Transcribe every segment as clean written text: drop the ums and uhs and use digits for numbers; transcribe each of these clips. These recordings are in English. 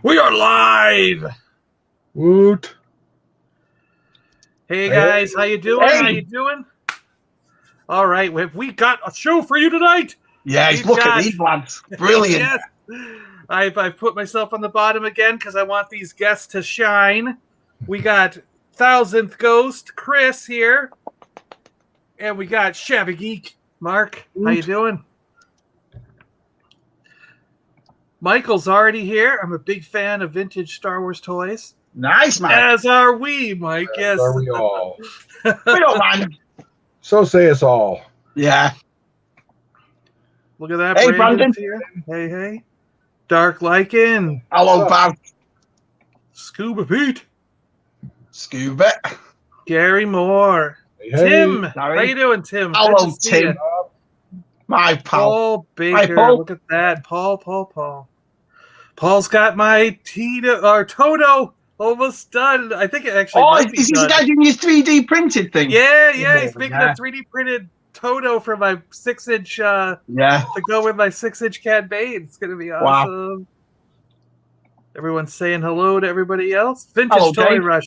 We are live. Woot. Hey guys, how you doing? Hey. How you doing? All right, we got a show for you tonight. Yeah, look at these lads. Brilliant. Yes. I've put myself on the bottom again because I want these guests to shine. We got 1000th Ghost Chris here, and we got ShabbyGeek Mark. How you doing? Michael's already here. I'm a big fan of vintage Star Wars toys. Nice, man. As are we, Mike. Yes. Are we all? We don't mind. So say us all. Yeah. Look at that. Hey, Brandon's Brandon. here. Hey. Dark Lycan. Hello, pal. Scuba Pete. Scuba. Gary Moore. Hey, Tim. Sorry. How you doing, Tim? Hello, Good to see Tim. you. My pal. Paul Baker. Hi, Paul. Look at that. Paul. Paul's got my Toto almost done. I think it actually might be is this the done. guy doing your 3D printed thing? Yeah. He's making Yeah. a 3D printed Toto for my 6-inch Yeah. to go with my 6-inch campaign. It's gonna be awesome. Everyone's saying hello to everybody else. Vintage Hello, Toy Dave. Rush.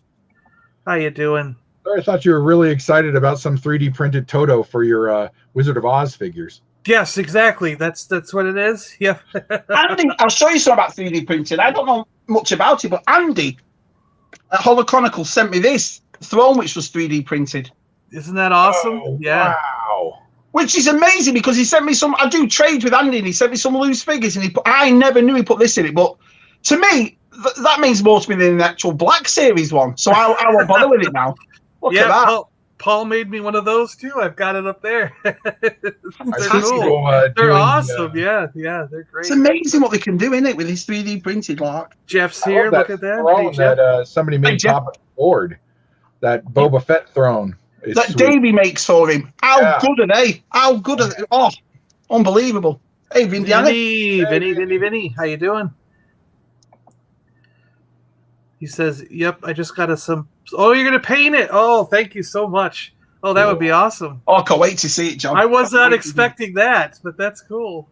How you doing? I thought you were really excited about some 3D printed Toto for your Wizard of Oz figures. Yes, exactly. That's what it is. Yeah. Andy, I'll show you some about 3D printing. I don't know much about it, but Andy at Hollow Chronicles sent me this throne, which was 3D printed. Isn't that awesome? Oh, Yeah. Wow. Which is amazing because he sent me some. I do trade with Andy, and he sent me some loose figures, and I never knew he put this in it. But to me, that means more to me than the actual Black Series one. So I won't bother with it now. Look at that. Paul made me one of those too. I've got it up there. They're cool. They're Doing, awesome. Yeah, they're great. It's amazing what they can do in it with this 3D printed like. Jeff's I here. love Look at that. throne Hey, Jeff. that somebody Hey, made Jeff. pop up the board. That Boba Fett throne. Is That sweet. Davey makes for him. How Yeah. good are they? How good are they? Oh, unbelievable. Hey, Vindiana. Vinny. How you doing? He says, "Yep, I just got some." Oh, you're gonna paint it? Oh, thank you so much. Oh, that would be awesome. Oh, I can't wait to see it, John. I was not Can't wait to expecting that, but that's cool.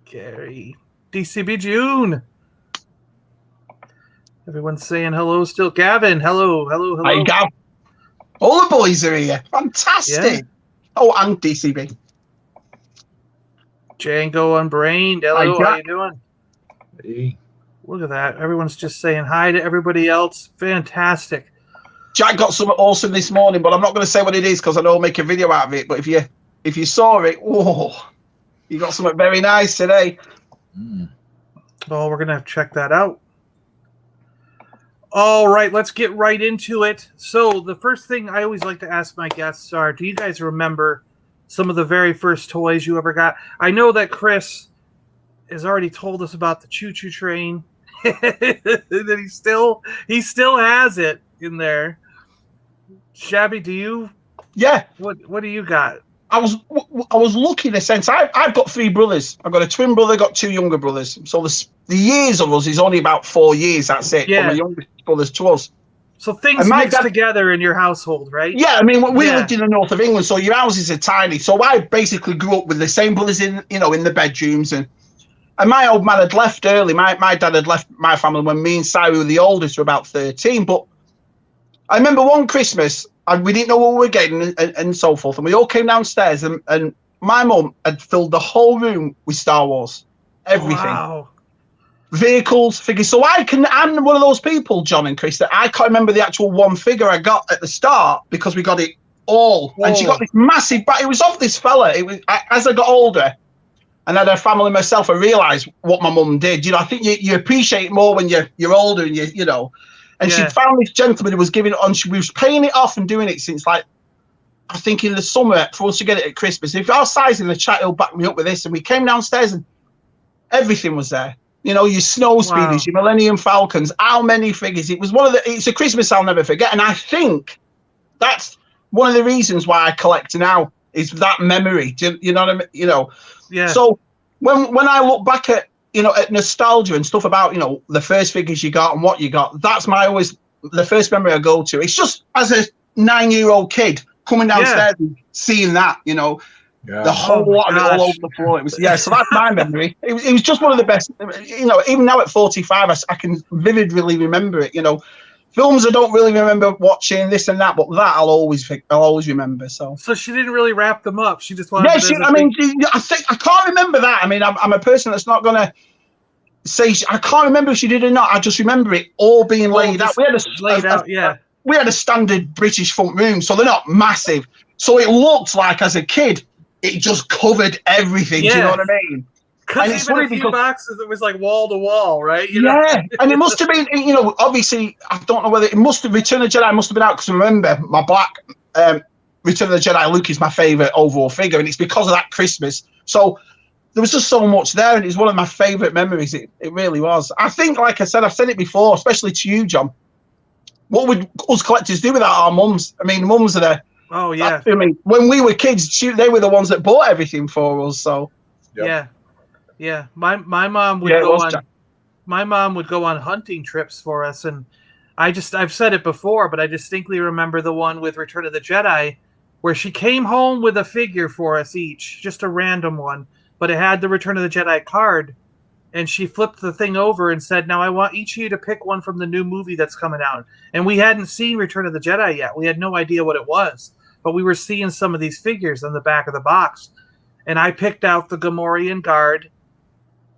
Gary, DCB June. Everyone's saying hello still. Gavin, hello. There you go. All the boys are here. Fantastic. Yeah. Oh, and DCB. Django Unbrained. Hello, Hi, how Jack. you doing? Hey. Look at that. Everyone's just saying hi to everybody else. Fantastic. Jack got something awesome this morning, but I'm not going to say what it is because I know I'll make a video out of it. But if you saw it, whoa, you got something very nice today. Oh, we're going to have to check that out. All right, let's get right into it. So the first thing I always like to ask my guests are, do you guys remember some of the very first toys you ever got? I know that Chris has already told us about the choo-choo train. That he still has it in there. Shabby, do you? Yeah. What do you got? I was lucky in a sense. I've got 3 brothers. I've got a twin brother, got 2 younger brothers. So the years of us is only about 4 years. That's it. Yeah. From the youngest brothers to us. So things And my mix dad- together in your household, right? Yeah, I mean, we Yeah. lived in the north of England, so your houses are tiny. So I basically grew up with the same brothers in the bedrooms, and my old man had left early. My dad had left my family when me and Si were the oldest, were about 13. But I remember one Christmas, and we didn't know what we were getting and so forth, and we all came downstairs, and my mum had filled the whole room with Star Wars, everything. Wow. Vehicles, figures. So I'm one of those people, John and Chris, that I can't remember the actual one figure I got at the start because we got it all. Whoa. And she got this massive it was off this fella. As I got older and had a family myself, I realised what my mum did. I think you appreciate it more when you're older and you know. And Yeah. she found this gentleman who was giving it on. We was paying it off and doing it since I think in the summer for us to get it at Christmas. If our size in the chat, he'll back me up with this. And we came downstairs and everything was there. Your snow speeders, your Millennium Falcons, how many figures? It's a Christmas I'll never forget. And I think that's one of the reasons why I collect now is that memory. You know what I mean? Yeah. So when I look back at nostalgia and stuff about, the first figures you got and what you got, that's the first memory I go to. It's just as a 9-year-old kid coming downstairs and seeing that, Yeah. The whole Oh my lot of it all gosh. over the floor. It was so that's my memory. It was just one of the best. You know, even now at 45, I can vividly remember it. You know, films I don't really remember watching this and that, but that I'll always remember. So she didn't really wrap them up. She just wanted. yeah, I think I can't remember that. I mean, I'm a person that's not gonna say I can't remember if she did or not. I just remember it all being laid out. We had we had a standard British front room, so they're not massive. So it looked like as a kid, it just covered everything. Yeah. Do you know what I mean? Because even a few boxes, it was like wall to wall, right? You know? And it must have been, obviously, I don't know whether it must have Return of the Jedi must have been out because remember my black Return of the Jedi Luke is my favorite overall figure, and it's because of that Christmas. So there was just so much there, and it's one of my favorite memories. It really was. I think, like I said, I've said it before, especially to you, John. What would us collectors do without our mums? I mean, mums are there. Oh yeah. I mean, when we were kids, they were the ones that bought everything for us. So yeah. My mom would go on. My mom would go on hunting trips for us, and I've said it before, but I distinctly remember the one with Return of the Jedi, where she came home with a figure for us each, just a random one, but it had the Return of the Jedi card, and she flipped the thing over and said, "Now I want each of you to pick one from the new movie that's coming out." And we hadn't seen Return of the Jedi yet; we had no idea what it was. But we were seeing some of these figures on the back of the box. And I picked out the Gamorrean Guard.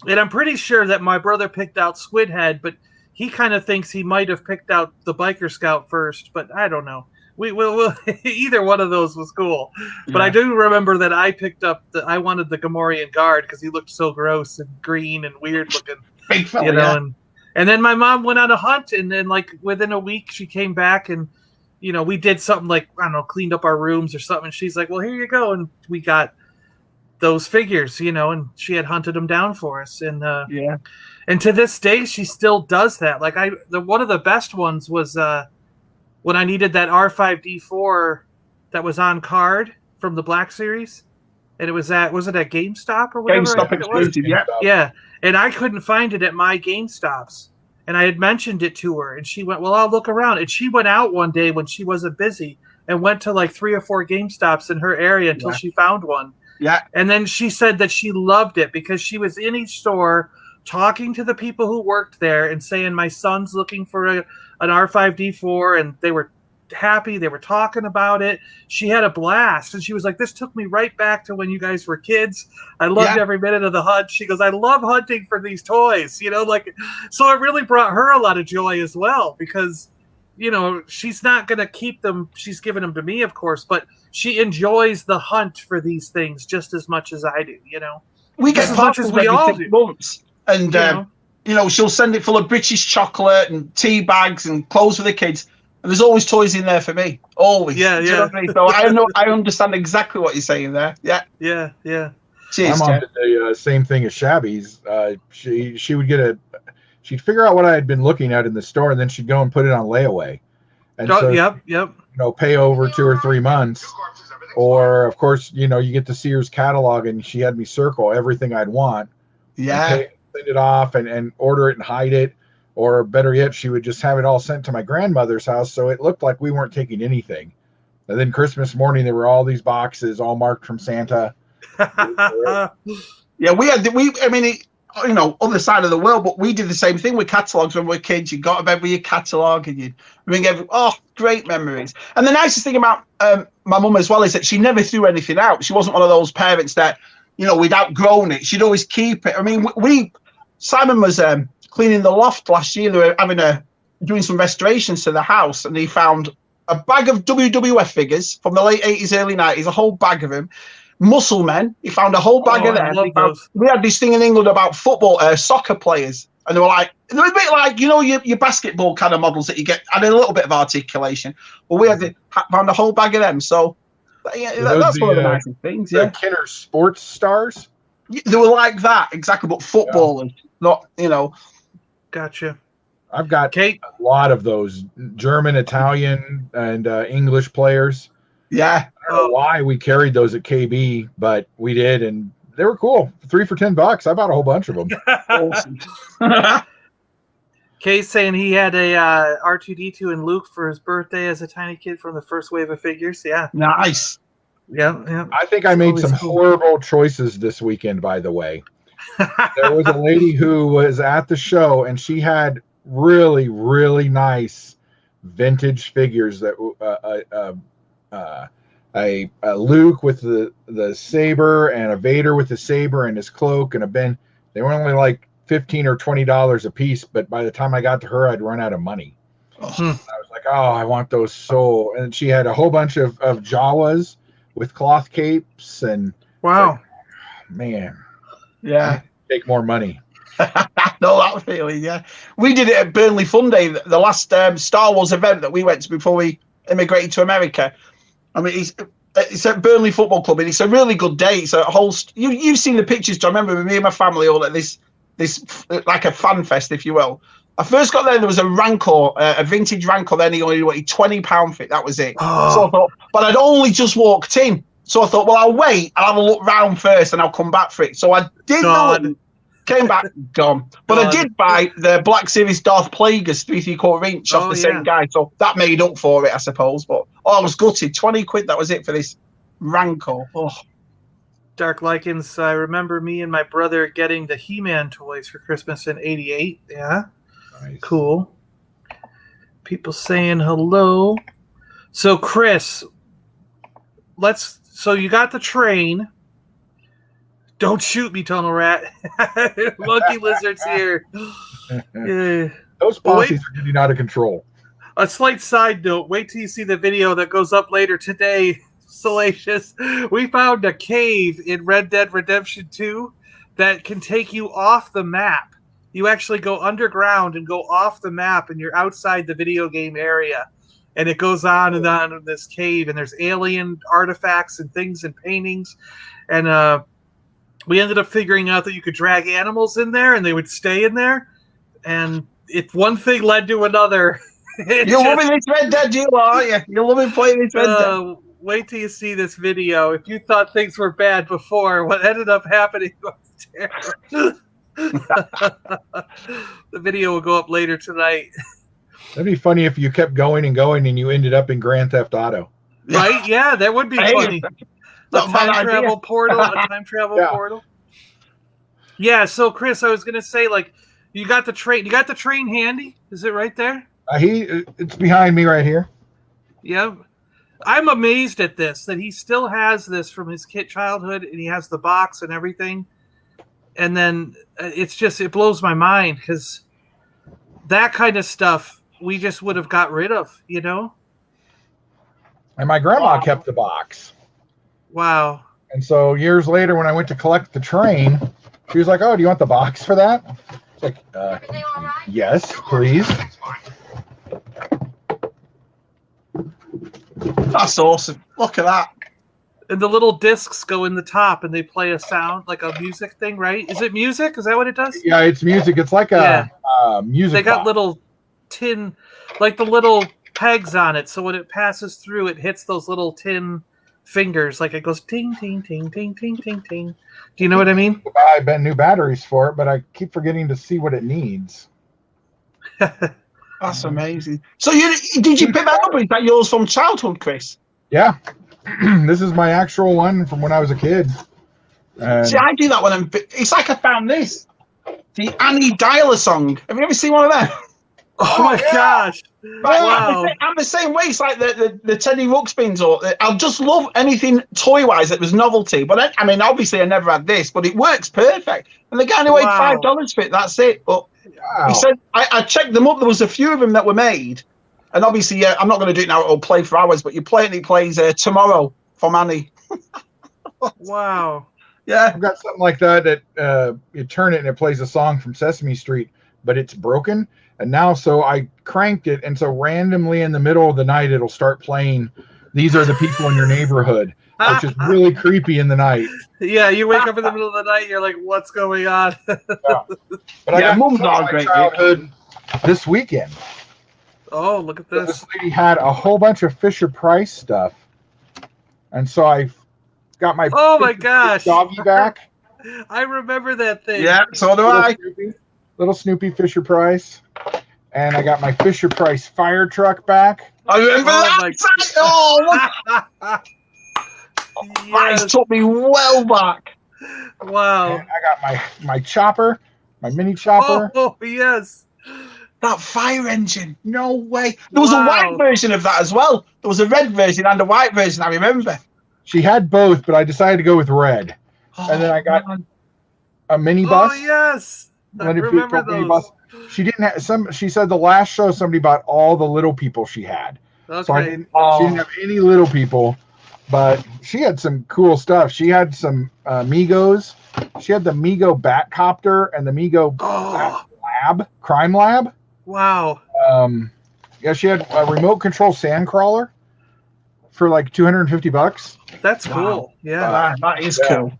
And I'm pretty sure that my brother picked out Squidhead, but he kind of thinks he might have picked out the Biker Scout first, but I don't know. We'll either one of those was cool. Yeah. But I do remember that I picked up I wanted the Gamorrean Guard because he looked so gross and green and weird looking. Big fella, and then my mom went on a hunt, and then like within a week she came back and we did something like, I don't know, cleaned up our rooms or something. And she's like, well, here you go. And we got those figures, and she had hunted them down for us. And and to this day, she still does that. Like one of the best ones was when I needed that R5D4 that was on card from the Black Series. And it was it at GameStop or whatever? GameStop exclusive, yeah. Yeah. And I couldn't find it at my GameStops. And I had mentioned it to her, and she went, well, I'll look around. And she went out one day when she wasn't busy and went to like 3 or 4 GameStops in her area until she found one. Yeah. And then she said that she loved it because she was in each store talking to the people who worked there and saying, my son's looking for an R5D4, and they were happy. They were talking about it. She had a blast, and she was like, this took me right back to when you guys were kids. I loved every minute of the hunt. She goes, I love hunting for these toys, so it really brought her a lot of joy as well, because she's not going to keep them. She's giving them to me, of course, but she enjoys the hunt for these things just as much as I do. We get as much as we all do. Months, and she'll send it full of British chocolate and tea bags and clothes for the kids. And there's always toys in there for me. Always. Yeah. You know what I mean? So I understand exactly what you're saying there. Yeah. Cheers, my mom did the same thing as Shabby's. She would she'd figure out what I had been looking at in the store, and then she'd go and put it on layaway. And yep. Pay over 2 or 3 months. Or of course, you get the Sears catalog, and she had me circle everything I'd want. Yeah. Send it off and order it and hide it. Or better yet, she would just have it all sent to my grandmother's house, so it looked like we weren't taking anything. And then Christmas morning, there were all these boxes, all marked from Santa. Yeah, other side of the world, but we did the same thing with catalogs when we were kids. You got to bed with your catalog, and you'd bring great memories. And the nicest thing about my mum as well is that she never threw anything out. She wasn't one of those parents that, we'd outgrown it. She'd always keep it. I mean, Simon was cleaning the loft last year. They were doing some restorations to the house, and he found a bag of WWF figures from the late 80s, early 90s, a whole bag of them. Muscle Men, he found a whole bag of them. We had this thing in England about football, soccer players, and they were a bit like, your basketball kind of models that you get, and a little bit of articulation. But we found a whole bag of them. So that's one of the nicest things. The Kenner Sports Stars? They were like that, exactly, but footballers, not, Gotcha. I've got a lot of those German, Italian, and English players. Yeah. I don't know why we carried those at KB, but we did, and they were cool. 3 for $10. I bought a whole bunch of them. Awesome. Kay's saying he had a R2D2 and Luke for his birthday as a tiny kid from the first wave of figures. Yeah. Nice. Yeah. I think I made some horrible choices this weekend, by the way. There was a lady who was at the show, and she had really, really nice vintage figures that a Luke with the saber and a Vader with the saber and his cloak and a Ben. They were only like $15 or $20 a piece, but by the time I got to her, I'd run out of money. I was like, oh, I want those so. And she had a whole bunch of Jawas with cloth capes and wow, like, man, yeah, take more money. I know that feeling. Yeah, we did it at Burnley Fun Day, the last Star Wars event that we went to before we immigrated to America. I mean, it's at Burnley Football Club, and it's a really good day. It's a whole. You've seen the pictures. Do I remember with me and my family all at this like a fan fest, if you will. I first got there was a Rancor, a vintage Rancor. Then he only wanted £20 for it. That was it. Oh. So I thought, but I'd only just walked in. So I thought, well, I'll wait. I'll have a look round first, and I'll come back for it. So I did the came back, gone. But I did buy the Black Series Darth Plagueis 3/4 inch off the same guy. So that made up for it, I suppose. But I was gutted. £20, that was it for this Rancor. Oh. Dark Likens, I remember me and my brother getting the He-Man toys for Christmas in '88. Yeah. Nice. Cool. People saying hello. So Chris, so you got the train. Don't shoot me, Tunnel Rat. Monkey Lizard's here. Yeah. Those posses are getting out of control. A slight side note, wait till you see the video that goes up later today, Salacious. We found a cave in Red Dead Redemption 2 that can take you off the map. You actually go underground and go off the map, and you're outside the video game area. And it goes on and on in this cave, and there's alien artifacts and things and paintings. And we ended up figuring out that you could drag animals in there, and they would stay in there. And one thing led to another. You're loving this Red Dead, you are, aren't you? You're loving playing this Red Dead. Wait till you see this video. If you thought things were bad before, what ended up happening was terrible. The video will go up later tonight. That'd be funny if you kept going and going and you ended up in Grand Theft Auto. Right? Yeah, that would be funny. A time travel portal. Yeah, so Chris, I was gonna say, like, you got the train. You got the train handy? Is it right there? It's behind me right here. Yeah. I'm amazed at this, that he still has this from his childhood, and he has the box and everything. And then it blows my mind, because that kind of stuff we just would have got rid of, you know? And my grandma kept the box. Wow. And so years later, when I went to collect the train, she was like, oh, do you want the box for that? It's like, yes, please. That's awesome. Look at that. And the little discs go in the top, and they play a sound, like a music thing, right? Is it music? Is that what it does? Yeah, it's music. It's like a music They got box. little tin, like the little pegs on it, so when it passes through, it hits those little tin fingers, like it goes ting, ting, ting, ting, ting, ting, ting. Do you know what I mean? I bet new batteries for it, but I keep forgetting to see what it needs. That's amazing. So did you pick that up? Is that yours from childhood, Chris? Yeah. This is my actual one from when I was a kid. See, I do that one. It's like I found this. The Annie Dialer song. Have you ever seen one of them? Oh my gosh. Right, Wow. I'm the same way. It's like the Teddy Ruxpins, or I'll just love anything toy-wise that was novelty. But I mean, obviously I never had this, but it works perfect. And the guy only weighed $5 for it. That's it. But he said, I checked them up. There was a few of them that were made. And obviously, I'm not going to do it now. It'll play for hours. But you play it, and it plays Tomorrow from Annie. Wow. Yeah. I've got something like that you turn it and it plays a song from Sesame Street, but it's broken. And now, so I cranked it, and so randomly in the middle of the night, it'll start playing These Are the People in Your Neighborhood, which is really creepy in the night. Yeah, you wake up in the middle of the night, you're like, what's going on? But I got Mom's some of all my great. childhood this weekend. Oh, look at So this. this lady had a whole bunch of FisherPrice stuff. And so I got my Oh my gosh. doggy back. I remember that thing. Yeah, so do I. Little Snoopy FisherPrice. And I got my FisherPrice fire truck back. I remember Oh that. my Oh, look. That has took me well back. Wow. And I got my chopper, my mini chopper. Oh, yes. That fire engine. No way. There was a white version of that as well. There was a red version and a white version, I remember. She had both, but I decided to go with red. And then I got a mini bus. Oh, yes. I remember those. Bus. She didn't have she said the last show somebody bought all the little people she had. Okay. So she didn't have any little people, but she had some cool stuff. She had some Migos. She had the Migo Batcopter and the Migo Crime Lab. Wow. Yeah, she had a remote control sand crawler for like $250. That's cool. Yeah, that is cool.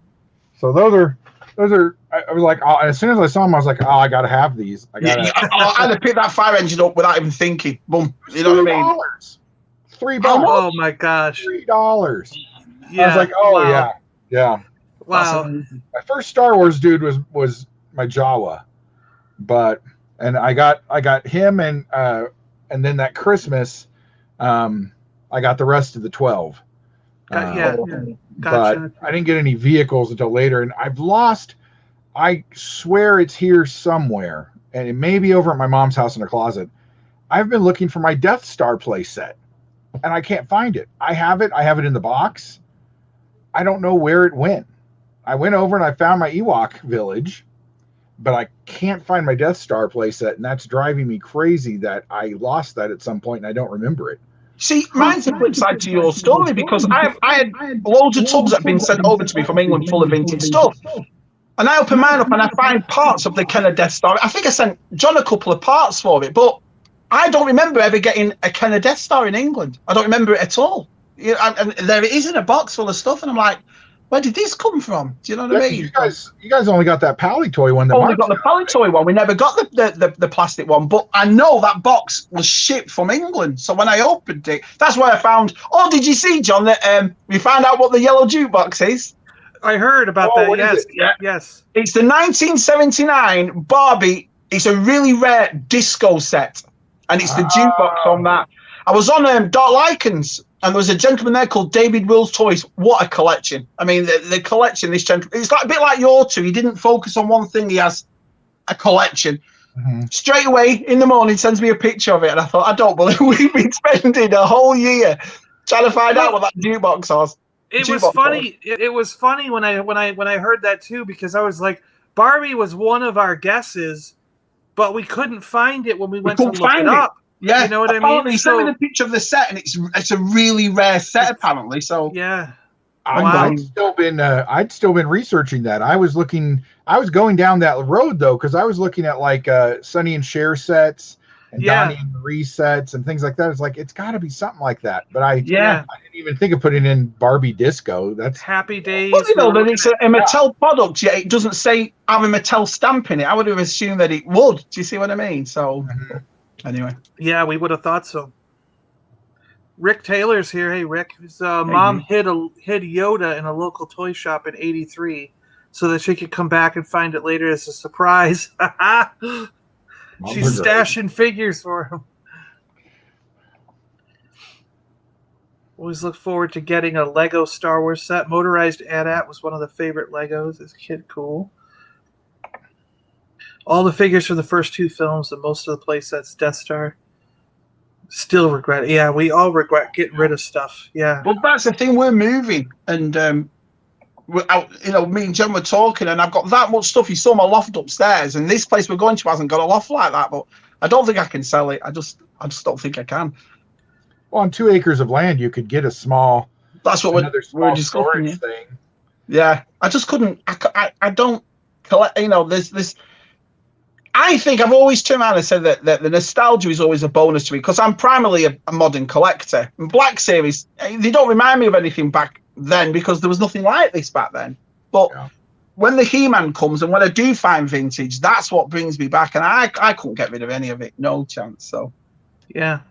So those are. I was like, as soon as I saw them, I was like, I gotta have these. I had to pick that fire engine up without even thinking. Boom. You know what I mean? $3. Oh my gosh. $3. Yeah. I was like, yeah. Wow. My first Star Wars dude was my Jawa, and I got him and then that Christmas, I got the rest of the 12. Gotcha. But I didn't get any vehicles until later, and I swear it's here somewhere, and it may be over at my mom's house in a closet. I've been looking for my Death Star play set, and I can't find it. I have it in the box. I don't know where it went. I went over and I found my Ewok village, but I can't find my Death Star play set, and that's driving me crazy that I lost that at some point and I don't remember it. See, mine's a flip side to your story because I had loads of tubs that have been sent over to me from England full of vintage stuff. And I open mine up and I find parts of the Kenner Death Star. I think I sent John a couple of parts for it, but I don't remember ever getting a Kenner Death Star in England. I don't remember it at all. And there it is in a box full of stuff, and I'm like, where did this come from? Do you know what I mean? You guys only got that Pally Toy one. Only got the Pally Toy one. We never got the plastic one. But I know that box was shipped from England. So when I opened it, that's where I found. Oh, did you see, John, that we found out what the yellow jukebox is? I heard about that. Yes, yes. It's the 1979 Barbie. It's a really rare disco set, and it's the jukebox on that. I was on Dark Lycans, and there was a gentleman there called David Wills Toys. What a collection. I mean, the collection, this gentleman, it's like a bit like your two. He didn't focus on one thing. He has a collection. Mm-hmm. Straight away in the morning, sends me a picture of it. And I thought, I don't believe we've been spending a whole year trying to find out what that jukebox was. It was funny. It was funny when I heard that too, because I was like, Barbie was one of our guesses, but we couldn't find it when we went to look it up. Yeah, you know what I mean? He sent me the picture of the set, and it's a really rare set apparently. So yeah, I'd still been researching that. I was going down that road though, because I was looking at like Sonny and Cher sets and Donnie and Marie sets and things like that. It's like it's got to be something like that. But I didn't even think of putting in Barbie Disco. That's Happy Days. Well, you know that it's a Mattel product. Yeah, it doesn't say have a Mattel stamp in it. I would have assumed that it would. Do you see what I mean? So. Anyway. Yeah, we would have thought so. Rick Taylor's here. Hey, Rick. His mom hid Yoda in a local toy shop in '83 so that she could come back and find it later as a surprise. She's stashing figures for him. Always look forward to getting a Lego Star Wars set. Motorized AT-AT was one of the favorite Legos as a kid. Cool. All the figures from the first two films and most of the play sets, Death Star. Still regret it. Yeah, we all regret getting rid of stuff. Yeah. Well, that's the thing. We're moving, and me and Jen were talking, and I've got that much stuff. You saw my loft upstairs, and this place we're going to hasn't got a loft like that. But I don't think I can sell it. I just don't think I can. Well, on 2 acres of land, you could get a small. That's what we're discussing. Thing. Yeah, I just couldn't. I don't collect. There's this. I think I've always turned around and said that the nostalgia is always a bonus to me because I'm primarily a modern collector. And Black Series, they don't remind me of anything back then because there was nothing like this back then. But when the He-Man comes and when I do find vintage, that's what brings me back. And I couldn't get rid of any of it. No chance. So, yeah.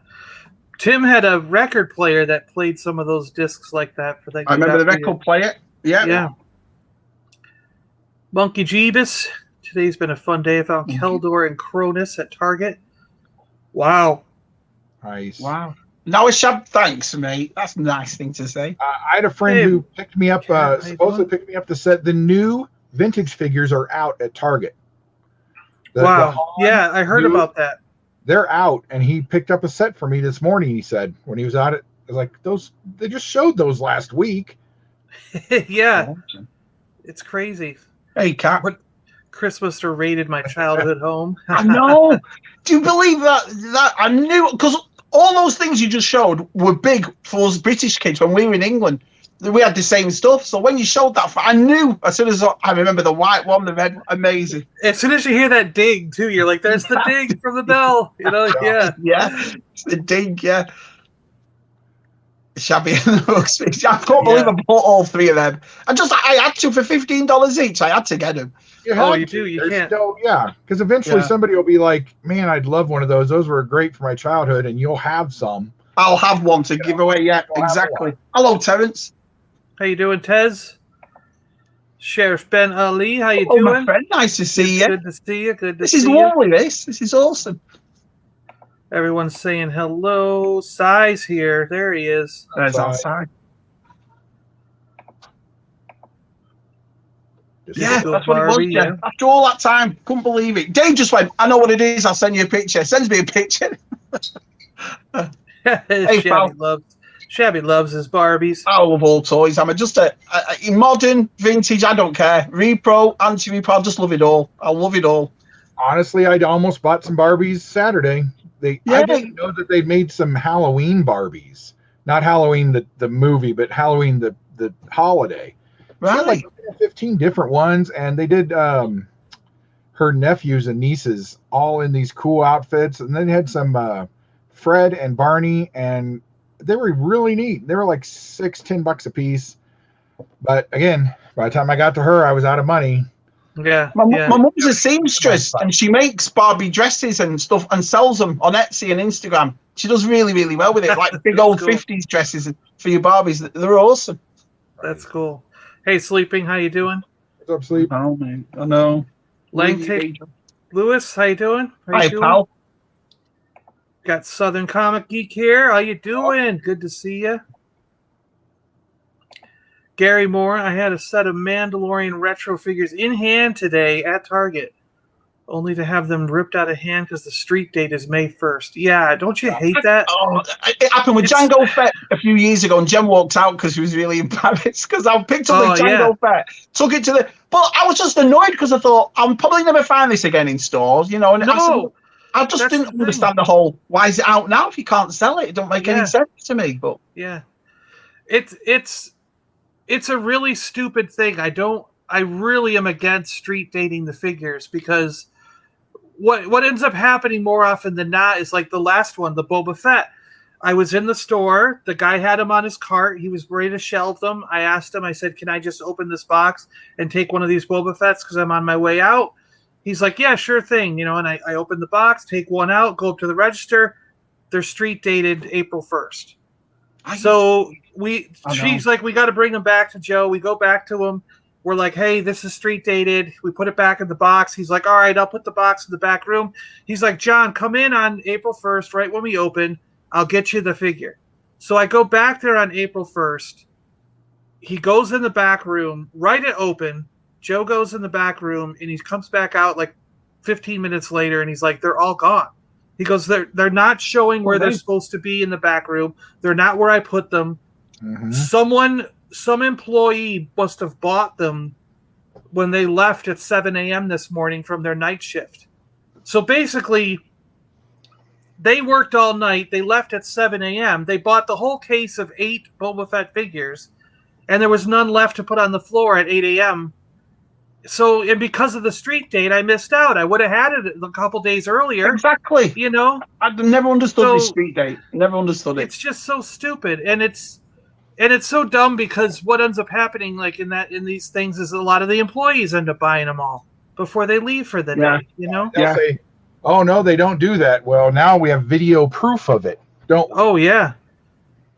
Tim had a record player that played some of those discs like that. I remember the record player. Yeah. Yeah. Monkey Jeebus. Today's been a fun day. I found Keldor and Cronus at Target. Wow. Nice. Wow. Now a Shab, thanks, mate. That's a nice thing to say. I had a friend who picked me up, supposedly picked me up the set. The new vintage figures are out at Target. Wow. Yeah, I heard about that. They're out, and he picked up a set for me this morning. He said when he was out, I was like, they just showed those last week. Yeah, it's crazy. Hey, Cat. What Chris must have raided my childhood home. I know. Do you believe that? I knew, because all those things you just showed were big for us British kids when we were in England. We had the same stuff. So when you showed that, I knew as soon as I remember the white one, the red, amazing. As soon as you hear that ding, too, you're like, "There's the ding from the bell." You know, yeah, it's the ding, yeah. Shabby and the Bugs. I can't believe I bought all three of them. I had to for $15 each. I had to get them. You do. You can't. Still, because eventually somebody will be like, "Man, I'd love one of those. Those were great for my childhood," and you'll have some. I'll have one to give away. Yeah, exactly. Hello, Terence. How you doing, Tez? Sheriff Ben Ali, how you doing? My friend, nice to see you. Good to see you. This is lovely. This is awesome. Everyone's saying hello. Size here. There he is. There's outside. Yeah, that's what it was. Yeah. After all that time, couldn't believe it. Dave just went, "I know what it is. I'll send you a picture." Sends me a picture. Hey, Shabby loves his Barbies. I love all toys. I'm just a modern, vintage. I don't care. Repro, anti-repro. I just love it all. I love it all. Honestly, I almost bought some Barbies Saturday. I didn't know that they made some Halloween Barbies. Not Halloween the movie, but Halloween the holiday. Right. She had like 15 different ones, and they did her nephews and nieces all in these cool outfits, and then they had some Fred and Barney, and they were really neat. They were like $10 a piece. But again, by the time I got to her, I was out of money. Yeah. My mum's a seamstress, and she makes Barbie dresses and stuff and sells them on Etsy and Instagram. She does really, really well with it. Like big old cool. 50s dresses for your Barbies. They're awesome. That's cool. Hey, Sleeping, how you doing? What's up, Sleep? Oh, man. I know. Langton Lewis, how you doing? Hi, pal. Got Southern Comic Geek here. How you doing? Good to see you. Gary Moore, I had a set of Mandalorian retro figures in hand today at Target, only to have them ripped out of hand because the street date is May 1st. Yeah, don't you hate that? Oh, it happened with Jango Fett a few years ago, and Jen walked out because she was really embarrassed because I picked up the Jango Fett, took it to the... But I was just annoyed because I thought, I'll probably never find this again in stores, you know? And I just didn't understand the whole, why is it out now if you can't sell it? It don't make any sense to me. But yeah, it's a really stupid thing. I really am against street dating the figures because what ends up happening more often than not is like the last one, the Boba Fett. I was in the store. The guy had him on his cart. He was ready to shelve them. I asked him, I said, "Can I just open this box and take one of these Boba Fetts because I'm on my way out?" He's like, "Yeah, sure thing." You know, and I opened the box, take one out, go up to the register. They're street dated April 1st. So she's like, "We got to bring them back to Joe." We go back to him. We're like, "Hey, this is street dated." We put it back in the box. He's like, "All right, I'll put the box in the back room." He's like, "John, come in on April 1st, right when we open. I'll get you the figure." So I go back there on April 1st. He goes in the back room, right at open. Joe goes in the back room, and he comes back out like 15 minutes later, and he's like, "They're all gone." He goes, they're not showing where they're supposed to be in the back room. They're not where I put them. Mm-hmm. Some employee must have bought them when they left at 7 a.m. this morning from their night shift. So basically, they worked all night. They left at 7 a.m. They bought the whole case of 8 Boba Fett figures, and there was none left to put on the floor at 8 a.m. So, and because of the street date, I missed out. I would have had it a couple days earlier. Exactly. You know? I've never understood this street date. Never understood it. It's just so stupid. And it's so dumb because what ends up happening like in these things is a lot of the employees end up buying them all before they leave for the day, you know? They'll say, "Oh, no, they don't do that." Well, now we have video proof of it. Don't we? Oh, yeah.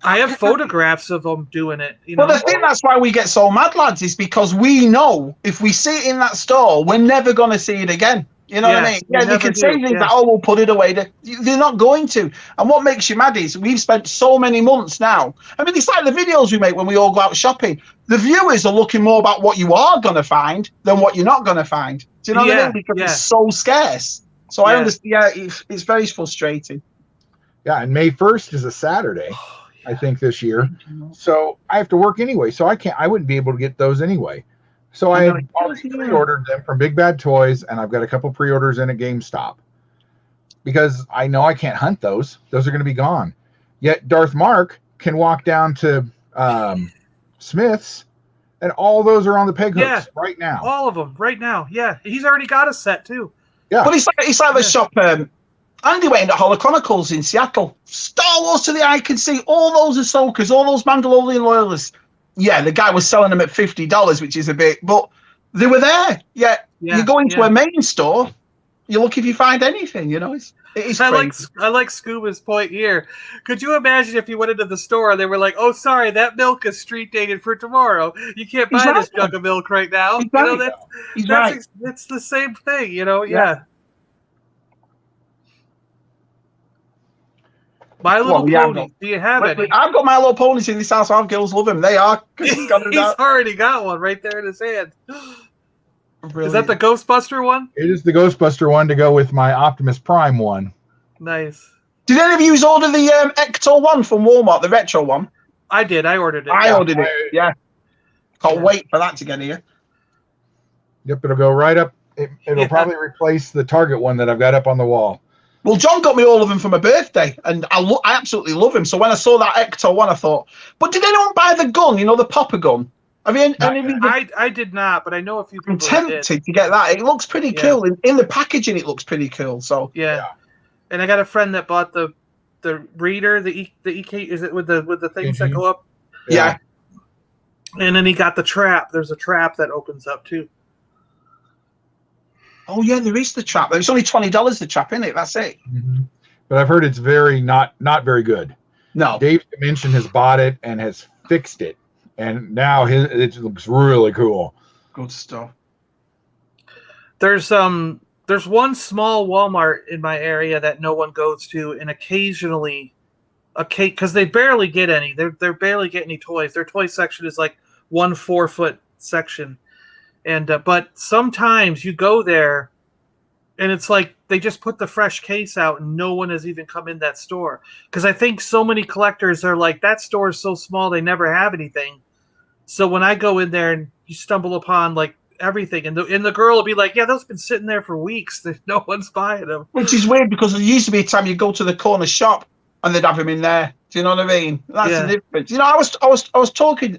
I have photographs of them doing it. You know? Well, the thing that's why we get so mad, lads, is because we know if we see it in that store, we're never going to see it again. You know what I mean? Yeah, they can say things like, oh, we'll put it away. They're not going to. And what makes you mad is we've spent so many months now. I mean, it's like the videos we make when we all go out shopping. The viewers are looking more about what you are going to find than what you're not going to find. Do you know what I mean? Because it's so scarce. So I understand. Yeah, it's very frustrating. Yeah, and May 1st is a Saturday, I think, this year. So I have to work anyway. So I wouldn't be able to get those anyway. So I had already pre-ordered them from Big Bad Toys, and I've got a couple pre-orders in at GameStop because I know I can't hunt those. Those are going to be gone. Yet Darth Mark can walk down to Smith's, and all those are on the peg hooks right now. All of them right now. Yeah, he's already got a set too. Yeah, but it's like the shop. Andy went into Holo Chronicles in Seattle. Star Wars to the eye can see. All those Ahsokas, all those Mandalorian loyalists. Yeah, the guy was selling them at $50, which is a bit, but they were there. Yeah, you go into a main store, you look if you find anything. You know, it's crazy. I like Scuba's point here. Could you imagine if you went into the store and they were like, "Oh, sorry, that milk is street dated for tomorrow. You can't buy this jug of milk right now." You know, it's the same thing. You know, My Little Ponies. Do you have any? I've got My Little Ponies in this house. Our girls love them. They are. He's already got one right there in his hand. Brilliant. Is that the Ghostbuster one? It is the Ghostbuster one to go with my Optimus Prime one. Nice. Did any of you order the Ecto one from Walmart, the retro one? I did. I ordered it. I ordered it. Yeah. Can't wait for that to get here. Yep, it'll go right up. It'll probably replace the Target one that I've got up on the wall. Well, John got me all of them for my birthday, and I absolutely love him. So when I saw that Ecto one, I thought, but did anyone buy the gun, you know, the popper gun? I mean, I did not, but I know a few people I'm tempted to get that. It looks pretty cool. In the packaging, it looks pretty cool. So yeah. And I got a friend that bought the reader, the EK, is it with the things that go up? Yeah. And then he got the trap. There's a trap that opens up too. Oh yeah, there is the trap. It's only $20 the trap, isn't it? That's it. Mm-hmm. But I've heard it's very not very good. No. Dave Dimension has bought it and has fixed it, and now it looks really cool. Good stuff. There's one small Walmart in my area that no one goes to, and occasionally, because they barely get any. They barely get any toys. Their toy section is like 1 4-foot section. And but sometimes you go there and it's like they just put the fresh case out and no one has even come in that store. Because I think so many collectors are like, that store is so small they never have anything. So when I go in there and you stumble upon like everything, and the girl will be like, yeah, those have been sitting there for weeks. No one's buying them. Which is weird because there used to be a time you go to the corner shop and they'd have them in there. Do you know what I mean? That's the difference. You know, I was talking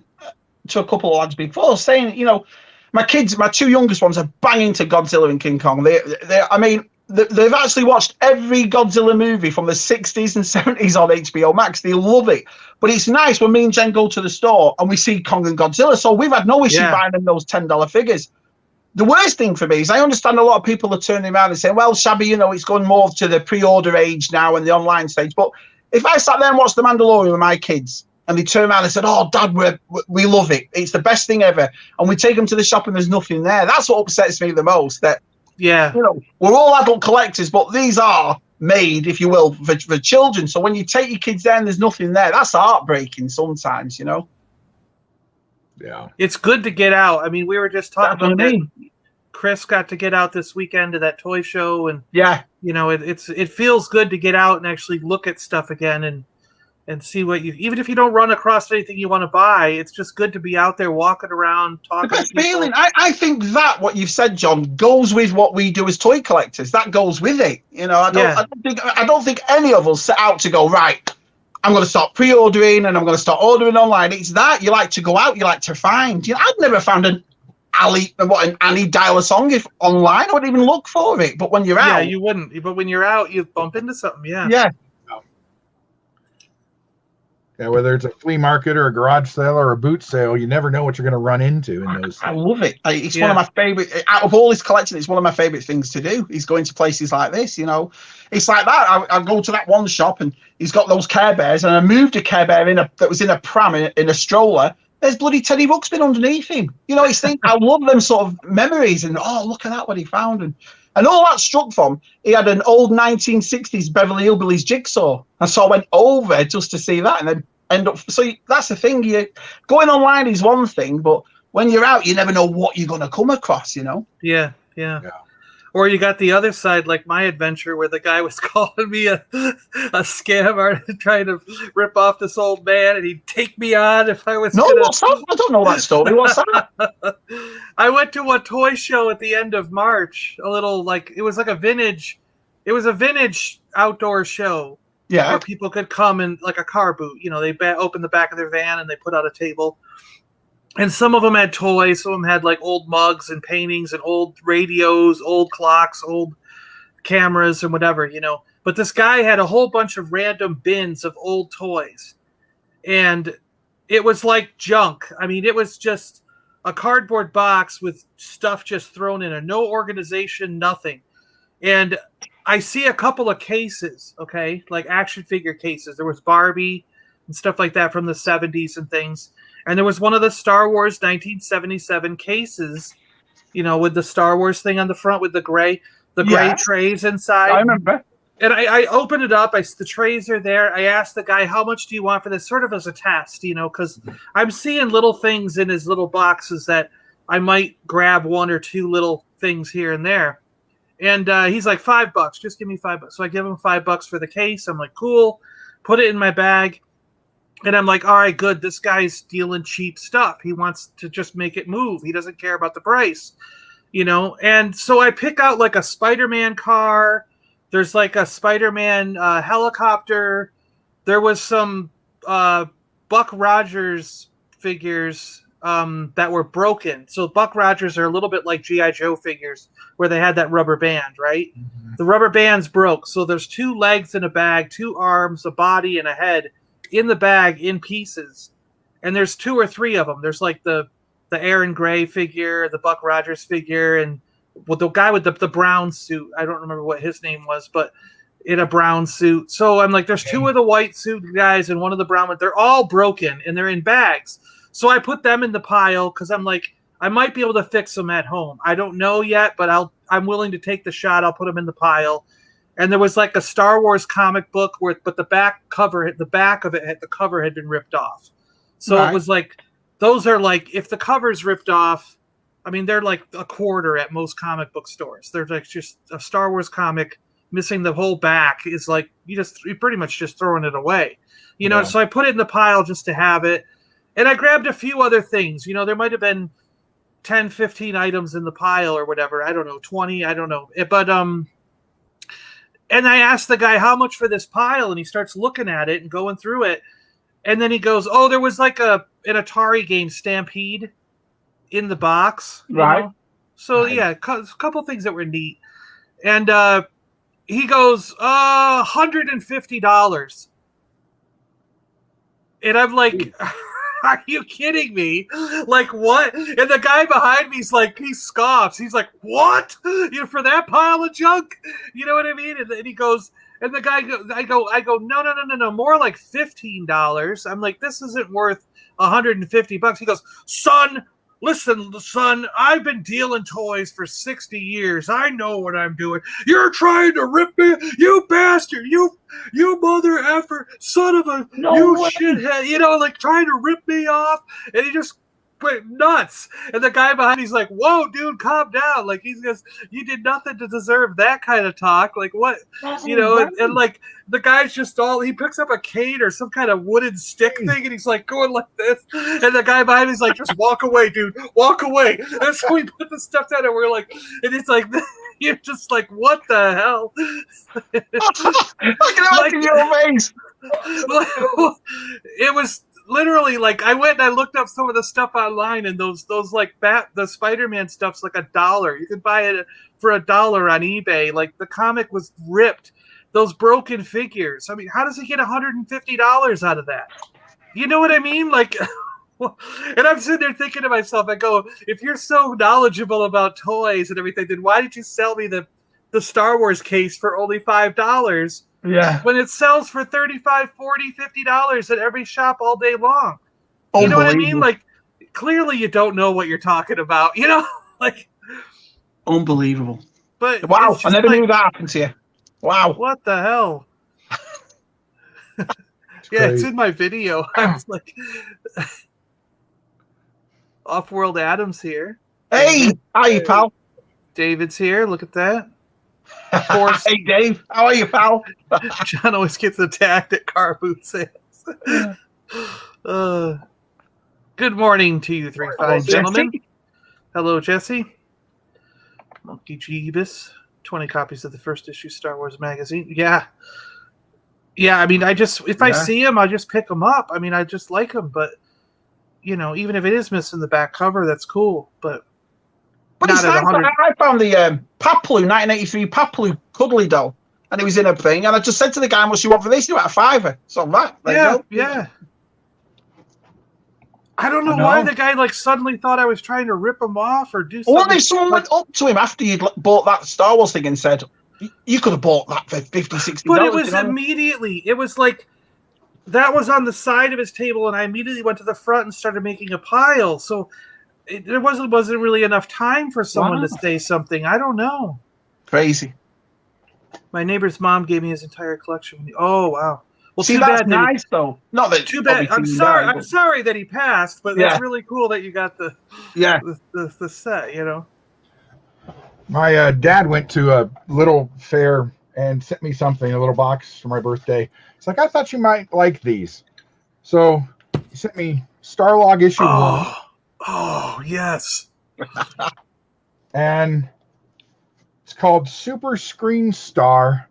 to a couple of lads before saying, you know, my kids, my two youngest ones are banging to Godzilla and King Kong. They've actually watched every Godzilla movie from the 60s and 70s on HBO Max. They love it. But it's nice when me and Jen go to the store and we see Kong and Godzilla. So we've had no issue buying them those $10 figures. The worst thing for me is I understand a lot of people are turning around and saying, well, Shabby, you know, it's going more to the pre-order age now and the online stage. But if I sat there and watched The Mandalorian with my kids, and they turn around and said, oh, Dad, we love it. It's the best thing ever. And we take them to the shop and there's nothing there. That's what upsets me the most. That, you know, we're all adult collectors, but these are made, if you will, for children. So when you take your kids there and there's nothing there, that's heartbreaking sometimes, you know? Yeah. It's good to get out. I mean, we were just talking about that. Chris got to get out this weekend to that toy show. And, you know, it feels good to get out and actually look at stuff again and see what even if you don't run across anything you want to buy, it's just good to be out there walking around, talking. The best feeling. I think that what you've said, John, goes with what we do as toy collectors. That goes with it. You know, I don't think any of us set out to go, right, I'm going to start pre-ordering and I'm going to start ordering online. It's that you like to go out, you like to find. You know, I've never found an Annie dial a song if online. I wouldn't even look for it. But when you're out, you wouldn't. But when you're out, you bump into something. Yeah, whether it's a flea market or a garage sale or a boot sale, you never know what you're going to run into in those. I love it. It's one of my favorite. Out of all his collection, it's one of my favorite things to do. He's going to places like this, you know. It's like that. I go to that one shop and he's got those Care Bears, and I moved a Care Bear that was in a pram in a stroller. There's bloody Teddy Ruxpin underneath him. You know, I love them sort of memories, and oh, look at that, what he found. And And all that struck from, he had an old 1960s Beverly Hillbillies jigsaw. And so I went over just to see that and then end up. So that's the thing. Going online is one thing, but when you're out, you never know what you're going to come across, you know? Yeah. Or you got the other side, like my adventure, where the guy was calling me a scam artist, trying to rip off this old man, and he'd take me on if I was. What's that? I don't know that story. What's that? I went to a toy show at the end of March. It was a vintage outdoor show. Yeah. Where people could come in like a car boot. You know, they open the back of their van and they put out a table. And some of them had toys. Some of them had like old mugs and paintings and old radios, old clocks, old cameras and whatever, you know. But this guy had a whole bunch of random bins of old toys. And it was like junk. I mean, it was just a cardboard box with stuff just thrown in it. No organization, nothing. And I see a couple of cases, okay, like action figure cases. There was Barbie and stuff like that from the 70s and things. And there was one of the Star Wars 1977 cases, you know, with the Star Wars thing on the front with the gray trays inside. I remember. And I opened it up. The trays are there. I asked the guy, how much do you want for this? Sort of as a test, you know, because I'm seeing little things in his little boxes that I might grab one or two little things here and there. And he's like, $5. Just give me $5. So I give him $5 for the case. I'm like, cool. Put it in my bag. And I'm like, all right, good. This guy's dealing cheap stuff. He wants to just make it move. He doesn't care about the price, you know? And so I pick out like a Spider-Man car. There's like a Spider-Man helicopter. There was some Buck Rogers figures that were broken. So Buck Rogers are a little bit like G.I. Joe figures where they had that rubber band, right? Mm-hmm. The rubber band's broke. So there's 2 legs in a bag, 2 arms, a body, and a head in the bag in pieces. And there's 2 or 3 of them. There's like the Aaron Gray figure, the Buck Rogers figure, and the guy with the brown suit. I don't remember what his name was, but in a brown suit. So I'm like, there's 2 of the white suit guys and 1 of the brown ones. They're all broken and they're in bags. So I put them in the pile because I'm like, I might be able to fix them at home. I don't know yet, but I'm willing to take the shot. I'll put them in the pile. And there was like a Star Wars comic book but the back of the cover had been ripped off. So It was like, those are like, if the cover's ripped off, I mean, they're like a quarter at most comic book stores. They're like just a Star Wars comic missing the whole back is like, you're pretty much just throwing it away, you know? So I put it in the pile just to have it. And I grabbed a few other things, you know, there might've been 10, 15 items in the pile or whatever. I don't know, 20, I don't know. But, and I asked the guy, how much for this pile? And he starts looking at it and going through it. And then he goes, oh, there was like an Atari game, Stampede, in the box. Right. Know? So, yeah, a couple things that were neat. And he goes, $150. And I'm like, are you kidding me? Like, what? And the guy behind me is like, he scoffs. He's like, what? You know, for that pile of junk? You know what I mean? And he goes, and the guy goes, I go, no, more like $15. I'm like, this isn't worth $150. He goes, listen, son, I've been dealing toys for 60 years. I know what I'm doing. You're trying to rip me, you bastard, you mother effer, son of a, shithead, you know, like trying to rip me off. And he just went nuts. And the guy behind me's like, whoa, dude, calm down. Like, he's just, you did nothing to deserve that kind of talk. Like, what, you know, and like, the guy's just he picks up a cane or some kind of wooden stick thing, and he's like going like this. And the guy behind me's like, just walk away, dude, walk away. And so we put the stuff down, and we're like, and it's like, you're just like, what the hell? Look at in your face. It was literally like, I went and I looked up some of the stuff online, and those like the Spider-Man stuff's like $1. You could buy it for $1 on eBay. Like, the comic was ripped. Those broken figures. I mean, how does he get $150 out of that? You know what I mean? Like, and I'm sitting there thinking to myself, I go, if you're so knowledgeable about toys and everything, then why did you sell me the Star Wars case for only $5? Yeah. When it sells for $35, $40, $50 at every shop all day long. You know what I mean? Like, clearly you don't know what you're talking about, you know? Like, unbelievable. But Wow, it's I just never like, knew that happened to you. Wow. what the hell? Yeah, it's in my video. I was like, Off-World Adams here. Hey, how are you, pal? David's here. Look at that. Of course. Hey, Dave. How are you, pal? John always gets attacked at car boot sales. Good morning to you three fine gentlemen. Hello, Jesse. Monkey Jeebus. 20 copies of the first issue Star Wars magazine. Yeah. Yeah, I mean, if I see them, I just pick them up. I mean, I just like them, but, you know, even if it is missing the back cover, that's cool. But it's nice. I found the Paplu 1983 Paplu cuddly doll, and it was in a thing, and I just said to the guy, "What you want for this?" You got a $5. So that, yeah. I don't know why the guy like suddenly thought I was trying to rip him off or do something. What if someone went up to him after you'd bought that Star Wars thing and said, "You could have bought that for $50, $60"? But it was immediately. It was like that was on the side of his table, and I immediately went to the front and started making a pile. So there wasn't really enough time for someone to say something. I don't know. Crazy. My neighbor's mom gave me his entire collection. Oh wow. Well, see, that's nice though. Not that. Too bad. I'm sorry that he passed, but it's really cool that you got the set. You know. My dad went to a little fair and sent me something, a little box for my birthday. It's like, I thought you might like these, so he sent me Starlog issue 1. Oh yes. And it's called Super Screen Star.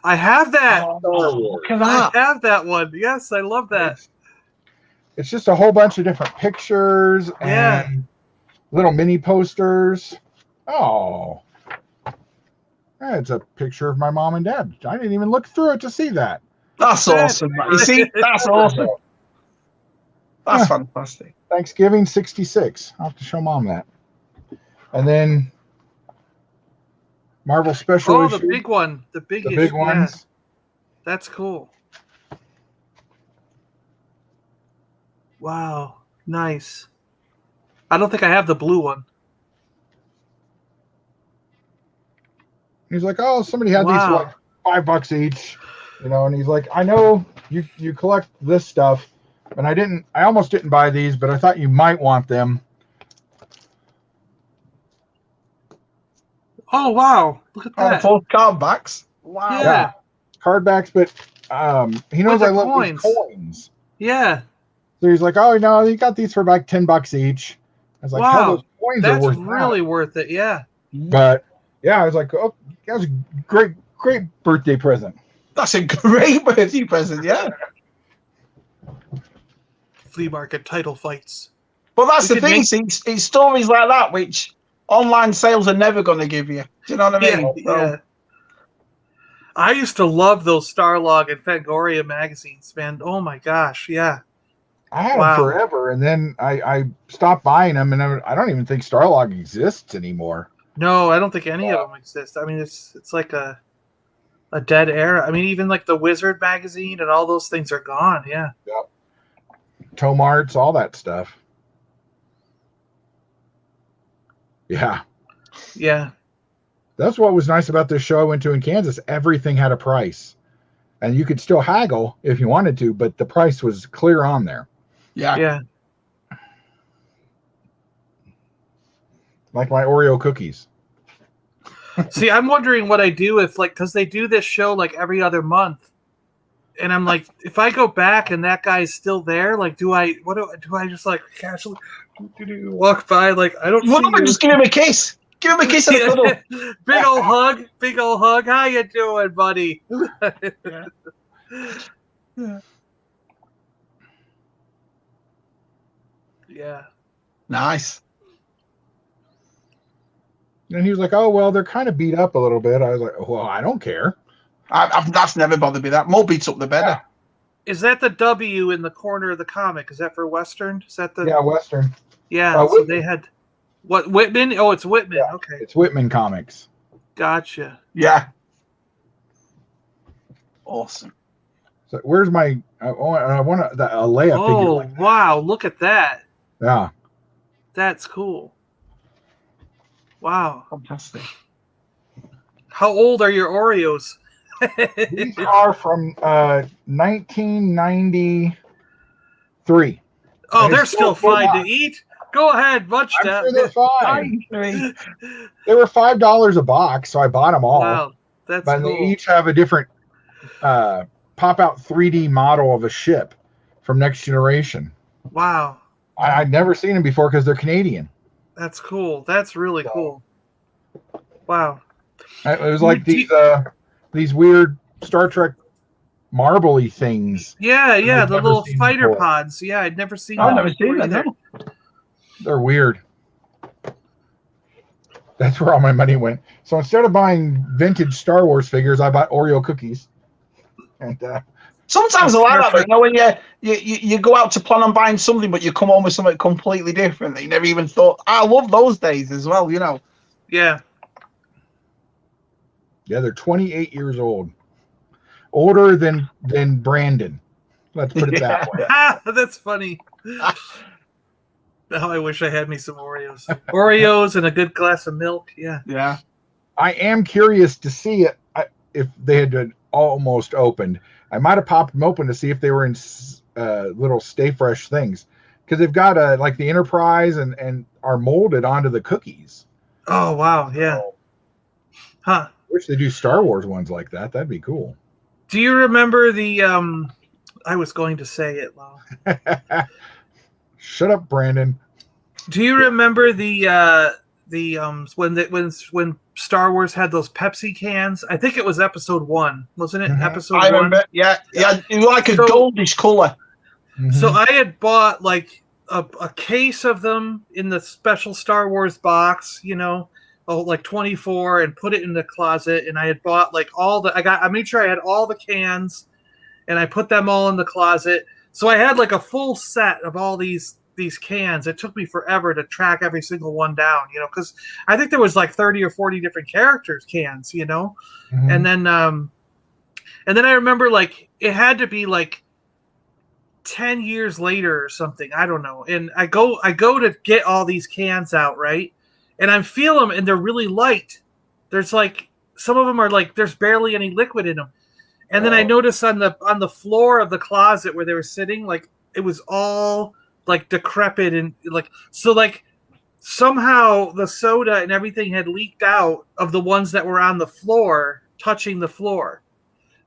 I have that. Look at that. I have that one. Yes, I love that. It's just a whole bunch of different pictures and little mini posters. Oh. It's a picture of my mom and dad. I didn't even look through it to see that. That's awesome. You see, that's awesome. That's fantastic. Thanksgiving 66. I'll have to show mom that. And then Marvel Special issue. The big one. The big ones. Yeah. That's cool. Wow. Nice. I don't think I have the blue one. He's like, oh, somebody had these for like $5 each. You know, and he's like, I know you collect this stuff, and I almost didn't buy these, but I thought you might want them. Oh wow! Look at that. Full card backs. Wow. Yeah. Card backs, but he knows I love these coins. Yeah. So he's like, oh no, you got these for like $10 each. I was like, wow, those coins that's are really worth it. Yeah. But yeah, I was like, oh, that was a great birthday present. That's a great birthday present. Yeah. Flea market title fights. But that's the thing. It's stories like that which online sales are never going to give you. Do you know what I mean? Yeah. I used to love those Starlog and Fangoria magazines, man. Oh my gosh, yeah. I had them forever, and then I stopped buying them, and I don't even think Starlog exists anymore. No, I don't think any of them exist. I mean, it's like a dead era. I mean, even like the Wizard magazine and all those things are gone. Yeah. Yep. Tomarts, all that stuff. Yeah. Yeah. That's what was nice about this show I went to in Kansas. Everything had a price. And you could still haggle if you wanted to, but the price was clear on there. Yeah. Yeah. Like my Oreo cookies. See, I'm wondering what I do if, like, because they do this show like every other month. And I'm like, if I go back and that guy's still there, like, do I just like casually walk by? Like, I don't. Why don't I just give him a kiss? Give him a kiss and a cuddle. Big old hug. How you doing, buddy? Yeah. Nice. And he was like, oh, well, they're kind of beat up a little bit. I was like, well, I don't care. That's never bothered me. That more beats up the better. Yeah. Is that the W in the corner of the comic? Is that for Western? Is that the? Yeah, Western. Yeah. So they had what, Whitman? Oh, it's Whitman. Yeah, okay. It's Whitman Comics. Gotcha. Yeah. Awesome. So where's my? I want the Leia figure. Oh like that. wow! Look at that. Yeah. That's cool. Wow. Fantastic. How old are your Oreos? These are from 1993. Oh, they're still fine to eat. Go ahead, munch I'm that. sure they're fine. 93. They were $5 a box, so I bought them all. Wow, that's But cool. they each have a different pop-out 3D model of a ship from Next Generation. Wow, I'd never seen them before because they're Canadian. that's cool. That's really cool. Wow. It was like these weird Star Trek marbly things. Yeah, I've the never little seen fighter before. pods. Yeah, I'd never seen I've that never before seen that. either. No. They're weird. That's where all my money went. So instead of buying vintage Star Wars figures, I bought Oreo cookies. And Sometimes I That's like that, perfect. when you go out to plan on buying something, but you come home with something completely different that you never even thought. I love those days as well, Yeah. yeah, they're 28 years old. Older than Brandon. Let's put it that way. That's funny. Now I wish I had me some Oreos. Oreos and a good glass of milk. Yeah. Yeah. I am curious to see it if they had been almost opened. I might have popped them open to see if they were in little Stay Fresh things, because they've got like the Enterprise and are molded onto the cookies. Oh wow. Yeah. Huh. Wish they do Star Wars ones like that. That'd be cool. Do you remember the I was going to say it, Lo. Shut up, Brandon. Do you remember when Star Wars had those Pepsi cans? I think it was episode 1, wasn't it? Mhm. Episode I 1. remember. Yeah. It was like a goldish color. So I had bought like a case of them in the special Star Wars box, like 24, and put it in the closet. And I had bought like I made sure I had all the cans, and I put them all in the closet. So I had like a full set of all these cans. It took me forever to track every single one down, because I think there was like 30 or 40 different characters cans, Mhm. and then I remember like it had to be like 10 years later or something, I don't know, and I go to get all these cans out, right, and I feel them and they're really light. There's like some of them are like there's barely any liquid in them, and then I noticed on the floor of the closet where they were sitting, like it was all like decrepit and like somehow the soda and everything had leaked out of the ones that were on the floor, touching the floor.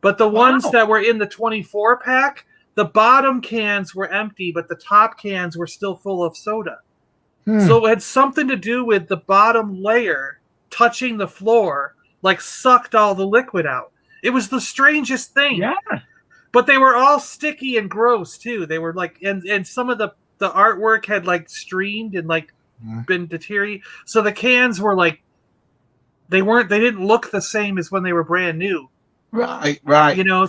But the ones that were in the 24 pack, the bottom cans were empty, but the top cans were still full of soda. So it had something to do with the bottom layer touching the floor, like sucked all the liquid out. It was the strangest thing. Yeah. But they were all sticky and gross too. They were like, and some of the artwork had like streamed and like been deteriorated. So the cans were like, they didn't look the same as when they were brand new. Right.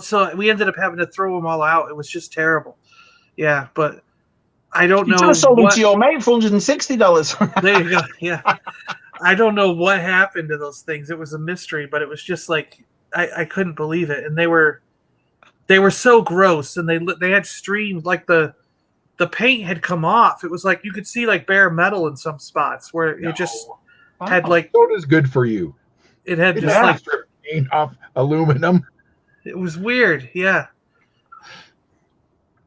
So we ended up having to throw them all out. It was just terrible. Yeah, but I don't know. You just sold them to your mate for $160. There you go. Yeah. I don't know what happened to those things. It was a mystery, but it was just like, I couldn't believe it. And they were so gross, and they had streams, like the paint had come off. It was like you could see like bare metal in some spots where it just had like soda's good for you. It had just Like like strip paint off aluminum. it was weird. Yeah.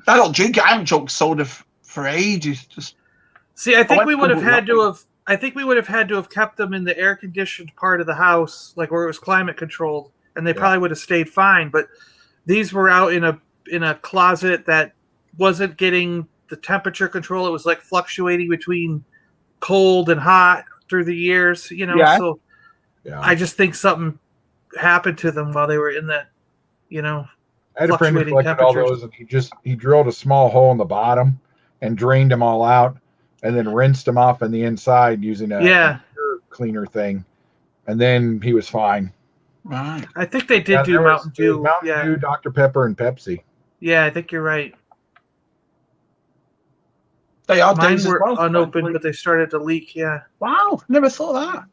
I don't drink it. I haven't drunk soda for ages. Just See, I think we would have had to nothing. have. I think we would have had to have kept them in the air conditioned part of the house, like where it was climate controlled, and they probably would have stayed fine. But these were out in a closet that wasn't getting the temperature control. It was like fluctuating between cold and hot through the years, Yeah. So I just think something happened to them while they were in that, I had a friend who fluctuating collected all temperatures. those, and he drilled a small hole in the bottom and drained them all out, and then rinsed them off on the inside using a air cleaner thing, and then he was fine. Right. I think they did do there was Mountain Dew. Mountain Dew, Dr. Pepper, and Pepsi. Yeah, I think you're right. They are Mine days as were well. unopened, but they started to leak. Yeah. Wow, never thought that.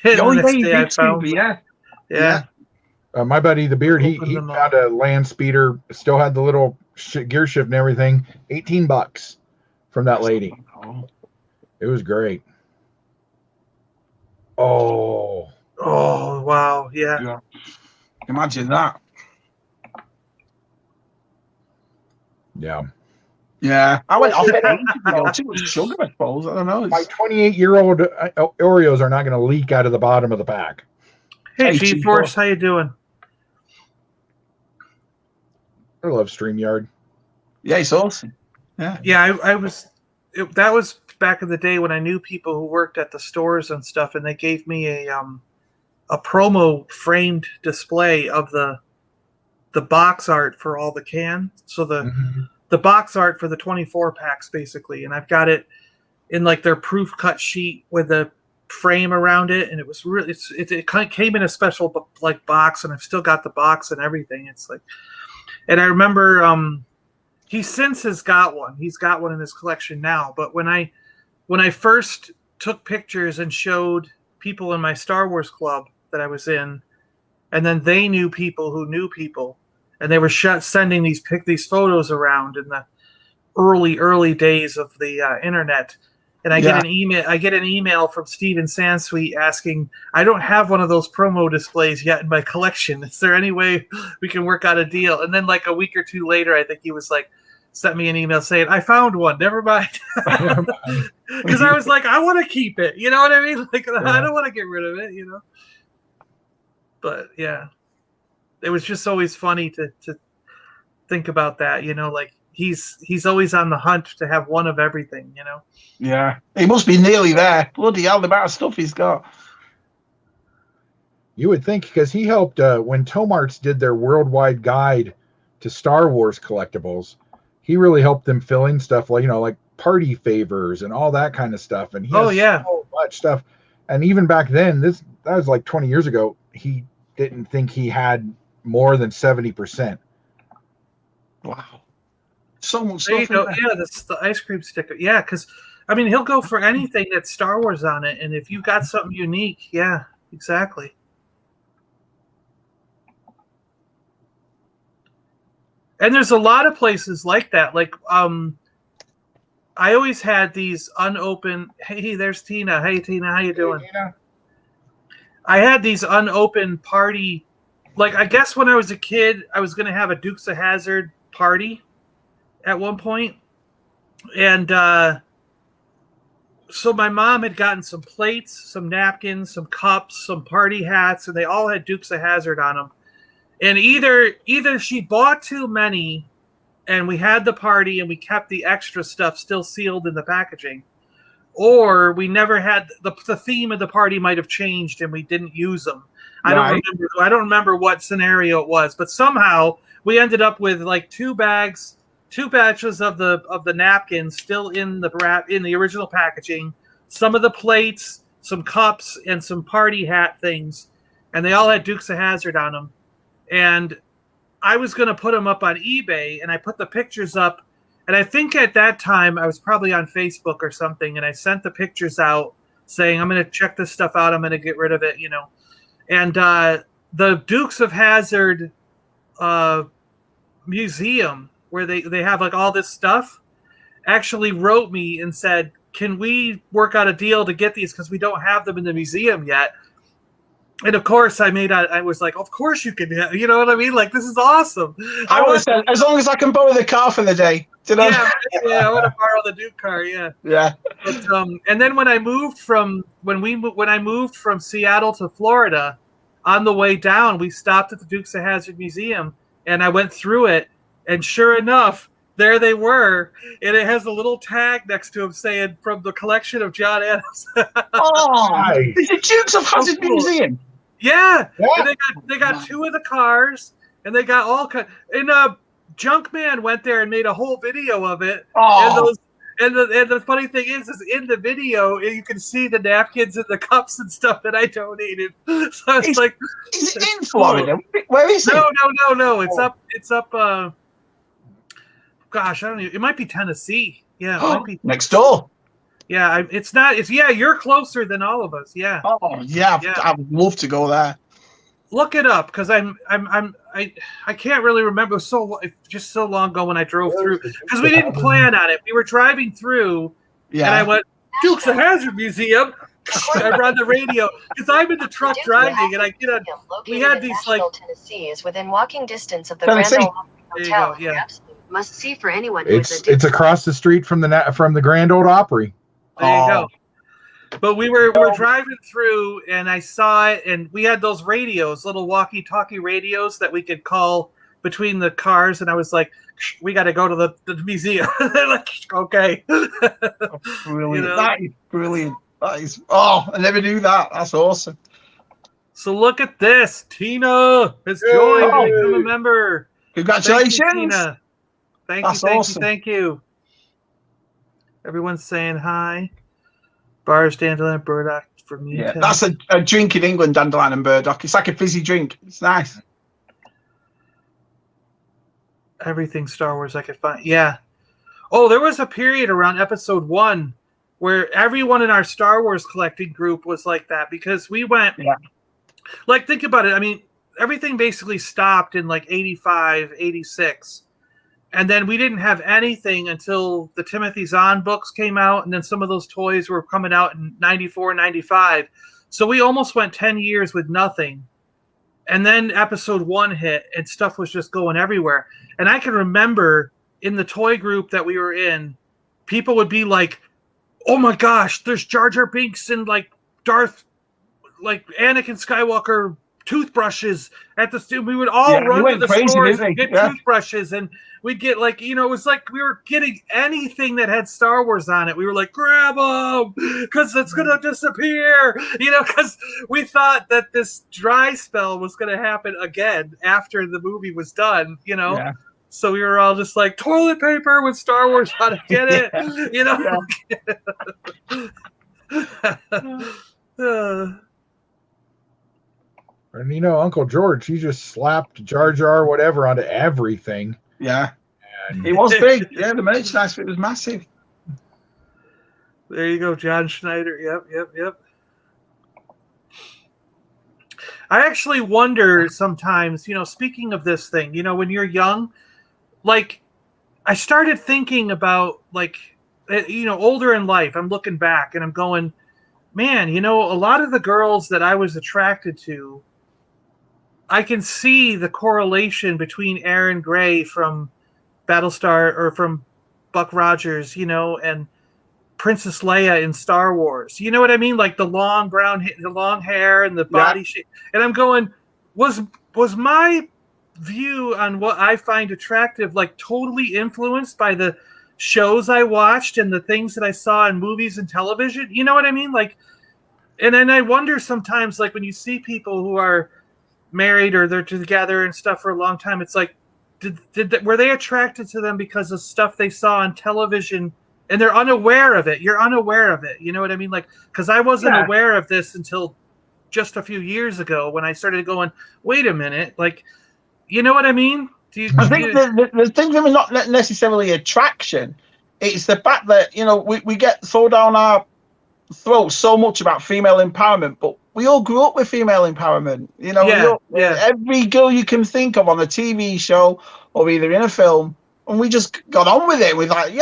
The The only next way you day I did found Scooby, yeah. Yeah. My buddy, the Beard, he Opened them found a land speeder, still had the little gear shift and everything. $18 from that lady. Oh. It was great. Oh, Oh wow, yeah. Yeah. Imagine that. yeah. Yeah, I went off it ages ago. Too much sugar, I suppose. I don't know. My 28-year-old Oreos are not going to leak out of the bottom of the pack. Hey, 18 G-Force, how you doing? I love StreamYard. Yeah, it's awesome. Yeah. Yeah, that was back in the day when I knew people who worked at the stores and stuff, and they gave me a promo framed display of the box art for all the cans. So the box art for the 24 packs basically, and I've got it in like their proof cut sheet with a frame around it, and it was really it kind of came in a special like box, and I've still got the box and everything. It's like, and I remember he since has got one. He's got one in his collection now. But when I first took pictures and showed people in my Star Wars club that I was in, and then they knew people who knew people, and they were sending these photos around in the early days of the internet. And I get an email from Steven Sansweet asking, I don't have one of those promo displays yet in my collection. Is there any way we can work out a deal? And then like a week or two later, I think he was like, sent me an email saying, I found one. Never mind. Because I was like, I want to keep it. You know what I mean? Like, I don't want to get rid of it, you know? But yeah, it was just always funny to think about that, you know, like he's always on the hunt to have one of everything, you know? Yeah. He must be nearly there. Bloody hell, the amount of stuff he's got. You would think, because he helped when Tomarts did their worldwide guide to Star Wars collectibles, he really helped them fill in stuff like, you know, like party favors and all that kind of stuff. And he has so much stuff. And even back then, that was like 20 years ago, he didn't think he had more than 70%. Wow. So much There you stuff. go. Yeah, that's the ice cream sticker. Yeah, because I mean he'll go for anything that's Star Wars on it, and if you've got something unique, yeah, exactly. And there's a lot of places like that. Like I always had these unopened. Hey, there's Tina. Hey, Tina, how you doing? Hey, Tina. I had these unopened party. Like, I guess when I was a kid, I was going to have a Dukes of Hazzard party at one point. And so my mom had gotten some plates, some napkins, some cups, some party hats, and they all had Dukes of Hazzard on them. And either she bought too many and we had the party and we kept the extra stuff still sealed in the packaging, or we never had the theme of the party might have changed and we didn't use them. I don't remember what scenario it was, but somehow we ended up with like two batches of the napkins still in the original packaging, some of the plates, some cups, and some party hat things, and they all had Dukes of Hazzard on them. And I was going to put them up on eBay, and I put the pictures up. And I think at that time I was probably on Facebook or something, and I sent the pictures out saying, I'm going to check this stuff out. I'm going to get rid of it, you know. And the Dukes of Hazzard museum, where they have like all this stuff, actually wrote me and said, can we work out a deal to get these, because we don't have them in the museum yet. And of course, I was like, of course you can, you know what I mean? Like, this is awesome. I would have said, as long as I can borrow the car for the day. I want to borrow the Duke car, yeah. Yeah. But, and then when I moved from Seattle to Florida, on the way down, we stopped at the Dukes of Hazzard Museum, and I went through it, and sure enough, there they were, and it has a little tag next to them saying, from the collection of John Adams. Oh, Nice. it's the Dukes of Hazzard cool. Museum. Yeah. Yeah. And they got two of the cars, and they got all and Junkman went there and made a whole video of it. Oh. And the funny thing is in the video you can see the napkins and the cups and stuff that I donated. So it's like, is it in Florida? Where is it? No. It's up. Gosh, I don't know. It might be Tennessee. Yeah, it might be next door. Yeah, it's not. It's you're closer than all of us. Yeah. Oh yeah, I would love to go there. Look it up, because I can't really remember. Just so long ago when I drove through, because we didn't plan on it. We were driving through, and I went, Dukes of Hazzard Museum. I run the radio because I'm in the truck driving, and I get on. We had these like Tennessee is within walking distance of the Tennessee. Grand Ole Opry Hotel. There you go, yeah. Absolute must see for anyone who is It's addicted. across the street from the Grand Ole Opry. There you go. But we were driving through, and I saw it, and we had those radios, little walkie-talkie radios that we could call between the cars, and I was like, we got to go to the museum. They're like, okay. Brilliant. You know? That is brilliant. That is, I never knew that. That's awesome. So look at this. Tina has joined Yay. and become a member. Congratulations. Thank you, Tina. That's awesome. Thank you. Everyone's saying hi. Bars, dandelion, burdock for me. Yeah, that's a drink in England, dandelion and burdock. It's like a fizzy drink. It's nice. Everything Star Wars I could find. Yeah. Oh, there was a period around episode 1 where everyone in our Star Wars collecting group was like that, because we went, like, think about it. I mean, everything basically stopped in like 85, 86. And then we didn't have anything until the Timothy Zahn books came out. And then some of those toys were coming out in 94, 95. So we almost went 10 years with nothing. And then episode 1 hit, and stuff was just going everywhere. And I can remember in the toy group that we were in, people would be like, oh my gosh, there's Jar Jar Binks and like Anakin Skywalker toothbrushes at the studio. We would all run to the stores and get toothbrushes, and we'd get like, it was like we were getting anything that had Star Wars on it. We were like, grab them because it's going to disappear, because we thought that this dry spell was going to happen again after the movie was done, Yeah. So we were all just like, toilet paper with Star Wars on it, get it, And Uncle George, he just slapped Jar Jar whatever onto everything. Yeah. And it was big. Yeah, the merchandise fit was massive. There you go, John Schneider. Yep. I actually wonder sometimes, speaking of this thing, when you're young, like, I started thinking about, like, older in life, I'm looking back and I'm going, man, a lot of the girls that I was attracted to, I can see the correlation between Erin Gray from Battlestar or from Buck Rogers, and Princess Leia in Star Wars. You know what I mean? Like the long the long hair and the body shape. And I'm going, was my view on what I find attractive like totally influenced by the shows I watched and the things that I saw in movies and television? You know what I mean? Like, and then I wonder sometimes, like, when you see people who are married or they're together and stuff for a long time, it's like, were they attracted to them because of stuff they saw on television and they're unaware of it? You're unaware of it. You know what I mean? Like, because I wasn't aware of this until just a few years ago when I started going, wait a minute, like, you know what I mean? I think the thing for me, not necessarily attraction, it's the fact that, we get thrown down our throats so much about female empowerment, but we all grew up with female empowerment. Every girl you can think of on a TV show or either in a film, and we just got on with it. We're like,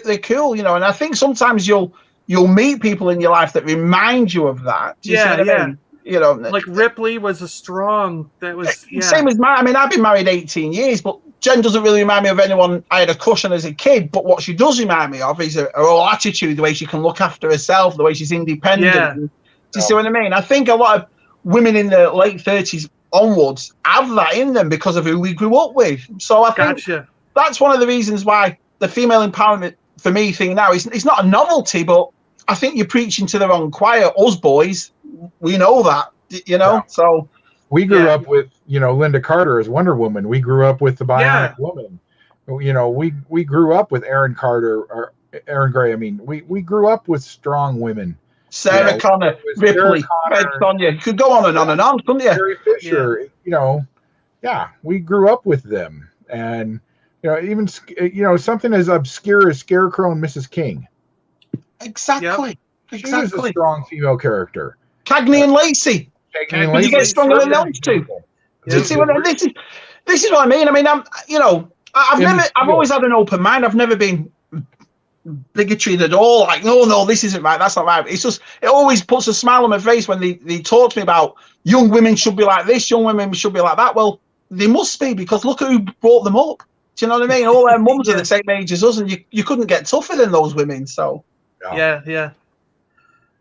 they're cool, and I think sometimes you'll meet people in your life that remind you of that. Do you see what I mean? Like Ripley was same as mine. I mean, I've been married 18 years, but Jen doesn't really remind me of anyone I had a crush on as a kid. But what she does remind me of is her whole attitude, the way she can look after herself, the way she's independent. Yeah. Do you see what I mean? I think a lot of women in the late 30s onwards have that in them because of who we grew up with. So I think that's one of the reasons why the female empowerment for me thing now is it's not a novelty, but I think you're preaching to the wrong choir. Us boys, we know that, So we grew up with, Linda Carter as Wonder Woman. We grew up with the Bionic Woman. We grew up with Erin Carter or Erin Gray. I mean, we grew up with strong women. Sarah Connor, Ripley, Red Sonja. You could go on and on and on, couldn't you? Carrie Fisher, we grew up with them. And, even, something as obscure as Scarecrow and Mrs. King. Exactly. She was a strong female character. Cagney and Lacey. Did you get stronger than those two? Do you see what this is what I mean? I mean, I've always had an open mind. I've never been bigotry at all. Like, no, this isn't right. That's not right. It's just, it always puts a smile on my face when they talk to me about young women should be like this, young women should be like that. Well, they must be, because look who brought them up. Do you know what I mean? All their mums are the same age as us, and you couldn't get tougher than those women. So yeah.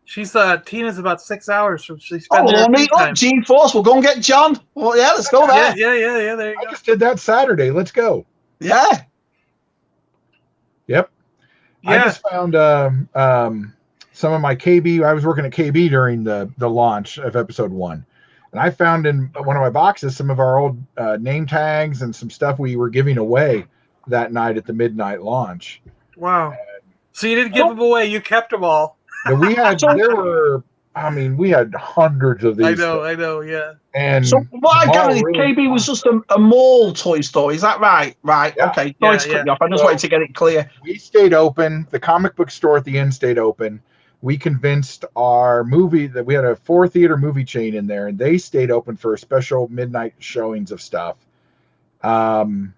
She's Tina's about 6 hours from she's we'll meet up, G-Force. We'll go and get John. Well, yeah, let's go there. Yeah. There you I go. just did that Saturday. Let's go. Yeah. Yep. Yeah. I just found some of my KB. I was working at KB during the launch of episode 1. And I found in one of my boxes some of our old name tags and some stuff we were giving away that night at the midnight launch. Wow. So you didn't give them away. You kept them all. And we had, we had hundreds of these. I know, yeah. And so what I gathered is really KB was just a mall toy store. Is that right? Right. Yeah. Okay. Sorry to cut you off. I just wanted to get it clear. We stayed open. The comic book store at the end stayed open. We convinced our movie that we had a 4-theater movie chain in there, and they stayed open for special midnight showings of stuff. The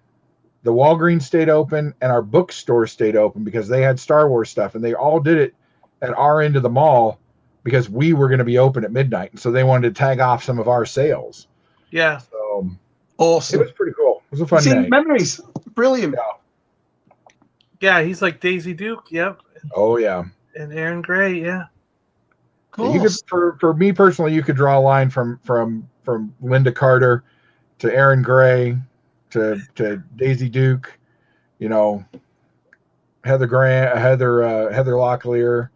Walgreens stayed open, and our bookstore stayed open because they had Star Wars stuff, and they all did it at our end of the mall because we were going to be open at midnight, and so they wanted to tag off some of our sales. Yeah. So Awesome. it was pretty cool. It was a fun day. Memories. Brilliant. Yeah, he's like Daisy Duke. Yep. Oh yeah. And Aaron Gray. Yeah. Cool. You could, for me personally, you could draw a line from Linda Carter to Aaron Gray to Daisy Duke, Heather Locklear.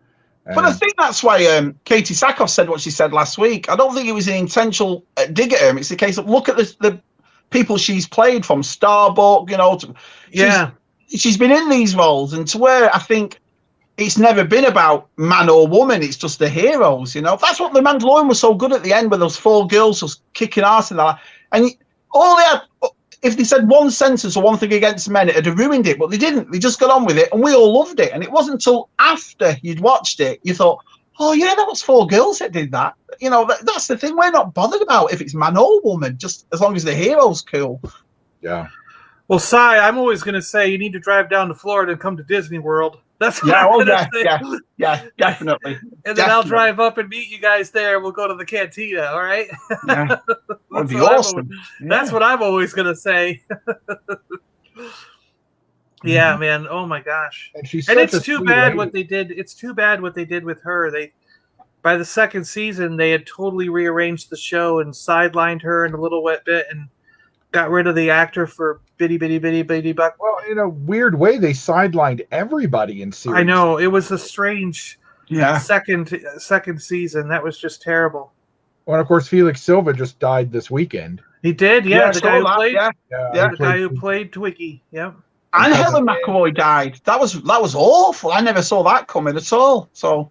But I think that's why Katie Sackhoff said what she said last week. I don't think it was an intentional dig at her. It's a case of look at the people she's played, from Starbuck, she's been in these roles, and to where I think it's never been about man or woman. It's just the heroes, That's what The Mandalorian was so good at the end, with those 4 girls just kicking ass and that. And all they had, if they said one sentence or one thing against men, it'd have ruined it. But they didn't. They just got on with it, and we all loved it. And it wasn't until after you'd watched it you thought, oh yeah, that was 4 girls that did that. That's the thing. We're not bothered about if it's man or woman, just as long as the hero's cool. Yeah. Well, Cy, I'm always going to say you need to drive down to Florida and come to Disney World. That's what I'm going to say. Yeah, definitely. And then I'll drive up and meet you guys there. We'll go to the cantina, all right? Yeah. That'd be awesome. That's what I'm always going to say. Yeah, man. Oh, my gosh. And it's too bad what they did. It's too bad what they did with her. By the second season, they had totally rearranged the show and sidelined her in a little wet bit and got rid of the actor for bitty buck. Well, in a weird way, they sidelined everybody in series. I know, it was a strange second season. That was just terrible. Well, and of course, Felix Silva just died this weekend. He did, yeah. The guy who played, the guy who played Twiggy, yeah. And Helen McAvoy died. That was awful. I never saw that coming at all. So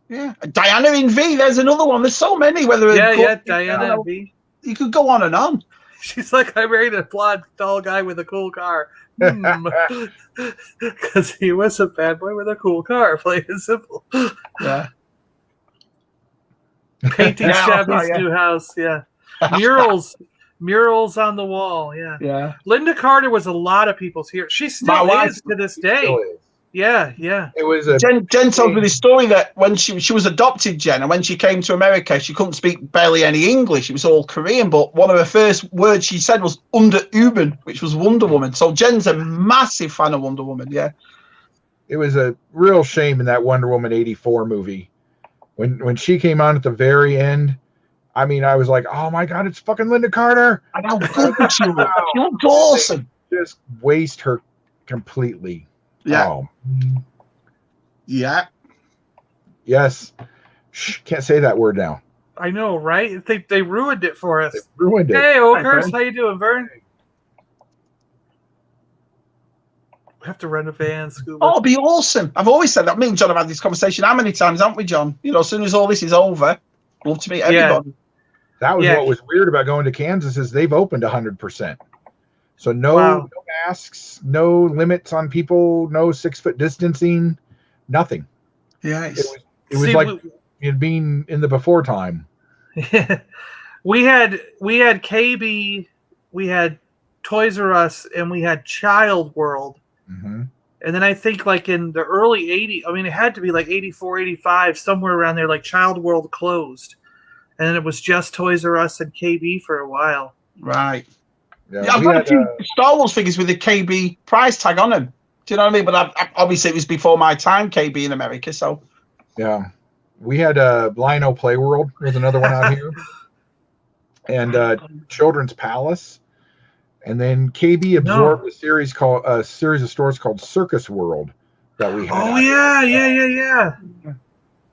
yeah. Diana in V. There's another one. There's so many. Diana in V. You could go on and on. She's like, I married a blonde, tall guy with a cool car. Because he was a bad boy with a cool car. Plain and simple. Yeah. Painting Shabby's new house. Yeah. Murals on the wall. Yeah. Yeah. Linda Carter was a lot of people's hero. She still is to this day. Yeah. It was Jen told me this story that when she was adopted, Jen, and when she came to America, she couldn't speak barely any English. It was all Korean, but one of her first words she said was Under Uben, which was Wonder Woman. So Jen's a massive fan of Wonder Woman, yeah. It was a real shame in that Wonder Woman 84 movie. When she came on at the very end, I mean, I was like, oh my God, it's fucking Linda Carter. And how good she looked. She looked awesome. Just waste her completely. Yeah. Oh. Yeah. Yes. Shh, can't say that word now. I know, right? They ruined it for us. They ruined it. Hey, Okers, how you doing, Vern? We have to rent a van, Scuba. Oh, it'd be awesome. I've always said that. Me and John have had this conversation how many times, haven't we, John? As soon as all this is over, we'll love to meet everybody. That was what was weird about going to Kansas is they've opened 100%. So no masks, no limits on people, no 6-foot distancing, nothing. Yeah, it was like being in the before time. we had KB, we had Toys R Us, and we had Child World. Mm-hmm. And then I think like in the early 80s, I mean, it had to be like 84, 85, somewhere around there, like Child World closed. And then it was just Toys R Us and KB for a while. Right. Yeah, I've got a few Star Wars figures with the KB price tag on them. Do you know what I mean? But obviously it was before my time, KB in America, so. Yeah. We had Lino Playworld was another one out here. And Children's Palace. And then KB absorbed a series of stores called Circus World that we had. Oh yeah.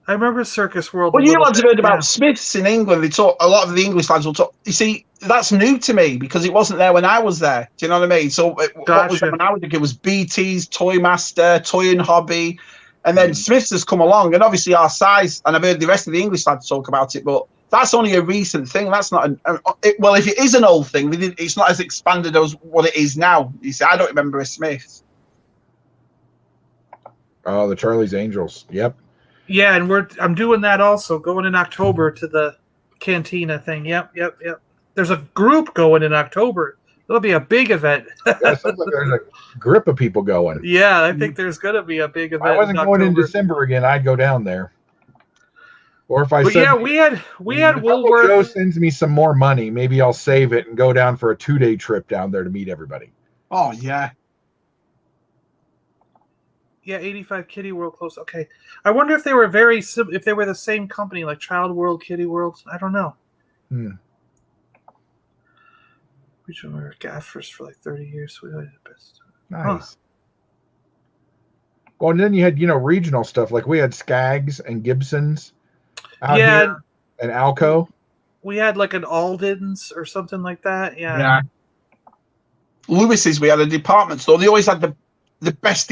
I remember Circus World. Well, you lads have heard about Smiths in England. They talk, a lot of the English lads will talk. You see, that's new to me because it wasn't there when I was there. Do you know what I mean? So what was there when I was there? It was BT's, Toy Master, Toy and Hobby, and then Smiths has come along. And obviously our size, and I've heard the rest of the English lads talk about it, but that's only a recent thing. That's not well, if it is an old thing, it's not as expanded as what it is now. You see, I don't remember a Smiths. Oh, the Charlie's Angels. Yep. Yeah, and I'm doing that also, going in October to the Cantina thing. Yep. There's a group going in October. It'll be a big event. Yeah, it sounds like there's a grip of people going. Yeah, I think there's going to be a big event. If I wasn't going in December again, I'd go down there. Or if I we had Woolworth. Joe sends me some more money, maybe I'll save it and go down for a 2-day trip down there to meet everybody. Oh yeah. Yeah, 85 Kitty World close. Okay, I wonder if they were if they were the same company, like Child World, Kitty World. I don't know. We were gaffers for like 30 years. We had the best. Nice. Huh. Well, and then you had regional stuff like we had Skaggs and Gibsons out here, and Alco. We had like an Alden's or something like that. Yeah. Lewis's, we had a department store. They always had the best.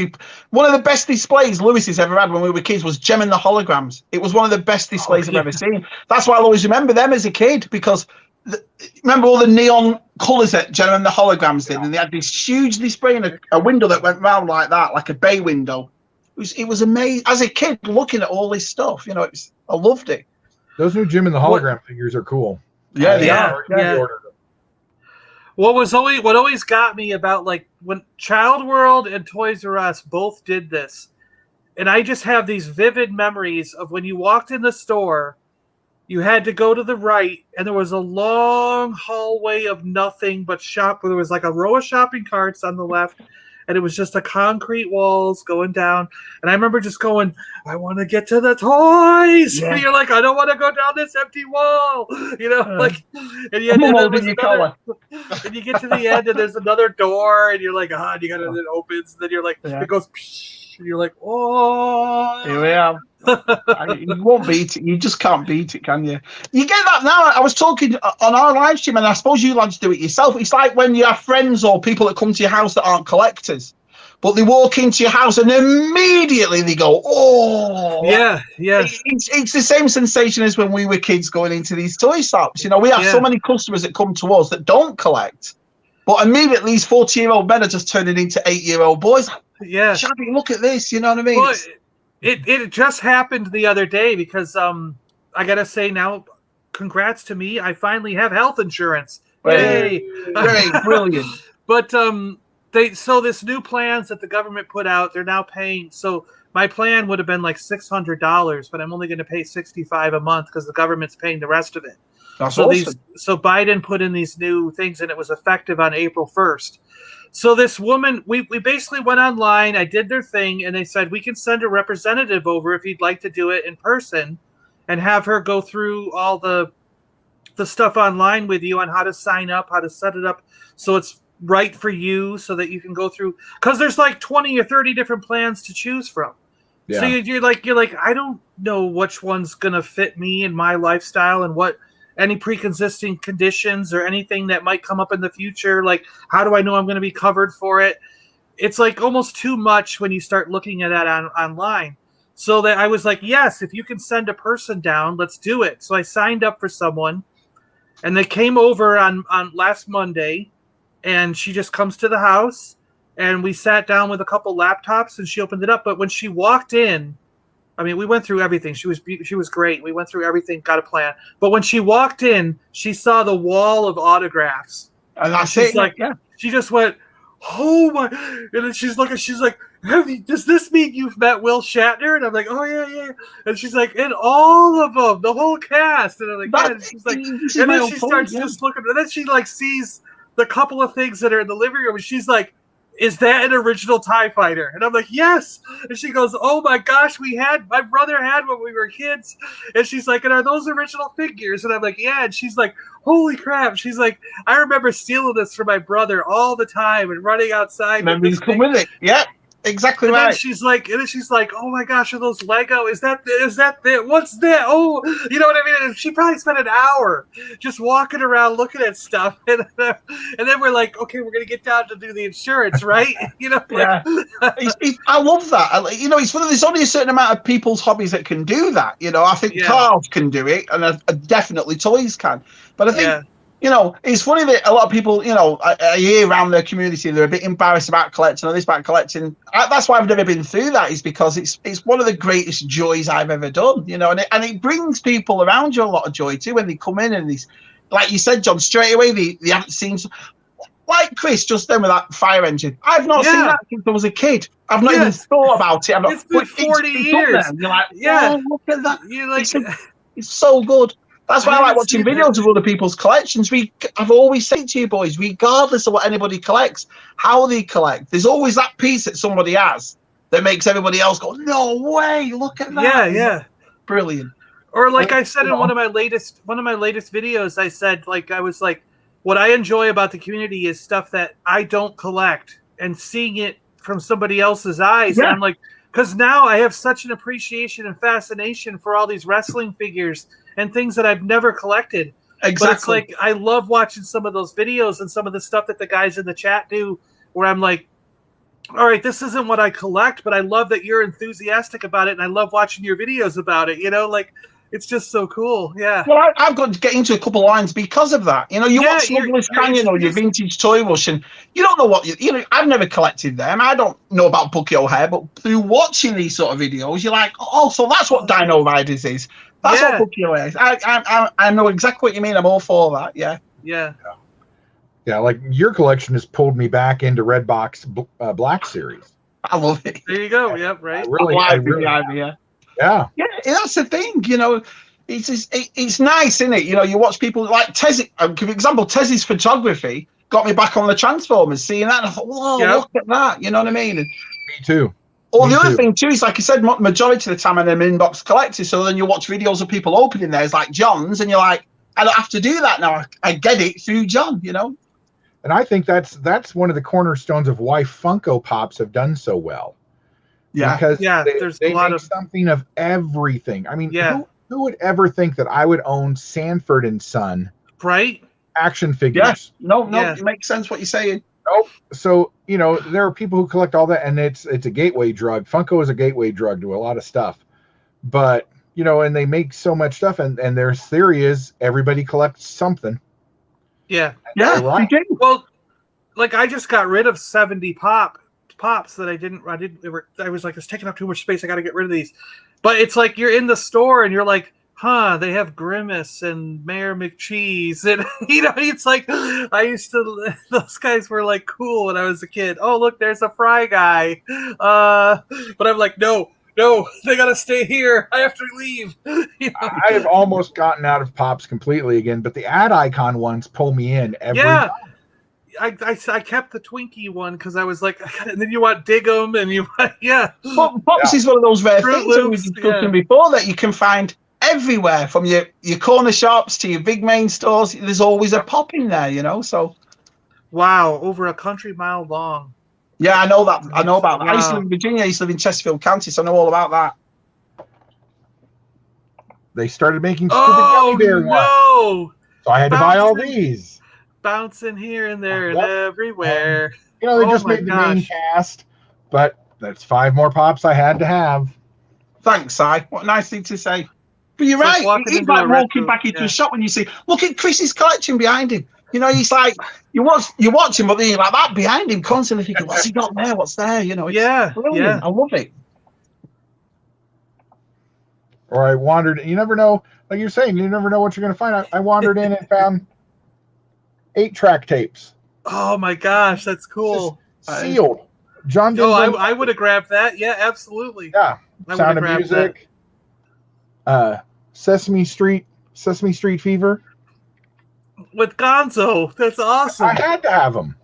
One of the best displays Lewis's ever had when we were kids was Gem and the Holograms. It was one of the best displays I've ever seen. That's why I'll always remember them as a kid because remember all the neon colours that Gem and the Holograms did, and they had this huge display in a window that went round like that, like a bay window. It was amazing. As a kid, looking at all this stuff, I loved it. Those new Gem and the Hologram figures are cool. Yeah, they are. Yeah. What always got me about like when Child World and Toys R Us both did this, and I just have these vivid memories of when you walked in the store, you had to go to the right, and there was a long hallway of nothing but shop where there was like a row of shopping carts on the left, and it was just a concrete walls going down. And I remember just going, I want to get to the toys. Yeah. And you're like, I don't want to go down this empty wall. And you get to the end and there's another door and you're like, and it opens. And then you're like, it goes, and you're like, oh. Here we are. You won't beat it. You just can't beat it, can you? You get that now. I was talking on our live stream, and I suppose you lads do it yourself. It's like when you have friends or people that come to your house that aren't collectors, but they walk into your house and immediately they go, oh. Yeah. It's the same sensation as when we were kids going into these toy shops. We have so many customers that come to us that don't collect, but immediately these 40-year-old men are just turning into 8-year-old boys. Yeah. Shabby, look at this. You know what I mean? Well, it just happened the other day because I gotta say now, congrats to me. I finally have health insurance. Yay! Great, brilliant. But this new plans that the government put out, they're now paying. So my plan would have been like $600, but I'm only going to pay $65 a month because the government's paying the rest of it. That's awesome. So Biden put in these new things, and it was effective on April 1st. So this woman, we basically went online. I did their thing, and they said we can send a representative over if you'd like to do it in person, and have her go through all the stuff online with you on how to sign up, how to set it up, so it's right for you, so that you can go through. Because there's like 20 or 30 different plans to choose from. Yeah. So you're like I don't know which one's gonna fit me and my lifestyle and what. Any pre-existing conditions or anything that might come up in the future, like how do I know I'm going to be covered for it? It's like almost too much when you start looking at that online. So that I was like, yes, if you can send a person down, let's do it. So I signed up for someone, and they came over on last Monday, and she just comes to the house, and we sat down with a couple laptops, and she opened it up. But when she walked in, I mean, we went through everything. She was great. We went through everything, got a plan. But when she walked in, she saw the wall of autographs. And that's she's it. Like, she just went, "Oh my!" And then she's looking. She's like, "Does this mean you've met Will Shatner?" And I'm like, "Oh yeah." And she's like, "In all of them, the whole cast." And I'm like, "Yeah." And she's like, and then she starts just looking. And then she like sees the couple of things that are in the living room, and she's like, "Is that an original TIE fighter?" And I'm like, "Yes." And she goes, "Oh my gosh, my brother had when we were kids." And she's like, "And are those original figures?" And I'm like, "Yeah." And she's like, "Holy crap." She's like, "I remember stealing this from my brother all the time and running outside." Memories come with it. Yeah, exactly and right. Then she's like, "Oh my gosh, are those Lego? Is that what's that? Oh, you know what I mean?" And she probably spent an hour just walking around looking at stuff. And then we're like, "Okay, we're going to get down to do the insurance, right?" You know, like, I love that. You know, it's one of there's only a certain amount of people's hobbies that can do that. You know, I think cars can do it, and definitely toys can. But I think, you know, it's funny that a lot of people, you know, I hear around their community they're a bit embarrassed about collecting or this about collecting. That's why I've never been through that, is because it's one of the greatest joys I've ever done. You know, and it brings people around you a lot of joy too when they come in and these, like you said, John, straight away they haven't seen. Like Chris just then with that fire engine. I've not seen that since I was a kid. I've not even thought about it. It's been 40 years. You're like, oh, look at that. You're like, it's so good. That's why I like watching videos of other people's collections. I've always said to you boys, regardless of what anybody collects, how they collect, there's always that piece that somebody has that makes everybody else go, "No way, look at that." Yeah. Brilliant. Or like I said in one of my latest videos, I said, like, I was like, what I enjoy about the community is stuff that I don't collect, and seeing it from somebody else's eyes. And I'm like, because now I have such an appreciation and fascination for all these wrestling figures and things that I've never collected. Exactly. But it's like, I love watching some of those videos and some of the stuff that the guys in the chat do, where I'm like, all right, this isn't what I collect, but I love that you're enthusiastic about it, and I love watching your videos about it. You know, like, it's just so cool. Yeah. Well, I've got to get into a couple of lines because of that. You know, you watch Smuggler's Canyon or your Vintage Toy Rush, and you don't know what you know. I've never collected them. I don't know about Bucky O'Hare, but through watching these sort of videos, you're like, oh, so that's what Dino Riders is. That's what Bucky O'Hare is. I know exactly what you mean. I'm all for that. Yeah, like your collection has pulled me back into Redbox Black Series. I love it. There you go. Yep, right. I really Yeah, that's the thing. You know, it's nice, isn't it? You know, you watch people like Tezzy. I'll give you an example. Tezzy's photography got me back on the Transformers, seeing that, and I thought, whoa, look at that. You know what I mean? And me too. The other thing too is, like I said, majority of the time I'm an inbox collector. So then you watch videos of people opening theirs, like John's, and you're like, I don't have to do that now. I get it through John. You know. And I think that's one of the cornerstones of why Funko Pops have done so well. Yeah, because there's they a lot make of something of everything. I mean, who would ever think that I would own Sanford and Son action figures? No, it makes sense what you're saying. Nope. So, you know, there are people who collect all that, and it's a gateway drug. Funko is a gateway drug to a lot of stuff. But, you know, and they make so much stuff, and their theory is everybody collects something. Yeah. Right. Well, like, I just got rid of 70 pops that I was like, it's taking up too much space. I got to get rid of these. But it's like, you're in the store and you're like, they have Grimace and Mayor McCheese. And, you know, it's like, those guys were like cool when I was a kid. Oh, look, there's a Fry guy. But I'm like, no, they got to stay here. I have to leave. You know? I have almost gotten out of Pops completely again, but the ad icon ones pull me in every time. I kept the Twinkie one because I was like, and then you want Dig'em and you want, Pops is one of those rare things that we've discussed before that you can find everywhere, from your corner shops to your big main stores. There's always a pop in there, you know. So, wow, over a country mile long. Yeah, I know that. I know about that. Wow. I used to live in Virginia. I used to live in Chesterfield County, so I know all about that. They started making stupid gummy bear ones. So I had to buy all these. Bouncing here and there and everywhere. You know, they just made the main cast, but that's 5 more Pops I had to have. Thanks, Si. What a nice thing to say. But you're right. It's like walking back into a shop when you see, look at Chris's collection behind him. You know, he's like, you watch him, but then you're like that behind him, constantly thinking, what's he got there? What's there? You know, it's brilliant. I love it. Or I wandered, you never know, like you're saying, you never know what you're going to find. I wandered in and found 8-track tapes. Oh my gosh, that's cool. Sealed. John Oh, Denver. I would have grabbed that. Yeah, absolutely. Yeah. I Sound would've of grabbed Music. Sesame Street Fever. With Gonzo. That's awesome. I had to have them.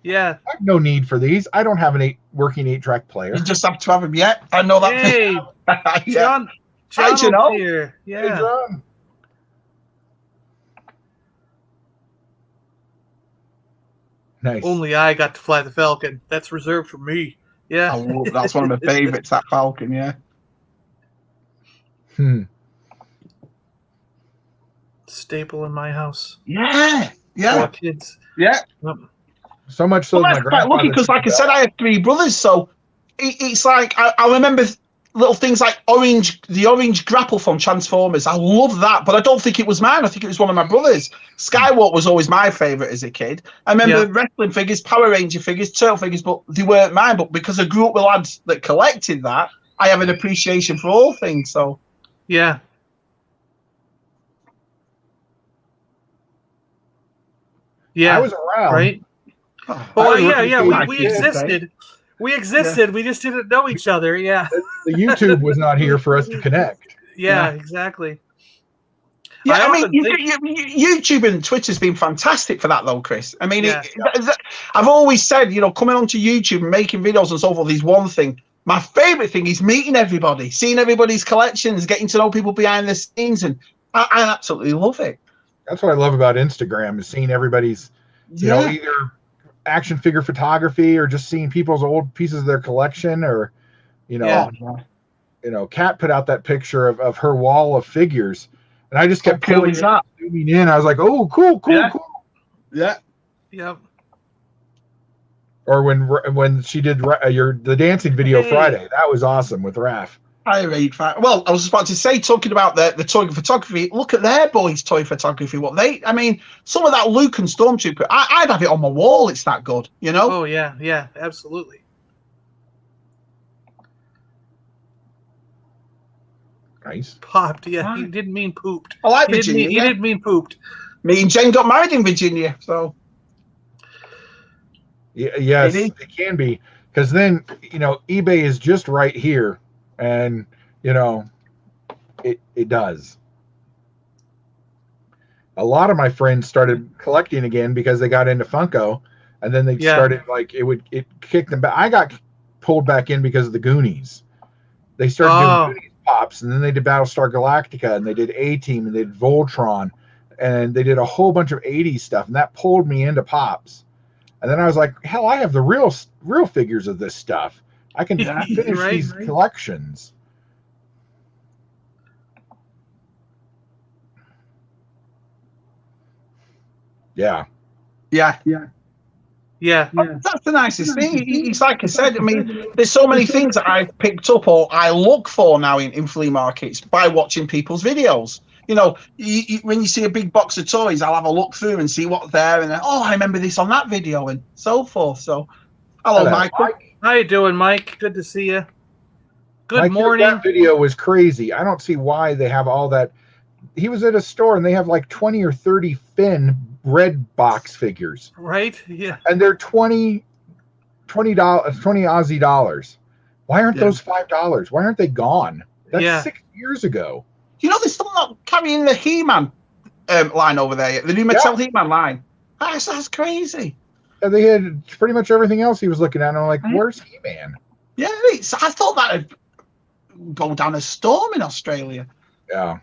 Yeah. I have no need for these. I don't have an working 8-track player. You just have to have him. Yeah, I know that. Hey, Yeah. John's you know? here. Hey, Yeah. John. Nice. Only I got to fly the Falcon. That's reserved for me. Yeah. That's one of my favorites, that Falcon, yeah. Staple in my house. Yeah. Four kids. Yeah. So much so Well, that my that's quite grandfather. lucky because, like I said, I have 3 brothers, so it's like I remember little things like the orange grapple from Transformers. I love that, but I don't think it was mine. I think it was one of my brothers. Skywalk was always my favorite as a kid. I remember wrestling figures, Power Ranger figures, Turtle figures, but they weren't mine. But because I grew up with lads that collected that, I have an appreciation for all things. So yeah. Yeah. I was around. Right. Oh yeah. We existed. We existed. We just didn't know each other. Yeah. The YouTube was not here for us to connect. Yeah. Exactly. yeah, I mean, YouTube and Twitter's been fantastic for that, though, Chris. I mean, I've always said, you know, coming onto YouTube and making videos and so forth is one thing. My favorite thing is meeting everybody, seeing everybody's collections, getting to know people behind the scenes, and I absolutely love it. That's what I love about Instagram, is seeing everybody's, you know, either action figure photography or just seeing people's old pieces of their collection, or, you know, Kat put out that picture of her wall of figures, and I just kept zooming in. I was like, oh, cool. Yeah. Yep. Or when she did the dancing video Friday, that was awesome with Raph. Well, I was about to say, talking about the toy photography, look at their boys' toy photography. I mean, some of that Luke and Stormtrooper, I'd have it on my wall. It's that good, you know? Oh, yeah, absolutely. Nice. Popped, yeah. He didn't mean pooped. I like Virginia. He didn't mean pooped. Me and Jane got married in Virginia, so. Yes, it can be, because then, you know, eBay is just right here, and, you know, it does. A lot of my friends started collecting again because they got into Funko, and then they started, like, it kicked them back. I got pulled back in because of the Goonies. They started doing Goonies pops, and then they did Battlestar Galactica, and they did A-Team, and they did Voltron, and they did a whole bunch of 80s stuff, and that pulled me into pops. And then I was like, hell, I have the real figures of this stuff. I can finish these collections. Yeah. Yeah. That's the nicest thing. It's like I said, I mean, there's so many things that I've picked up or I look for now in flea markets by watching people's videos. You know, when you see a big box of toys, I'll have a look through and see what's there, and then, I remember this on that video, and so forth. So, hello, Michael. How you doing, Mike? Good to see you. Good morning. That video was crazy. I don't see why they have all that. He was at a store, and they have like 20 or 30 Finn red box figures. Right? Yeah. And they're $20 Aussie dollars. Why aren't those $5? Why aren't they gone? That's 6 years ago. You know, they're still not carrying the He-Man line over there yet. The new Mattel He-Man line. That's crazy. Yeah, they had pretty much everything else he was looking at. And I'm like, where's He-Man? Yeah, I thought that'd go down a storm in Australia. Yeah.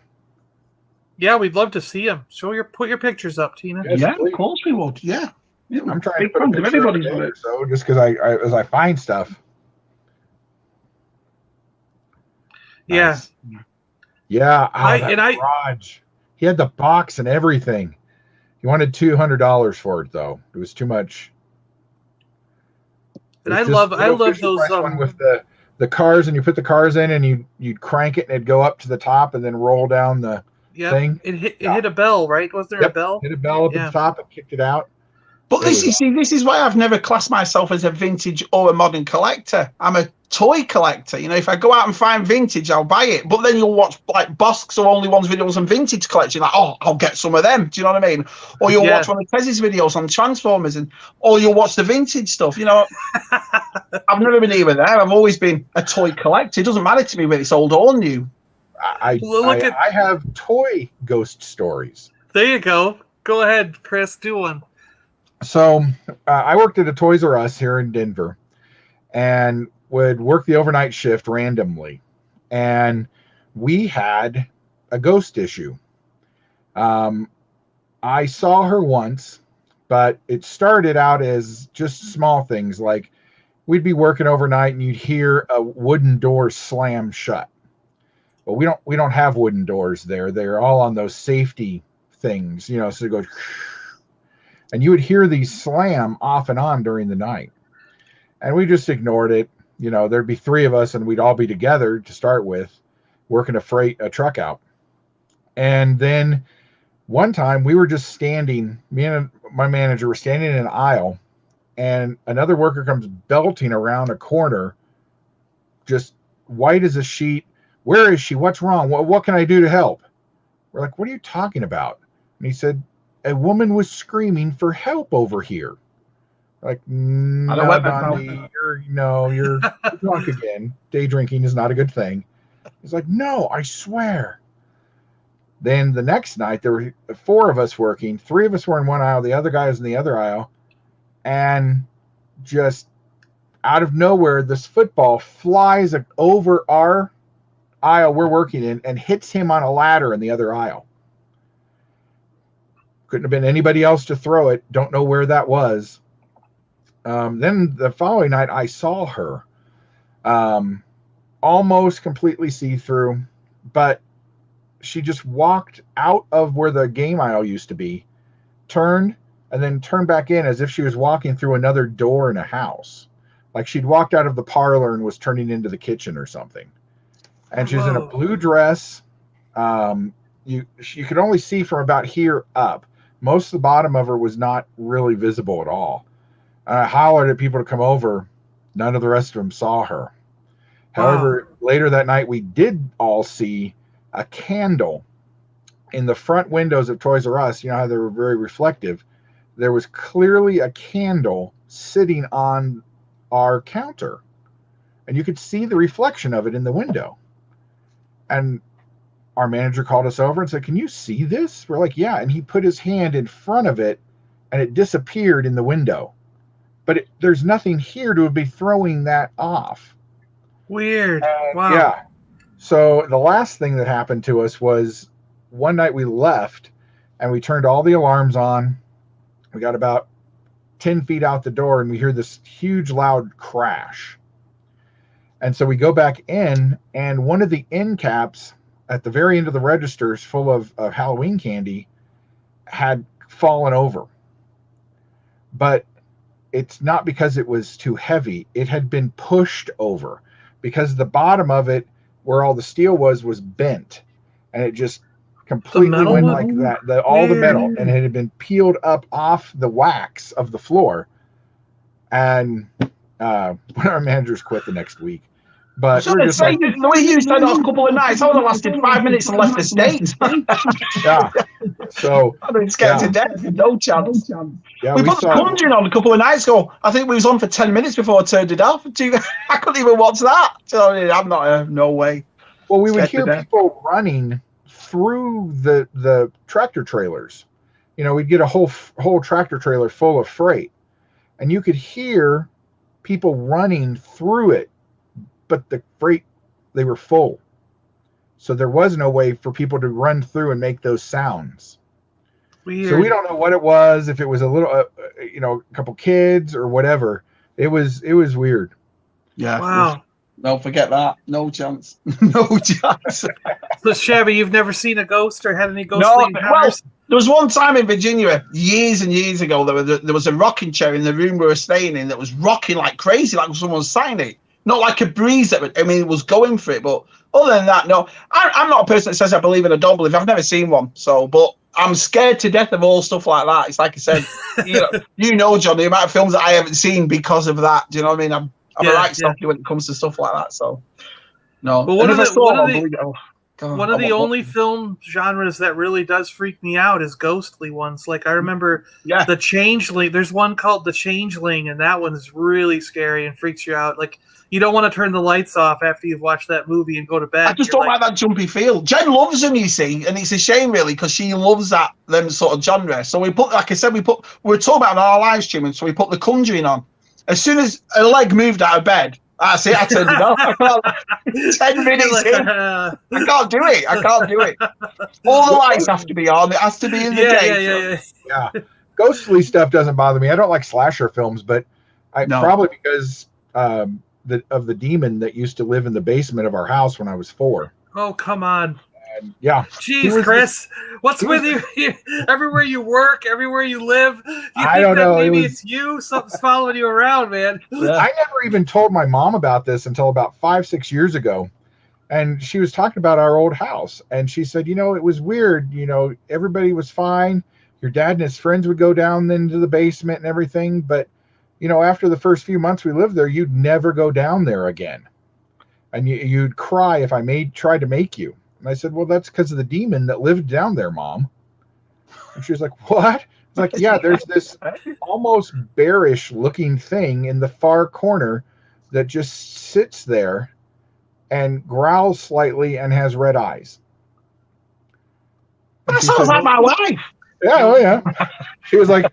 Yeah, we'd love to see him. Put your pictures up, Tina. Yes, of course we would. Yeah. I'm trying to put a picture of it, so just because as I find stuff. Nice. Yeah. Yeah, garage. He had the box and everything. He wanted $200 for it, though. It was too much. And I love those one with the cars, and you put the cars in, and you'd crank it, and it'd go up to the top, and then roll down the thing. It hit a bell, right? Was there a bell? Hit a bell at the top and kicked it out. But this is why I've never classed myself as a vintage or a modern collector. I'm a toy collector. You know, if I go out and find vintage, I'll buy it. But then you'll watch like Bosk's or Only One's videos on vintage collection, like, oh, I'll get some of them. Do you know what I mean? Or you'll watch one of Tez's videos on Transformers, or you'll watch the vintage stuff. You know, I've never been either there. I've always been a toy collector. It doesn't matter to me whether it's old or new. I have toy ghost stories. There you go. Go ahead, Chris. Do one. So I worked at a Toys R Us here in Denver and would work the overnight shift randomly. And we had a ghost issue. I saw her once, but it started out as just small things. Like we'd be working overnight and you'd hear a wooden door slam shut. But we don't have wooden doors there. They're all on those safety things, you know, so it goes. And you would hear these slam off and on during the night. And we just ignored it. You know, there'd be 3 of us and we'd all be together to start with, working a truck out. And then one time we were just standing, me and my manager were standing in an aisle, and another worker comes belting around a corner, just white as a sheet. Where is she? What's wrong? What can I do to help? We're like, what are you talking about? And he said, a woman was screaming for help over here. Like, no, Gandhi, you're drunk again. Day drinking is not a good thing. He's like, no, I swear. Then the next night, there were 4 of us working. 3 of us were in one aisle. The other guy was in the other aisle. And just out of nowhere, this football flies over our aisle we're working in and hits him on a ladder in the other aisle. Couldn't have been anybody else to throw it. Don't know where that was. Then the following night, I saw her almost completely see-through, but she just walked out of where the game aisle used to be, turned, and then turned back in as if she was walking through another door in a house. Like she'd walked out of the parlor and was turning into the kitchen or something. And she's in a blue dress. You could only see from about here up. Most of the bottom of her was not really visible at all. I hollered at people to come over. None of the rest of them saw her. However, later that night, we did all see a candle in the front windows of Toys R Us. You know how they were very reflective. There was clearly a candle sitting on our counter. And you could see the reflection of it in the window. And our manager called us over and said, can you see this? We're like, yeah. And he put his hand in front of it and it disappeared in the window. But there's nothing here to be throwing that off. Weird. Wow. Yeah. So the last thing that happened to us was one night we left and we turned all the alarms on. We got about 10 feet out the door and we hear this huge loud crash. And so we go back in, and one of the end caps at the very end of the registers full of Halloween candy had fallen over. But it's not because it was too heavy. It had been pushed over because the bottom of it, where all the steel was bent. And it just completely went like that. All the metal. And it had been peeled up off the wax of the floor. And one of our managers quit the next week. But so the way you said a couple of nights, I would have lasted 5 minutes and left the state. Yeah. So I've been scared to death. No chance. Yeah, we put The Conjuring on a couple of nights ago. I think we was on for 10 minutes before I turned it off. I couldn't even watch that. So I'm not. No way. Well, we would hear people running through the tractor trailers. You know, we'd get a whole tractor trailer full of freight, and you could hear people running through it. But the freight, they were full. So there was no way for people to run through and make those sounds. Weird. So we don't know what it was, if it was a little, a couple kids or whatever. It was weird. Yeah. Wow. No, forget that. No chance. No chance. So, Shabby, you've never seen a ghost or had any ghostly encounters? Well, there was one time in Virginia, years and years ago, there was a rocking chair in the room we were staying in that was rocking like crazy, like someone was signing it. Not like a breeze it was going for it. But other than that, no. I'm not a person that says I believe in or don't believe. I've never seen one. So, but I'm scared to death of all stuff like that. It's like I said, you know, John, the amount of films that I haven't seen because of that. Do you know what I mean? I'm a right softy when it comes to stuff like that. So no. But One of the only film genres that really does freak me out is ghostly ones. Like I remember The Changeling. There's one called The Changeling, and that one is really scary and freaks you out. Like you don't want to turn the lights off after you've watched that movie and go to bed. I just don't like that jumpy feel. Jen loves them, you see, and it's a shame really because she loves them sort of genre. So we put, like I said, we were talking about it on our live stream, and so we put The Conjuring on. As soon as her leg moved out of bed, I turned it off. 10 minutes in, I can't do it. All the lights have to be on. It has to be in the day. Yeah. Ghostly stuff doesn't bother me. I don't like slasher films, but probably because of the demon that used to live in the basement of our house when I was 4. Oh, come on. And, yeah. Jeez, Chris, what's with you? Everywhere you work, everywhere you live, I don't know. Maybe it's you. Something's following you around, man. Yeah. I never even told my mom about this until about 5-6 years ago. And she was talking about our old house. And she said, it was weird. Everybody was fine. Your dad and his friends would go down into the basement and everything. But, after the first few months we lived there, you'd never go down there again. And you'd cry if I tried to make you. And I said, well, that's because of the demon that lived down there, Mom. And she was like, what? I was like, yeah, there's this almost bearish looking thing in the far corner that just sits there and growls slightly and has red eyes. That sounds like my wife. Yeah, oh yeah. She was like,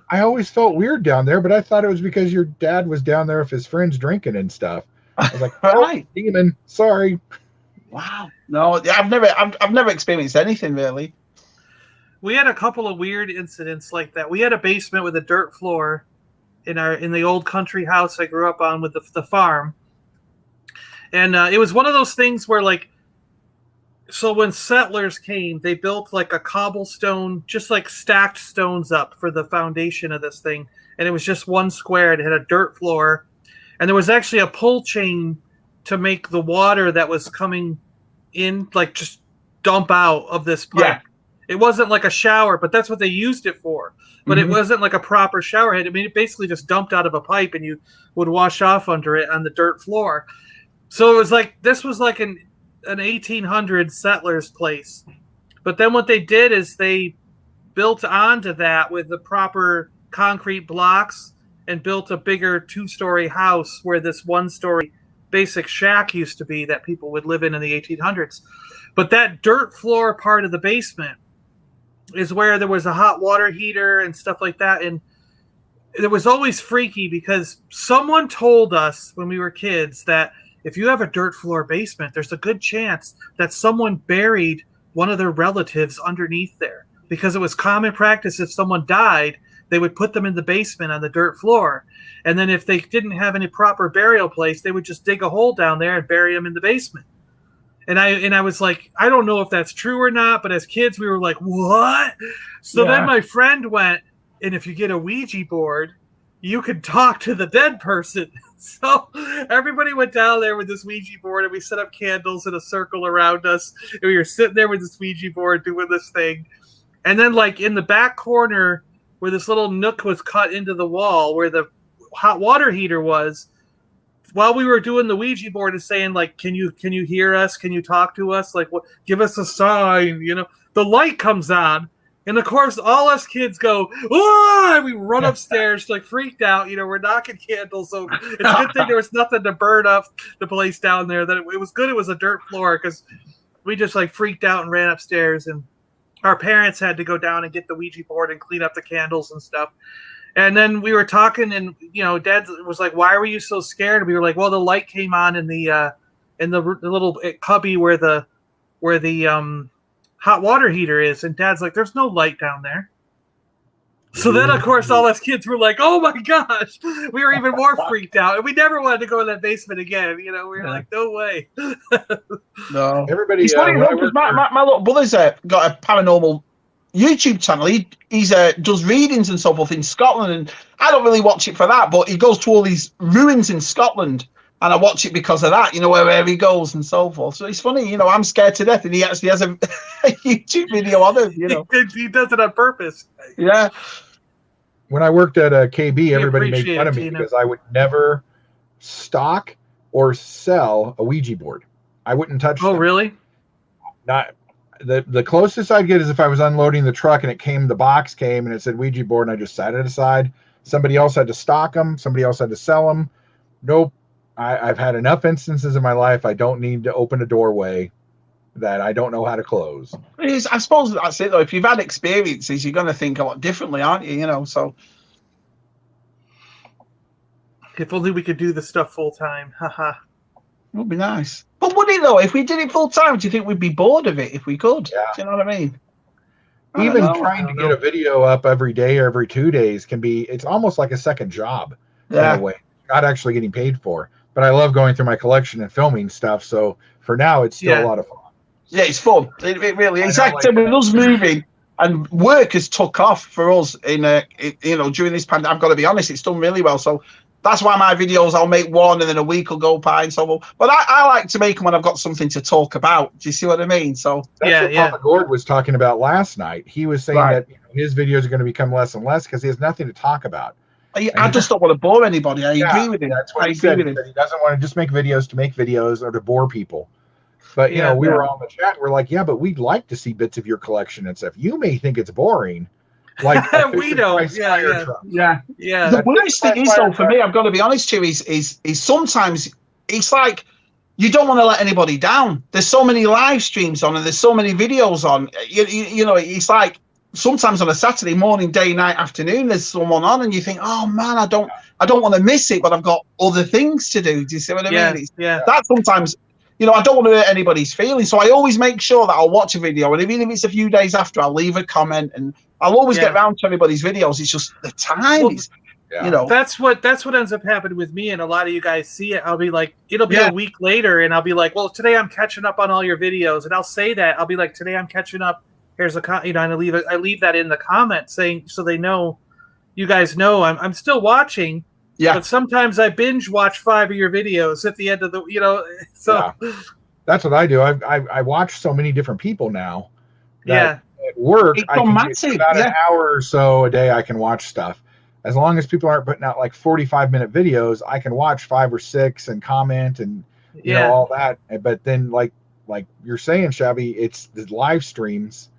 I always felt weird down there, but I thought it was because your dad was down there with his friends drinking and stuff. I was like, right, demon, sorry. Wow. No, I've never experienced anything really. We had a couple of weird incidents like that. We had a basement with a dirt floor in the old country house I grew up on with the farm. And it was one of those things where so when settlers came, they built like a cobblestone, just like stacked stones up for the foundation of this thing. And it was just one square. It had a dirt floor. And there was actually a pull chain to make the water that was coming in, just dump out of this pipe. Yeah. It wasn't like a shower, but that's what they used it for. But it wasn't like a proper shower head. I mean, it basically just dumped out of a pipe and you would wash off under it on the dirt floor. So it was this was like an 1800s settler's place. But then what they did is they built onto that with the proper concrete blocks and built a bigger 2-story house where this 1-story basic shack used to be that people would live in the 1800s. But that dirt floor part of the basement is where there was a hot water heater and stuff like that. And it was always freaky because someone told us when we were kids that if you have a dirt floor basement, there's a good chance that someone buried one of their relatives underneath there, because it was common practice if someone died, they would put them in the basement on the dirt floor. And then if they didn't have any proper burial place, they would just dig a hole down there and bury them in the basement. And I was like, I don't know if that's true or not, but as kids, we were like, what? So then my friend went, and if you get a Ouija board, you could talk to the dead person. So everybody went down there with this Ouija board, and we set up candles in a circle around us. And we were sitting there with this Ouija board doing this thing. And then in the back corner where this little nook was cut into the wall where the hot water heater was, while we were doing the Ouija board and saying, can you hear us? Can you talk to us? Give us a sign, the light comes on. And of course, all us kids go, oh, and we run upstairs, freaked out. We're knocking candles over. It's a good thing there was nothing to burn up the place down there. That it was good. It was a dirt floor because we just freaked out and ran upstairs. And our parents had to go down and get the Ouija board and clean up the candles and stuff. And then we were talking, and Dad was like, "Why were you so scared?" And we were like, "Well, the light came on in the little cubby where the hot water heater is." And Dad's like, "There's no light down there." So then, of course, all us kids were like, "Oh my gosh!" We were even more freaked out, and we never wanted to go in that basement again. We were like, "No way." No, everybody. It's funny because my little brother's got a paranormal YouTube channel. He does readings and so forth in Scotland, and I don't really watch it for that, but he goes to all these ruins in Scotland And I watch it because of that, where he goes and so forth. So it's funny, I'm scared to death, and he actually has a YouTube video on it, He does it on purpose. Yeah. When I worked at a KB, everybody made fun of me Tina. because I would never stock or sell a Ouija board. I wouldn't touch them. Oh, really? Not the closest I'd get is if I was unloading the truck and the box came and it said Ouija board, and I just set it aside. Somebody else had to stock them. Somebody else had to sell them. Nope. I've had enough instances in my life. I don't need to open a doorway that I don't know how to close. I suppose that's it, though. If you've had experiences, you're going to think a lot differently, aren't you? So. If only we could do this stuff full time. Haha. It would be nice. But would it, though? If we did it full time, do you think we'd be bored of it if we could? Yeah. Do you know what I mean? Even trying to get a video up every day or every 2 days it's almost like a second job in a way. Not actually getting paid for. But I love going through my collection and filming stuff. So for now, it's still a lot of fun. Yeah, it's fun. It really is. Exactly. With us moving and work has took off for us during this pandemic. I've got to be honest, it's done really well. So that's why my videos, I'll make one and then a week will go by and so on. But I like to make them when I've got something to talk about. Do you see what I mean? So that's what Papa Gord was talking about last night. He was saying that his videos are going to become less and less because he has nothing to talk about. I just don't want to bore anybody. I agree with him. That's what he said. He doesn't want to just make videos to make videos or to bore people. But, we were all in the chat. We're like, yeah, but we'd like to see bits of your collection and stuff. You may think it's boring. Like we don't. Yeah. The worst thing is, though, for me, I've got to be honest to you, is sometimes it's like you don't want to let anybody down. There's so many live streams on and there's so many videos on. It's like, sometimes on a Saturday morning, day, night, afternoon, there's someone on, and you think, "Oh man, I don't want to miss it, but I've got other things to do." Do you see what I mean? That sometimes, I don't want to hurt anybody's feelings, so I always make sure that I'll watch a video, and even if it's a few days after, I'll leave a comment, and I'll always get around to anybody's videos. It's just the time. That's what ends up happening with me, and a lot of you guys see it. I'll be like, it'll be a week later, and I'll be like, "Well, today I'm catching up on all your videos," and I'll say that. I'll be like, "Today I'm catching up." Here's and I leave that in the comments saying so they know, you guys know I'm still watching. Yeah. But sometimes I binge watch 5 of your videos at the end of the so. Yeah. That's what I do. I watch so many different people now. At work, I can get about an hour or so a day. I can watch stuff. As long as people aren't putting out like 45-minute videos, I can watch 5 or 6 and comment and all that. But then like you're saying, Shabby, it's the live streams.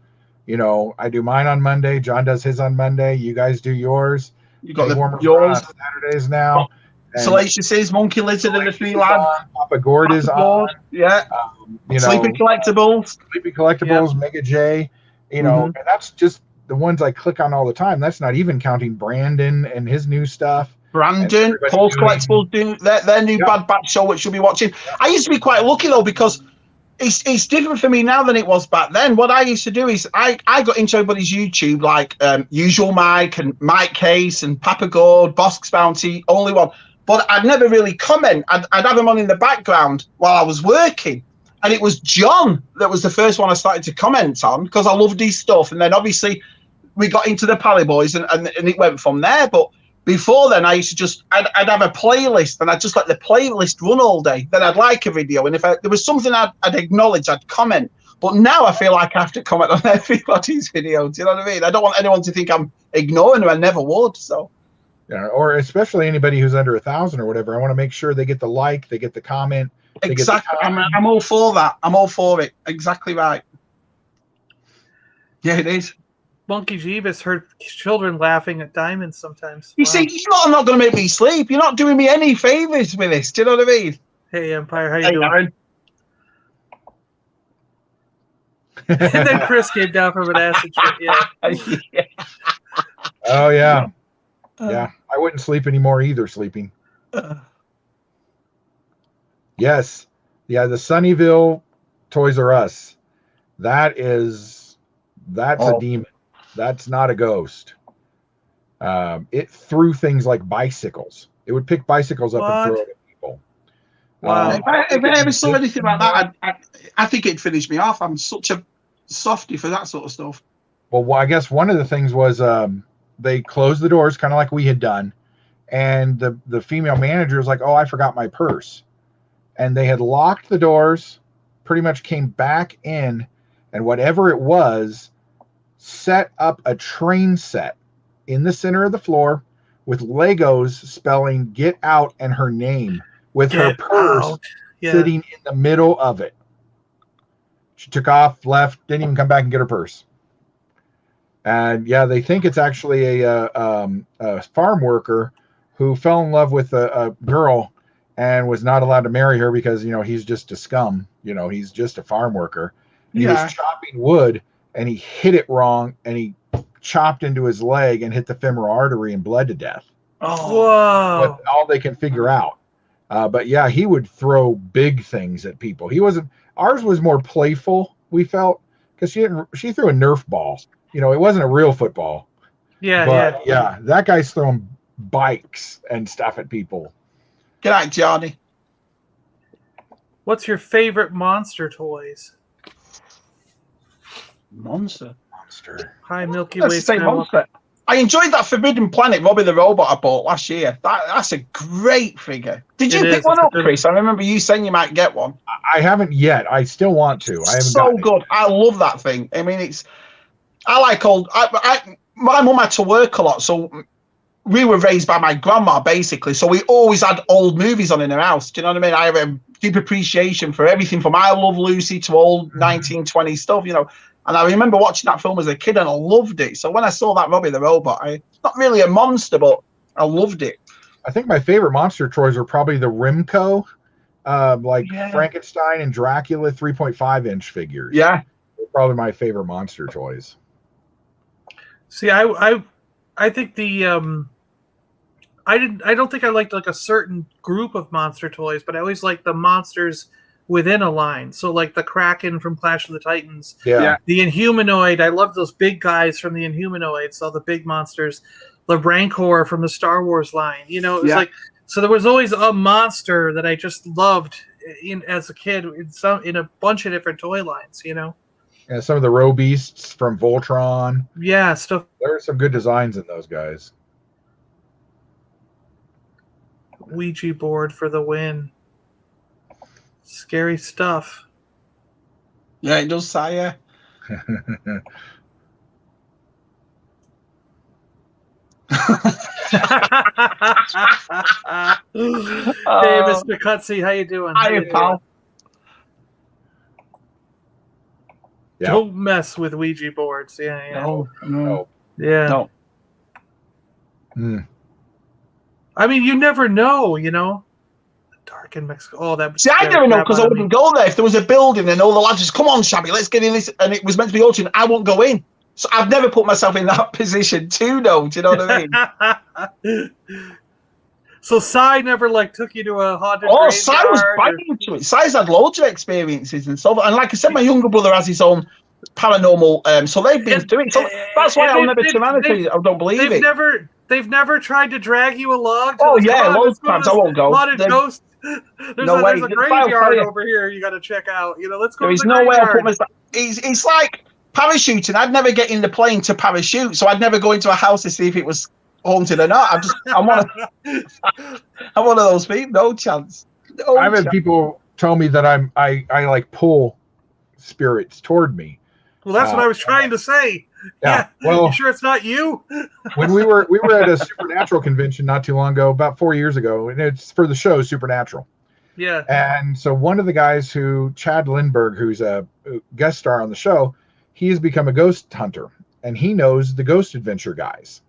I do mine on Monday. John does his on Monday. You guys do yours. You got yours on Saturdays now. Salacious is Monkey Lizard and the 3 Lad. Papa Gord is on. Yeah. Sleepy Collectibles. Mega J. And that's just the ones I click on all the time. That's not even counting Brandon and his new stuff. Brandon, Paul's Collectibles doing their new Bad Batch show, which you'll be watching. I used to be quite lucky though, because it's different for me now than it was back then. What I used to do is I got into everybody's YouTube, like Usual Mike and Mike Case and Papa Gord, Bosk's Bounty, Only One. But I'd never really comment. I'd have them on in the background while I was working. And it was John that was the first one I started to comment on because I loved his stuff. And then obviously we got into the Pally Boys and it went from there. But before then, I used to I'd have a playlist and I'd just let the playlist run all day. Then I'd like a video. And if there was something I'd acknowledge, I'd comment. But now I feel like I have to comment on everybody's video. Do you know what I mean? I don't want anyone to think I'm ignoring them. I never would. So. Yeah, or especially anybody who's under 1,000 or whatever. I want to make sure they get the like, they get the comment. Exactly. I'm all for that. I'm all for it. Exactly right. Yeah, it is. Monkey Jeebus heard children laughing at diamonds sometimes. You see, you're not going to make me sleep. You're not doing me any favors with this. Do you know what I mean? Hey, Empire, how you doing? Aaron. And then Chris came down from an acid trip. Yeah. Oh, yeah. Yeah. I wouldn't sleep anymore either, sleeping. Yes. Yeah, the Sunnyvale Toys R Us. That's a demon. That's not a ghost. It threw things like bicycles. It would pick bicycles up and throw it at people. Wow. If I ever saw anything like that, I think it'd finish me off. I'm such a softy for that sort of stuff. Well, I guess one of the things was they closed the doors kind of like we had done. And the female manager was like, "Oh, I forgot my purse." and they had locked the doors, pretty much came back in, and whatever it was, set up a train set in the center of the floor with Legos spelling "Get Out" and her name, with her purse sitting in the middle of it. She took off, left, didn't even come back and get her purse. And yeah, they think it's actually a farm worker who fell in love with a girl and was not allowed to marry her because, you know, he's just a scum. You know, he's just a farm worker. And he was chopping wood and he hit it wrong and he chopped into his leg and hit the femoral artery and bled to death. Oh, whoa. But all they can figure out. But yeah, he would throw big things at people. He wasn't. Ours was more playful, we felt, because she threw a Nerf ball. You know, it wasn't a real football. Yeah, yeah, that guy's throwing bikes and stuff at people. Good night, Johnny. What's your favorite monster toys? Monster. Hi, Milky Let's Way. say monster. I enjoyed that Forbidden Planet Robbie the Robot I bought last year. That's a great figure. Did you pick one up, Chris? I remember you saying you might get one. I haven't yet. I still want to. I haven't. So good. I love that thing. I mean, I like old. My mum had to work a lot, so we were raised by my grandma basically. So we always had old movies on in her house. Do you know what I mean? I have a deep appreciation for everything from I Love Lucy to old 1920s stuff. You know. And I remember watching that film as a kid and I loved it. So when I saw that Robbie the Robot, it's not really a monster, but I loved it. I think my favorite monster toys are probably the Rimco, Frankenstein and Dracula 3.5-inch figures. Yeah. They're probably my favorite monster toys. See, I think the I don't think I liked like a certain group of monster toys, but I always liked the monsters within a line. So like the Kraken from Clash of the Titans. Yeah. The Inhumanoid. I love those big guys from the Inhumanoids, all the big monsters. The Rancor from the Star Wars line. You know, it was like, so there was always a monster that I just loved as a kid in a bunch of different toy lines, you know? Yeah, some of the Row Beasts from Voltron. Yeah, stuff. There are some good designs in those guys. Ouija board for the win. Scary stuff. Yeah, it does say, yeah. Hey, Mr. Cutsy, how you doing? Hi, pal. Yeah. Don't mess with Ouija boards. Yeah. No. Yeah. No. I mean, you never know, you know. Dark in Mexico. Oh, that. See, I never know because I wouldn't go there. If there was a building and all the lads just, come on, Shabby, let's get in this, and it was meant to be auction, I won't go in. So I've never put myself in that position too, though. Do you know what I mean? So Cy never took you to a haunted graveyard? Cy was banging into it. Cy's had loads of experiences and stuff. And like I said, my younger brother has his own paranormal. So they've been doing. So that's why I'll never turn around and say I don't believe it. They've never tried to drag you along. Oh yeah, loads of times I won't go. Haunted ghosts. There's a graveyard over here you got to check out. You know, let's go. There is no way I'll put myself. It's like parachuting. I'd never get in the plane to parachute, so I'd never go into a house to see if it was haunted or not. I'm one of those people. No chance. I've had people tell me that I like pull spirits toward me. Well, that's what I was trying to say. Yeah. Well, you sure it's not you? When we were at a Supernatural convention not too long ago, about 4 years ago, and it's for the show Supernatural. Yeah. And so one of the guys Chad Lindbergh, who's a guest star on the show, he has become a ghost hunter, and he knows the Ghost Adventure guys.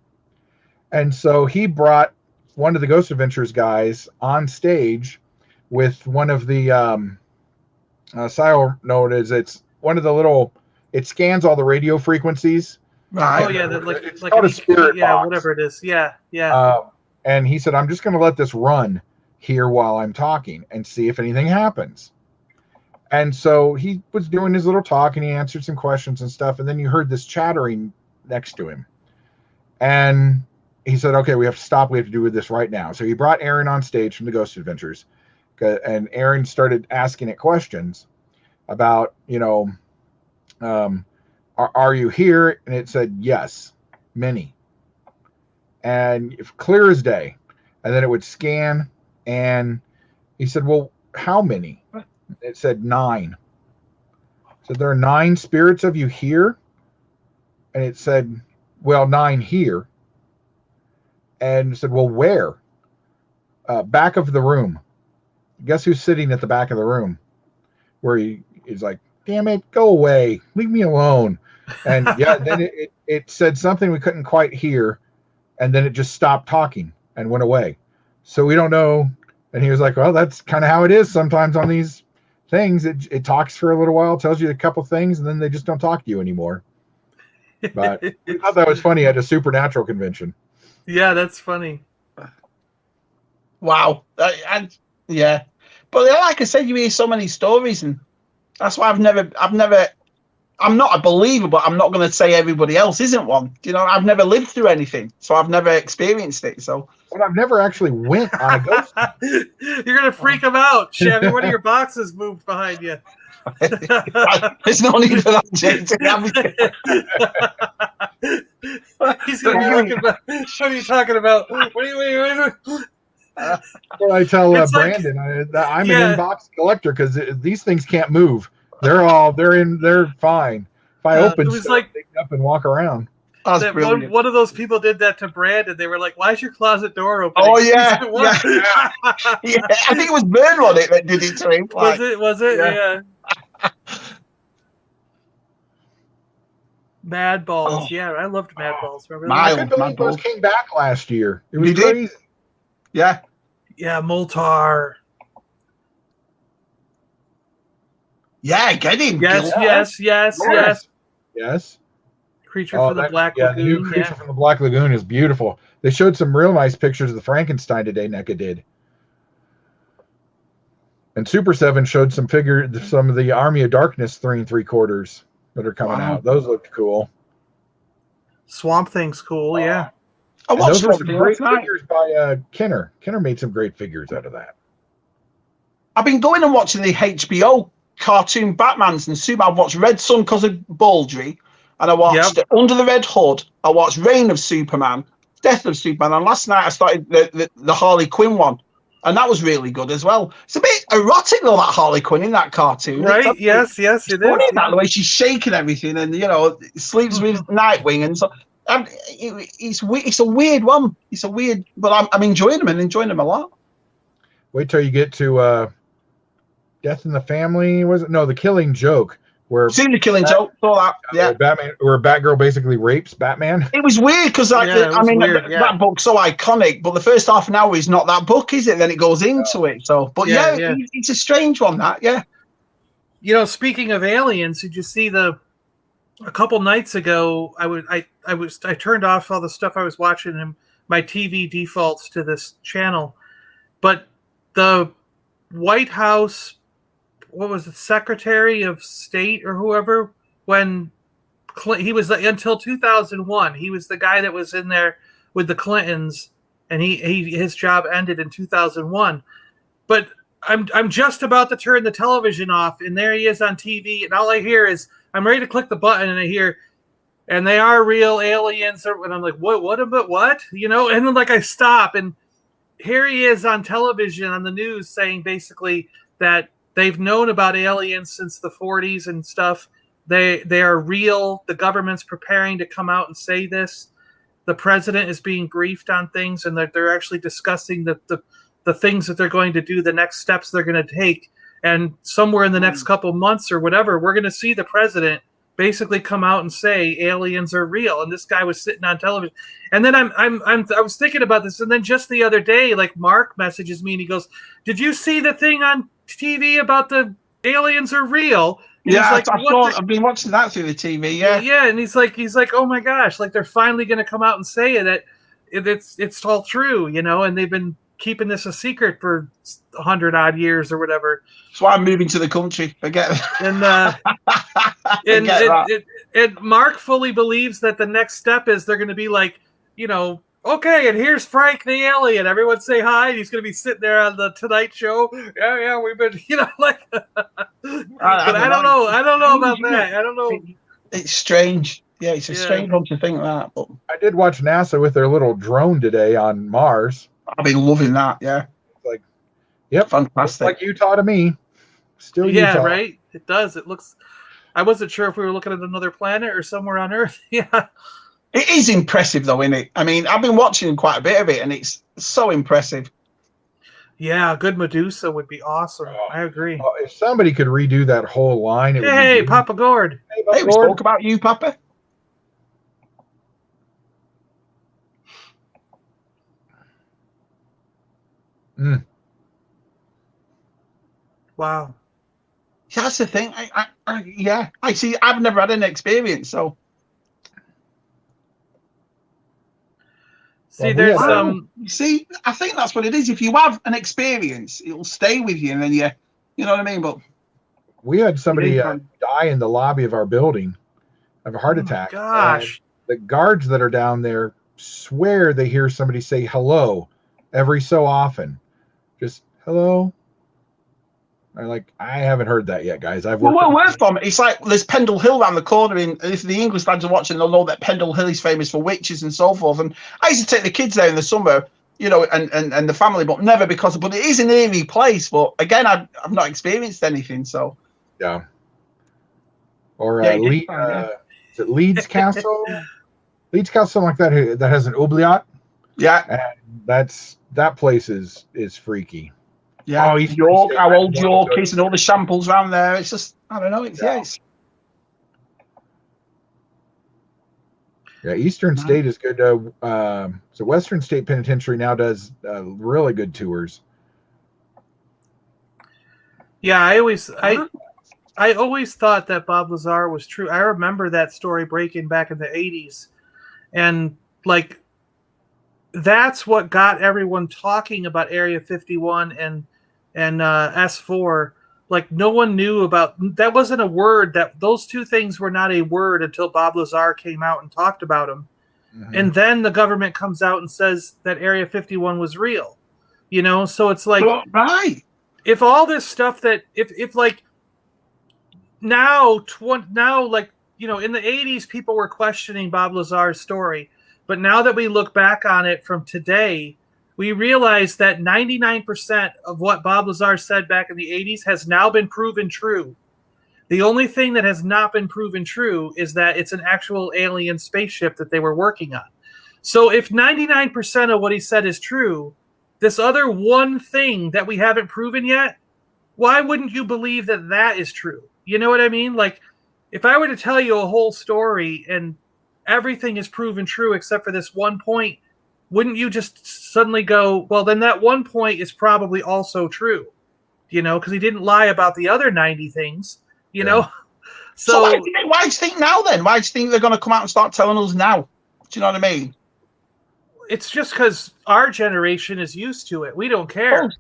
And so he brought one of the Ghost Adventures guys on stage with one of the it's one of the little. It scans all the radio frequencies. Right. Oh yeah, it's called a spirit box. Whatever it is. Yeah. And he said, "I'm just going to let this run here while I'm talking and see if anything happens." And so he was doing his little talk and he answered some questions and stuff. And then you heard this chattering next to him, and he said, "Okay, we have to stop. We have to do this right now." So he brought Aaron on stage from the Ghost Adventures, and Aaron started asking it questions about, are you here? And it said, yes, many. And clear as day. And then it would scan. And he said, well, how many? It said 9. So there are 9 spirits of you here. And it said, well, 9 here. And it said, well, where? Back of the room. Guess who's sitting at the back of the room? Where he's like, damn it, go away. Leave me alone. And yeah, then it said something we couldn't quite hear. And then it just stopped talking and went away. So we don't know. And he was like, well, that's kind of how it is sometimes on these things. It talks for a little while, tells you a couple things, and then they just don't talk to you anymore. But I thought that was funny at a supernatural convention. Yeah, that's funny. Wow. Yeah. But like I said, you hear so many stories, and that's why I'm not a believer, but I'm not going to say everybody else isn't one. You know, I've never lived through anything, so I've never experienced it. So, but I've never actually went on a ghost. You're going to freak them out, Shabby. One of your boxes moved behind you. There's no need for that, James. He's going to be looking back. What are you talking about? What are you? Well, I tell Brandon I'm an inbox collector because these things can't move. They're fine. If I open it was stuff, like, they get up and walk around. One of those people did that to Brandon. They were like, "Why is your closet door open?" Oh yeah, yeah. I think it was Bird on it that did it to him. Was it? Yeah. Mad Balls. Oh. Yeah, I loved Mad Balls. Remember that? Mad Balls came back last year. It was crazy. Yeah. Yeah, Moltar. Yeah, get him. Yes. Creature from the Black Lagoon. The new Creature from the Black Lagoon is beautiful. They showed some real nice pictures of the Frankenstein today, NECA did. And Super 7 showed some of the Army of Darkness 3 3/4 that are coming out. Those looked cool. Swamp Thing's cool, yeah. Those were some great figures by Kenner. Kenner made some great figures out of that. I've been going and watching the HBO cartoon Batmans and Superman. I've watched Red Sun because of Baldry, and I watched Under the Red Hood. I watched Reign of Superman, Death of Superman, and last night I started the Harley Quinn one, and that was really good as well. It's a bit erotic though, that Harley Quinn in that cartoon, right? Yes, it is. The way she's shaking everything, and sleeps with Nightwing, and so. It's a weird one. It's a weird, but I'm enjoying them and enjoying them a lot. Wait till you get to Death in the Family. Was it? No, The Killing Joke. Where seen The Killing Joke? Saw that. Yeah. Where Batgirl basically rapes Batman. It was weird because that book's so iconic, but the first half an hour is not that book, is it? Then it goes into it. So, but it's a strange one. That speaking of aliens, did you see a couple nights ago, I turned off all the stuff I was watching and my TV defaults to this channel. But the White House, what was it, Secretary of State or whoever, when he was until 2001, he was the guy that was in there with the Clintons, and his job ended in 2001. But I'm just about to turn the television off, and there he is on TV, and all I hear is, I'm ready to click the button, and I hear, and they are real aliens, and I'm like, what? And then I stop, and here he is on television on the news saying basically that they've known about aliens since the 40s and stuff. They are real. The government's preparing to come out and say this. The president is being briefed on things, and they're actually discussing the things that they're going to do, the next steps they're going to take. And somewhere in the next couple months or whatever, we're going to see the president basically come out and say aliens are real. And this guy was sitting on television. And then I was thinking about this. And then just the other day, Mark messages me and he goes, "Did you see the thing on TV about the aliens are real?" And I've been watching that through the TV. Yeah. Yeah. And he's like, oh my gosh, they're finally going to come out and say that it's all true, and they've been keeping this a secret for 100 odd years or whatever. That's why I'm moving to the country. I get it. And Mark fully believes that the next step is they're going to be okay, and here's Frank the alien. Everyone say hi. He's going to be sitting there on the Tonight Show. Yeah, we've been, but I don't know. I don't know about that. I don't know. It's strange. Yeah, it's a strange one to think that. But I did watch NASA with their little drone today on Mars. I've been loving that. Yeah. Yep. Fantastic. Like Utah to me. Still Yeah, Utah. right? It does. It looks... I wasn't sure if we were looking at another planet or somewhere on Earth. Yeah. It is impressive, though, isn't it? I mean, I've been watching quite a bit of it, and it's so impressive. Yeah, a good Medusa would be awesome. I agree. If somebody could redo that whole line, it would Hey, be Papa Gord. Hey, we spoke about you, Papa. Wow. That's the thing. I see. I've never had an experience, so. See, there's See, I think that's what it is. If you have an experience, it'll stay with you, and then you know what I mean. But we had somebody die in the lobby of our building of a heart attack. Gosh, the guards that are down there swear they hear somebody say hello every so often, just hello. I'm like, I haven't heard that yet, guys. I've worked. Well, we're from it. It's like there's Pendle Hill around the corner. If the English lads are watching, they'll know that Pendle Hill is famous for witches and so forth. And I used to take the kids there in the summer, you know, and the family, but never because. But it is an eerie place. But again, I've not experienced anything. So yeah. Or Yeah, is it Leeds Castle? Leeds Castle, something like that. That has an oubliette. yeah, And that place is freaky. yeah. Oh, York, how old York is, and all the shambles around there. It's just, I don't know. It's Eastern State is good. So Western State Penitentiary now does really good tours. yeah. I always thought that Bob Lazar was true. I remember that story breaking back in the 80s, and like that's what got everyone talking about Area 51 and S4. Like no one knew about that. Wasn't a word. That those two things were not a word until Bob Lazar came out and talked about them. Mm-hmm. And then the government comes out and says that Area 51 was real. You know, so it's like, right. If all this stuff that if like now like, you know, in the 80s people were questioning Bob Lazar's story, but now that we look back on it from today, we realize that 99% of what Bob Lazar said back in the 80s has now been proven true. The only thing that has not been proven true is that it's an actual alien spaceship that they were working on. So if 99% of what he said is true, this other one thing that we haven't proven yet, why wouldn't you believe that that is true? You know what I mean? Like, if I were to tell you a whole story and everything is proven true except for this one point, wouldn't you just suddenly go, well, then that one point is probably also true, you know, because he didn't lie about the other 90 things, you know? So why do you think now then? Why do you think they're going to come out and start telling us now? Do you know what I mean? It's just because our generation is used to it. We don't care.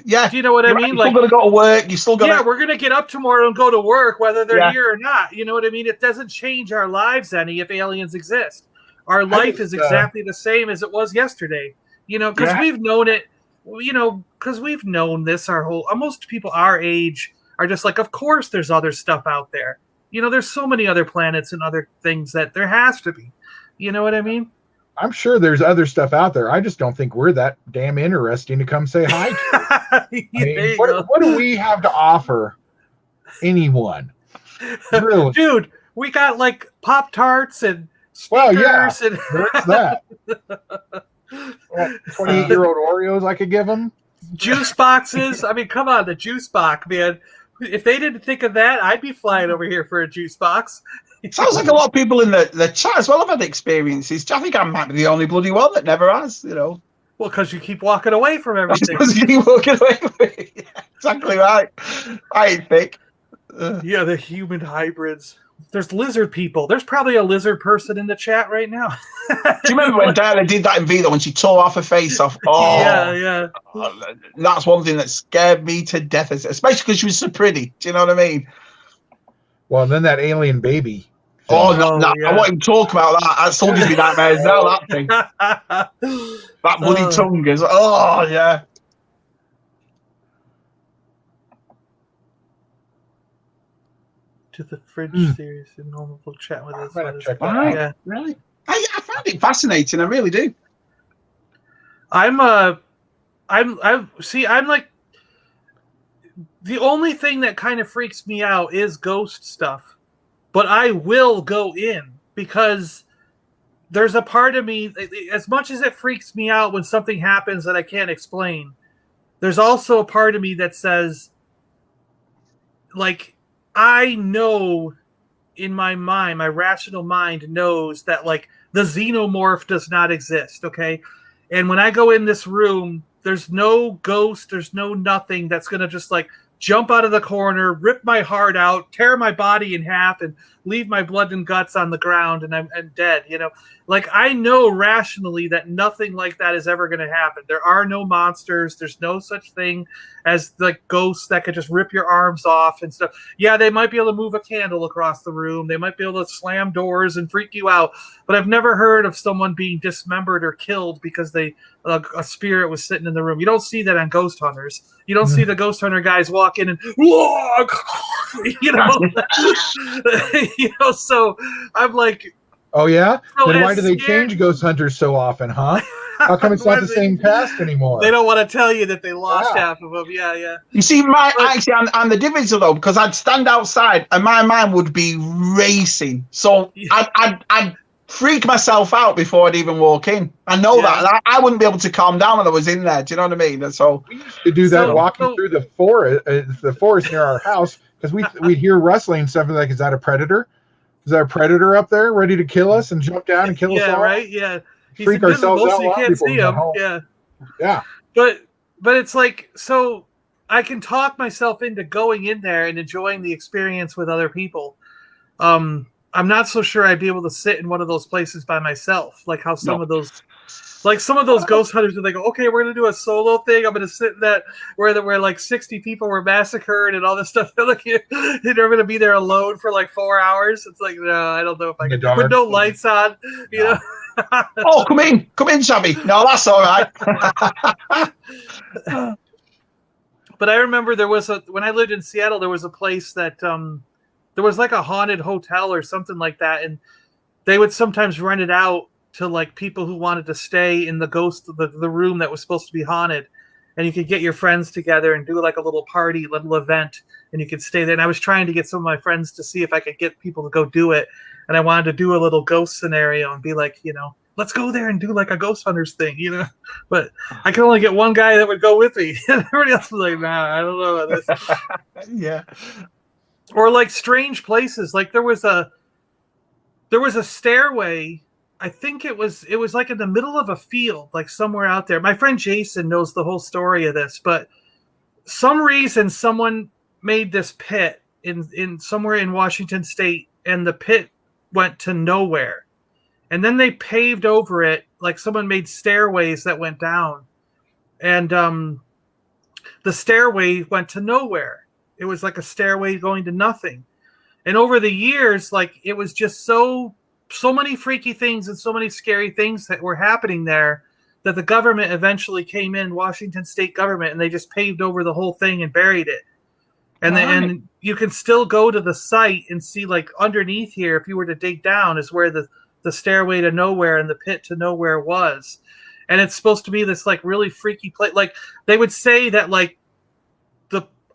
Yeah. Do you know what I mean? You're still going to go to work. You're still going we're going to get up tomorrow and go to work, whether they're here or not. You know what I mean? It doesn't change our lives any if aliens exist. Our life is exactly the same as it was yesterday. You know, because we've known it, you know, because we've known this our whole, most people our age are just like, of course there's other stuff out there. You know, there's so many other planets and other things that there has to be. You know what I mean? I'm sure there's other stuff out there. I just don't think we're that damn interesting to come say hi to. I mean, what do we have to offer anyone? Really? Dude, we got like Pop-Tarts and speakers and there's that. 28-year-old Oreos I could give them. Juice boxes. I mean, come on, the juice box, man. If they didn't think of that, I'd be flying over here for a juice box. It sounds like a lot of people in the chat as well have had experiences. I think I might be the only bloody one that never has, you know. Well, because you keep walking away from everything. You keep walking away from it. Yeah, exactly right. I think. Yeah, the human hybrids. There's lizard people. There's probably a lizard person in the chat right now. Do you remember when Diana did that in Vita when she tore off her face off? Oh, yeah. That's one thing that scared me to death, especially because she was so pretty. Do you know what I mean? Well, and then that alien baby. Oh, no, I won't even talk about that. That still gives me nightmares now, that thing. That bloody tongue is, yeah. To the fridge series and normal chat with us. Right. Really? I found it fascinating. I really do. I'm like, the only thing that kind of freaks me out is ghost stuff. But I will go in because there's a part of me, as much as it freaks me out when something happens that I can't explain, there's also a part of me that says, like, I know in my mind, my rational mind knows that, like, the xenomorph does not exist, okay? And when I go in this room, there's no ghost, there's no nothing that's going to just, like, jump out of the corner, rip my heart out, tear my body in half, and leave my blood and guts on the ground, and I'm dead, you know? Like, I know rationally that nothing like that is ever going to happen. There are no monsters. There's no such thing as, like, ghosts that could just rip your arms off and stuff. Yeah, they might be able to move a candle across the room. They might be able to slam doors and freak you out. But I've never heard of someone being dismembered or killed because a spirit was sitting in the room. You don't see that on Ghost Hunters. You don't see the Ghost Hunter guys walk in and, you know, so I'm like, oh yeah? So then why do they change Ghost Hunters so often, huh? How come it's not the same cast anymore? They don't want to tell you that they lost half of them. Yeah. You see, actually, on the division though, because I'd stand outside and my mind would be racing. So I'd freak myself out before I'd even walk in. I know that. I wouldn't be able to calm down when I was in there. Do you know what I mean? And so we used to do that walking through the forest near our house, because we'd hear rustling and stuff, like, is that a predator? Is there a predator up there ready to kill us and jump down and kill us all? Yeah, right. Yeah, freak ourselves out. So you can't see him. Yeah. But it's like, so I can talk myself into going in there and enjoying the experience with other people. I'm not so sure I'd be able to sit in one of those places by myself, like how some of those ghost hunters, they go, okay, we're gonna do a solo thing. I'm gonna sit in that where like 60 people were massacred and all this stuff. Like, you're gonna be there alone for like 4 hours. It's like, no, I don't know if I can. With no lights on, you know. Oh, come in, Shabby. No, that's all right. But I remember when I lived in Seattle, there was a place that there was like a haunted hotel or something like that, and they would sometimes rent it out to, like, people who wanted to stay in the room that was supposed to be haunted, and you could get your friends together and do like a little party, little event, and you could stay there. And I was trying to get some of my friends to see if I could get people to go do it, and I wanted to do a little ghost scenario and be like, you know, let's go there and do like a Ghost Hunters thing, you know. But I could only get one guy that would go with me. Everybody else was like, nah, I don't know about this. Yeah. Or like strange places. Like there was a stairway. I think it was like in the middle of a field, like somewhere out there. My friend Jason knows the whole story of this, but some reason someone made this pit in somewhere in Washington State, and the pit went to nowhere. And then they paved over it, like someone made stairways that went down. And the stairway went to nowhere. It was like a stairway going to nothing. And over the years, like, it was just so many freaky things and so many scary things that were happening there that the government eventually came in, Washington State government, and they just paved over the whole thing and buried it. And and you can still go to the site and see, like, underneath here, if you were to dig down, is where the stairway to nowhere and the pit to nowhere was. And it's supposed to be this, like, really freaky place. Like, they would say that, like,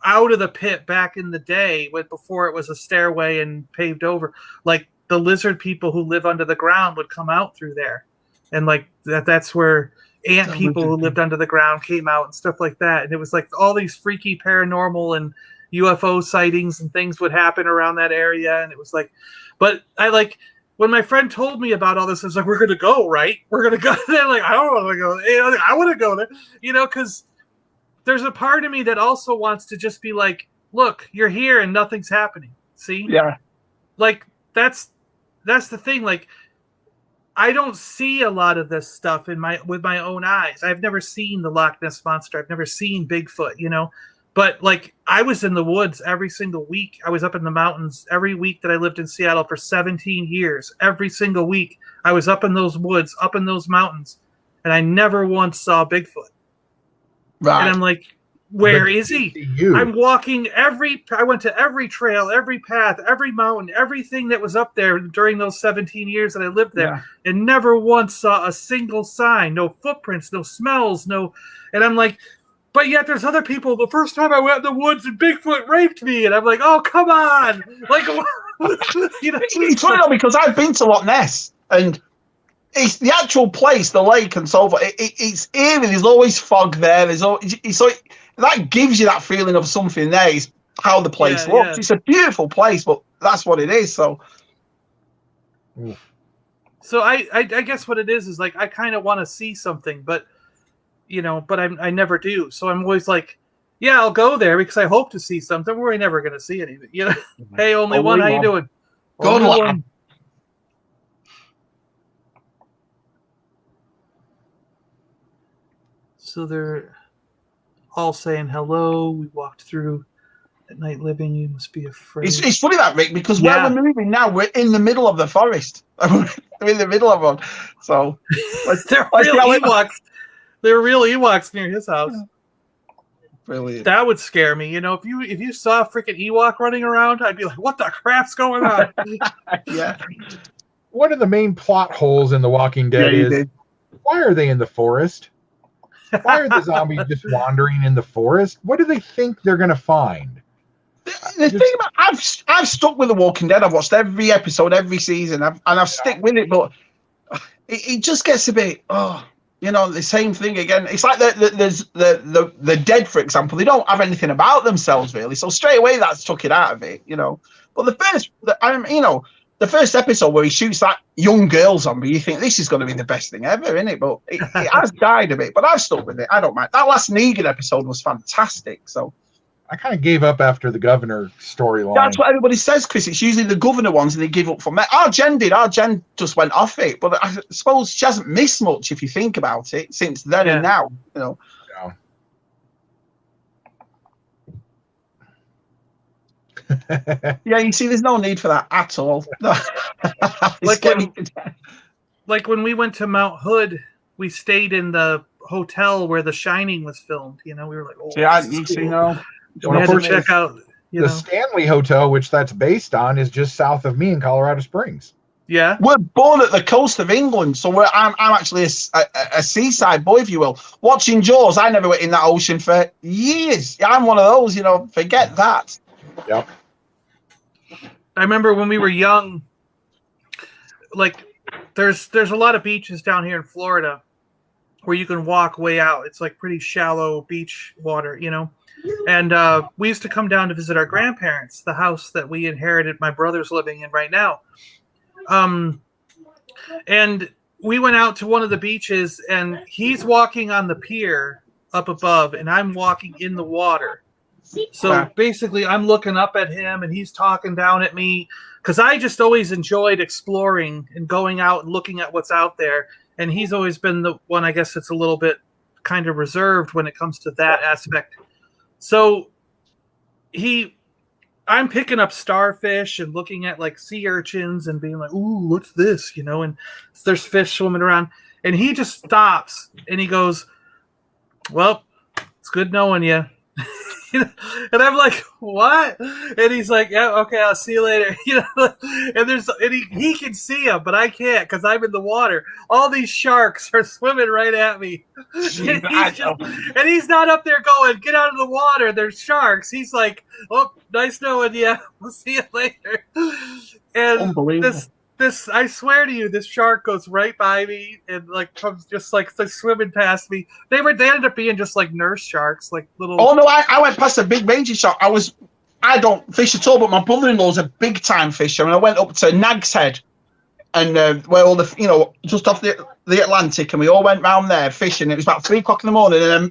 out of the pit back in the day, before it was a stairway and paved over, like, the lizard people who live under the ground would come out through there. And, like, that's where ant people who lived under the ground came out and stuff like that. And it was like all these freaky paranormal and UFO sightings and things would happen around that area. And it was like, but I, like, when my friend told me about all this, I was like, we're going to go, right? We're going to go there. Like, I don't want to go. I want to go there, you know, because there's a part of me that also wants to just be like, look, you're here and nothing's happening. See? Yeah. Like, that's the thing. Like, I don't see a lot of this stuff with my own eyes. I've never seen the Loch Ness Monster. I've never seen Bigfoot, you know. But, like, I was in the woods every single week. I was up in the mountains every week that I lived in Seattle for 17 years. Every single week, I was up in those woods, up in those mountains, and I never once saw Bigfoot. Right. And I'm like, where is he? I'm walking I went to every trail, every path, every mountain, everything that was up there during those 17 years that I lived there, and never once saw a single sign, no footprints, no smells, no. And I'm like, But yet there's other people. The first time I went in the woods and Bigfoot raped me, and I'm like, oh, come on. Like, you know, it's funny though, because I've been to Loch Ness, and it's the actual place, the lake and so forth. It's eerie. There's always fog there. So that gives you that feeling of something there. Is how the place looks. Yeah. It's a beautiful place, but that's what it is. So I guess what it is like I kind of want to see something, but you know, but I never do. So I'm always like, yeah, I'll go there because I hope to see something. We're never going to see anything. You know, hey, only one. How you doing? Good luck. So they're all saying hello. We walked through at night living. You must be afraid. It's funny that, Rick, because where we're moving now, we're in the middle of the forest. We're in the middle of one. So they're real Ewoks. They're real Ewoks near his house. Brilliant. That would scare me. You know, if you saw a freaking Ewok running around, I'd be like, what the crap's going on? Yeah. One of the main plot holes in The Walking Dead is why are they in the forest? Why are the zombies just wandering in the forest? What do they think they're going to find? The thing about I've stuck with The Walking Dead. I've watched every episode, every season, and I've stuck with it. But it just gets a bit, you know, the same thing again. It's like the dead, for example. They don't have anything about themselves really, so straight away that took it out of it, you know. But the first episode where he shoots that young girl zombie, you think this is going to be the best thing ever, isn't it? But it has died a bit. But I've stuck with it. I don't mind. That last Negan episode was fantastic. So I kind of gave up after the governor storyline. That's what everybody says, Chris. It's usually the governor ones, and they give up from that. Our Jen did. Our Jen just went off it. But I suppose she hasn't missed much if you think about it since then and now. You know. Yeah, you see, there's no need for that at all. Like when we went to Mount Hood, we stayed in the hotel where The Shining was filmed. You know, we were like, oh, yeah, you see, no. We had to check out the Stanley Hotel, which that's based on, is just south of me in Colorado Springs. Yeah, we're born at the coast of England, so I'm actually a seaside boy, if you will. Watching Jaws, I never went in that ocean for years. I'm one of those, you know. Forget that. Yep. I remember when we were young, like there's a lot of beaches down here in Florida where you can walk way out. It's like pretty shallow beach water, you know. And we used to come down to visit our grandparents, the house that we inherited, my brother's living in right now. And we went out to one of the beaches, and he's walking on the pier up above, and I'm walking in the water. So basically, I'm looking up at him, and he's talking down at me, because I just always enjoyed exploring and going out and looking at what's out there. And he's always been the one, I guess, that's a little bit kind of reserved when it comes to that aspect. So I'm picking up starfish and looking at like sea urchins and being like, ooh, what's this? You know, and there's fish swimming around. And he just stops and he goes, well, it's good knowing you. And I'm like, what? And he's like, yeah, okay, I'll see you later. You know, and he can see him, but I can't because I'm in the water. All these sharks are swimming right at me. And he's not up there going, get out of the water. There's sharks. He's like, oh, nice knowing you. We'll see you later. And unbelievable. This, I swear to you, this shark goes right by me and like comes just like swimming past me. They ended up being just like nurse sharks, like little. Oh no, I went past a big mangy shark. I don't fish at all, but my brother-in-law's a big time fisher, and I went up to Nag's Head, and where all the, you know, just off the Atlantic, and we all went round there fishing. It was about 3 o'clock in the morning, and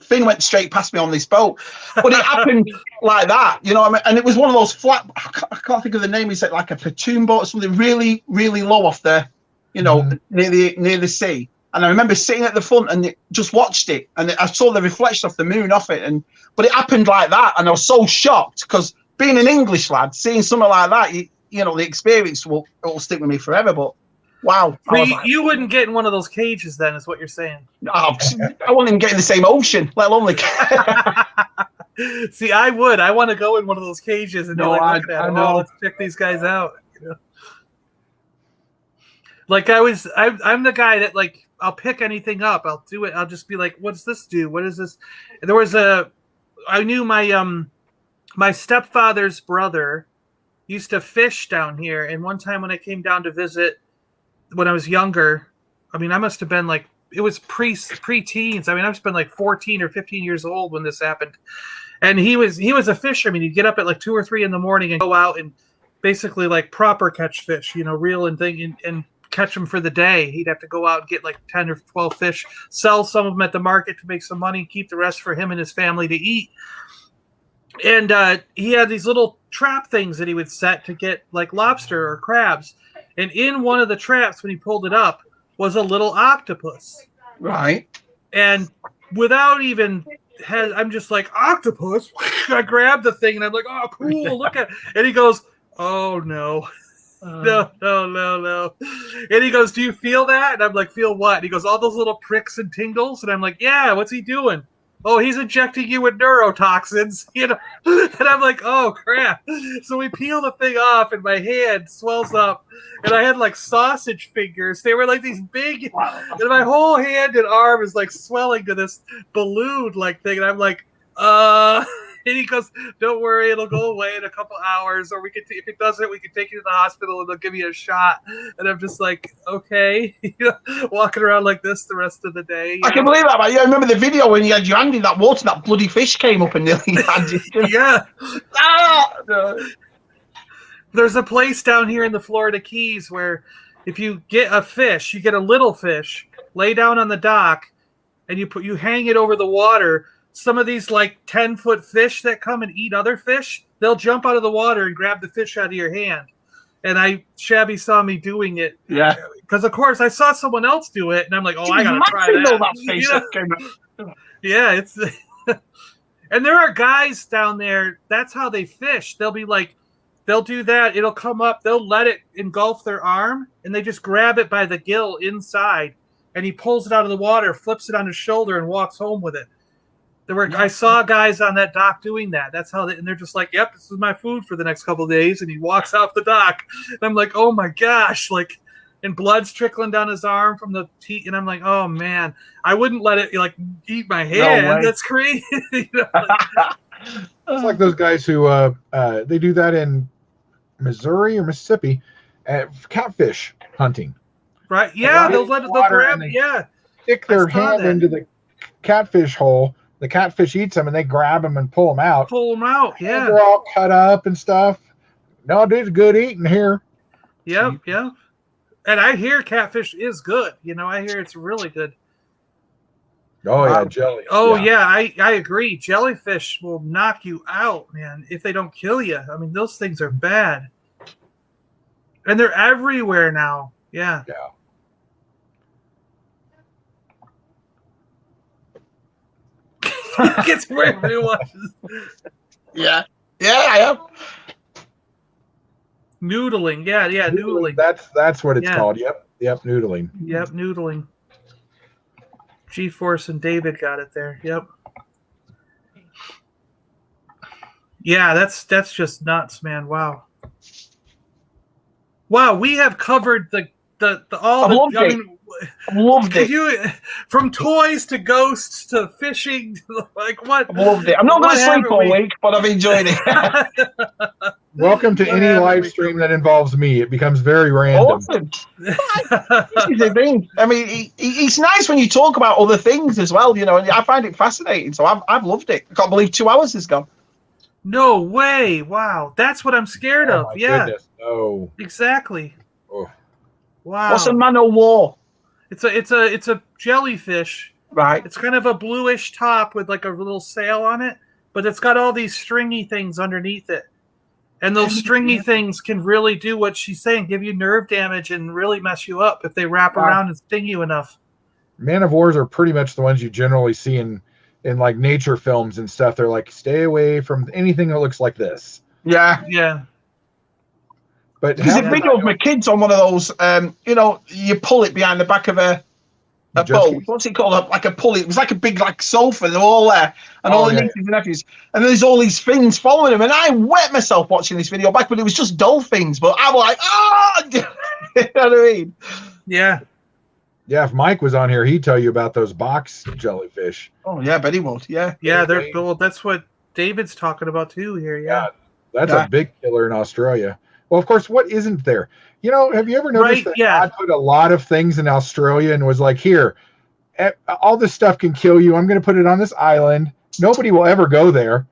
thing went straight past me on this boat, but it happened like that, you know what I mean? And it was one of those flat, I can't think of the name, is it like a platoon boat or something, really, really low off there, you know, near the sea. And I remember sitting at the front and just watched it, and I saw the reflection of the moon off it, but it happened like that, and I was so shocked, because being an English lad, seeing something like that, you know, the experience will stick with me forever. But wow. You wouldn't get in one of those cages then, is what you're saying. I wouldn't even get in the same ocean, let alone See, I would. I want to go in one of those cages and be like, I know. Let's check these guys out. You know? Like I'm the guy that like I'll pick anything up. I'll do it. I'll just be like, "What's this do? What is this?" And there was I knew my stepfather's brother used to fish down here, and one time when I came down to visit when I was younger, I mean, I must have been like it was pre-teens. I mean, I must have been like 14 or 15 years old when this happened. And he was a fisherman. He'd get up at like 2 or 3 in the morning and go out and basically like proper catch fish, reel and thing and catch them for the day. He'd have to go out and get like 10 or 12 fish, sell some of them at the market to make some money, keep the rest for him and his family to eat. And he had these little trap things that he would set to get like lobster or crabs. And in one of the traps, when he pulled it up, was a little octopus. Right. And without even I'm just like, octopus? I grabbed the thing and I'm like, oh, cool, look at it. And he goes, oh, no. No. And he goes, do you feel that? And I'm like, feel what? And he goes, all those little pricks and tingles. And I'm like, yeah, what's he doing? Oh, he's injecting you with neurotoxins, And I'm like, oh, crap. So we peel the thing off and my hand swells up. And I had like sausage fingers. They were like these big, and my whole hand and arm is like swelling to this balloon-like thing. And I'm like, and he goes, don't worry, it'll go away in a couple hours. Or if it doesn't, we can take you to the hospital and they'll give you a shot. And I'm just like, okay. Walking around like this the rest of the day. I can believe that, man. Yeah, I remember the video when you had your hand in that water, that bloody fish came up and nearly had you. Yeah. No. There's a place down here in the Florida Keys where if you get a fish, you get a little fish, lay down on the dock, and you hang it over the water. Some of these like 10-foot fish that come and eat other fish, they'll jump out of the water and grab the fish out of your hand. And Shabby saw me doing it. Yeah. Because of course I saw someone else do it, and I'm like, oh, I gotta try that. Yeah, it's and there are guys down there. That's how they fish. They'll be like, they'll do that. It'll come up. They'll let it engulf their arm, and they just grab it by the gill inside, and he pulls it out of the water, flips it on his shoulder, and walks home with it. I saw guys on that dock doing that. That's how and they're just like, yep, this is my food for the next couple of days. And he walks off the dock. And I'm like, oh my gosh, like, and blood's trickling down his arm from the teeth. And I'm like, oh man, I wouldn't let it like eat my hand. No, that's crazy. It's like those guys who they do that in Missouri or Mississippi at catfish hunting. Right? Yeah, they'll grab. Yeah, stick their hand into the catfish hole. The catfish eats them, and they grab them and pull them out. Yeah. And they're all cut up and stuff. No, dude's good eating here. Yep. And I hear catfish is good. I hear it's really good. Oh, yeah, jelly. Oh, yeah, I agree. Jellyfish will knock you out, man, if they don't kill you. I mean, those things are bad. And they're everywhere now. Yeah. Yeah. Gets wherever he watches. Yeah, I am. Noodling, yeah, noodling. That's what it's called. Yep, noodling. Yep, noodling. G-Force and David got it there. Yep. Yeah, that's just nuts, man. Wow, we have covered Loved it. From toys to ghosts to fishing, like what? I loved it. I'm not going to sleep all week, but I've enjoyed it. Welcome to any live stream that involves me. It becomes very random. Awesome. This is the thing. I mean, it's nice when you talk about other things as well, and I find it fascinating. So I've loved it. I can't believe 2 hours has gone. No way! Wow, that's what I'm scared of. Yeah. Goodness. No. Exactly. Oh. Wow. What's a man o' war? It's a jellyfish. Right. It's kind of a bluish top with like a little sail on it, but it's got all these stringy things underneath it. And those stringy things can really do what she's saying, give you nerve damage and really mess you up if they wrap around and sting you enough. Man of wars are pretty much the ones you generally see in like nature films and stuff. They're like, stay away from anything that looks like this. Yeah. But there's a video of my kids on one of those. You pull it behind the back of a a boat. What's it called? Like a pulley. It was like a big like sofa. They're all there, and all the nieces and nephews. And there's all these fins following them. And I wet myself watching this video back, but it was just dolphins. But I'm like, you know what I mean? Yeah. Yeah, if Mike was on here, he'd tell you about those box jellyfish. Oh yeah, bet he would. Yeah. Yeah, well, that's what David's talking about too here. Yeah. That's a big killer in Australia. Well, of course, what isn't there? You know, have you ever noticed that God put a lot of things in Australia and was like, here, all this stuff can kill you. I'm going to put it on this island. Nobody will ever go there.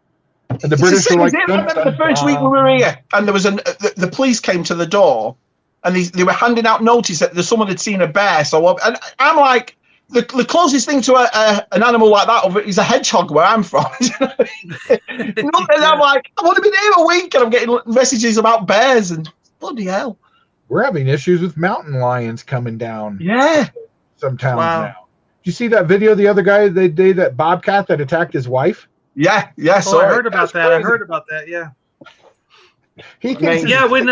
And the British were like, I remember the first week we were here, and there was the police came to the door, and they were handing out notice that someone had seen a bear. So, and I'm like, the closest thing to an animal like that is a hedgehog where I'm from. And I'm like, I've only been here a week, and I'm getting messages about bears, and bloody hell. We're having issues with mountain lions coming down. Yeah. Some towns now. Did you see that video the other guy, that bobcat that attacked his wife? Yeah. Oh, I heard about that. I heard about that, yeah. He thinks when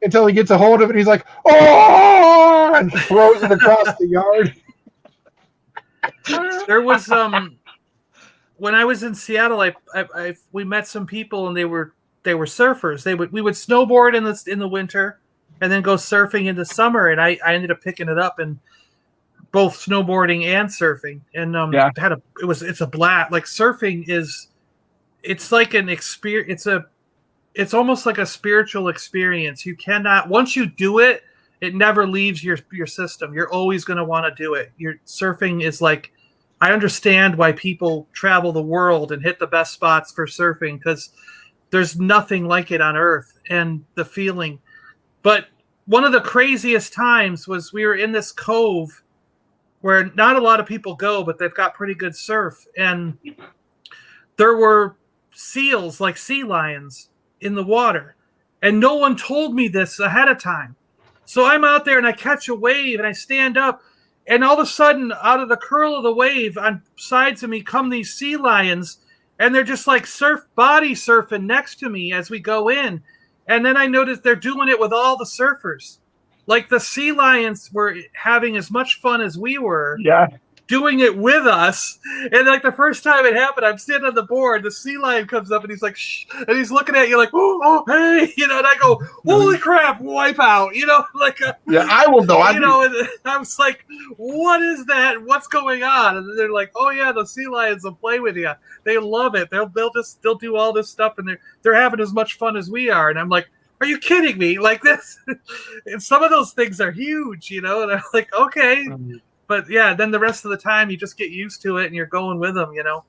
until he gets a hold of it, he's like, oh, and throws it across the yard. There was when I was in Seattle, we met some people, and they were surfers. We would snowboard in the winter, and then go surfing in the summer. And I ended up picking it up, and both snowboarding and surfing. And it's a blast. Like surfing it's like an experience. It's almost like a spiritual experience. You cannot, once you do it, it never leaves your system. You're always going to want to do it. Your surfing is like, I understand why people travel the world and hit the best spots for surfing, because there's nothing like it on earth, and the feeling. But one of the craziest times was we were in this cove where not a lot of people go, but they've got pretty good surf. And there were seals, like sea lions, in the water. And no one told me this ahead of time. So I'm out there and I catch a wave and I stand up, and all of a sudden out of the curl of the wave on sides of me come these sea lions, and they're just like body surfing next to me as we go in. And then I noticed they're doing it with all the surfers. Like the sea lions were having as much fun as we were. Yeah. Doing it with us. And like the first time it happened, I'm sitting on the board, the sea lion comes up and he's like, shh, and he's looking at you like, oh, hey, you know, and I go, holy crap, wipe out, you know, like, I will know. You know, and I was like, what is that? What's going on? And they're like, oh yeah, the sea lions will play with you. They love it. They'll do all this stuff, and they're having as much fun as we are. And I'm like, are you kidding me? Like this, and some of those things are huge, you know, and I'm like, okay. But yeah, then the rest of the time you just get used to it and you're going with them, you know.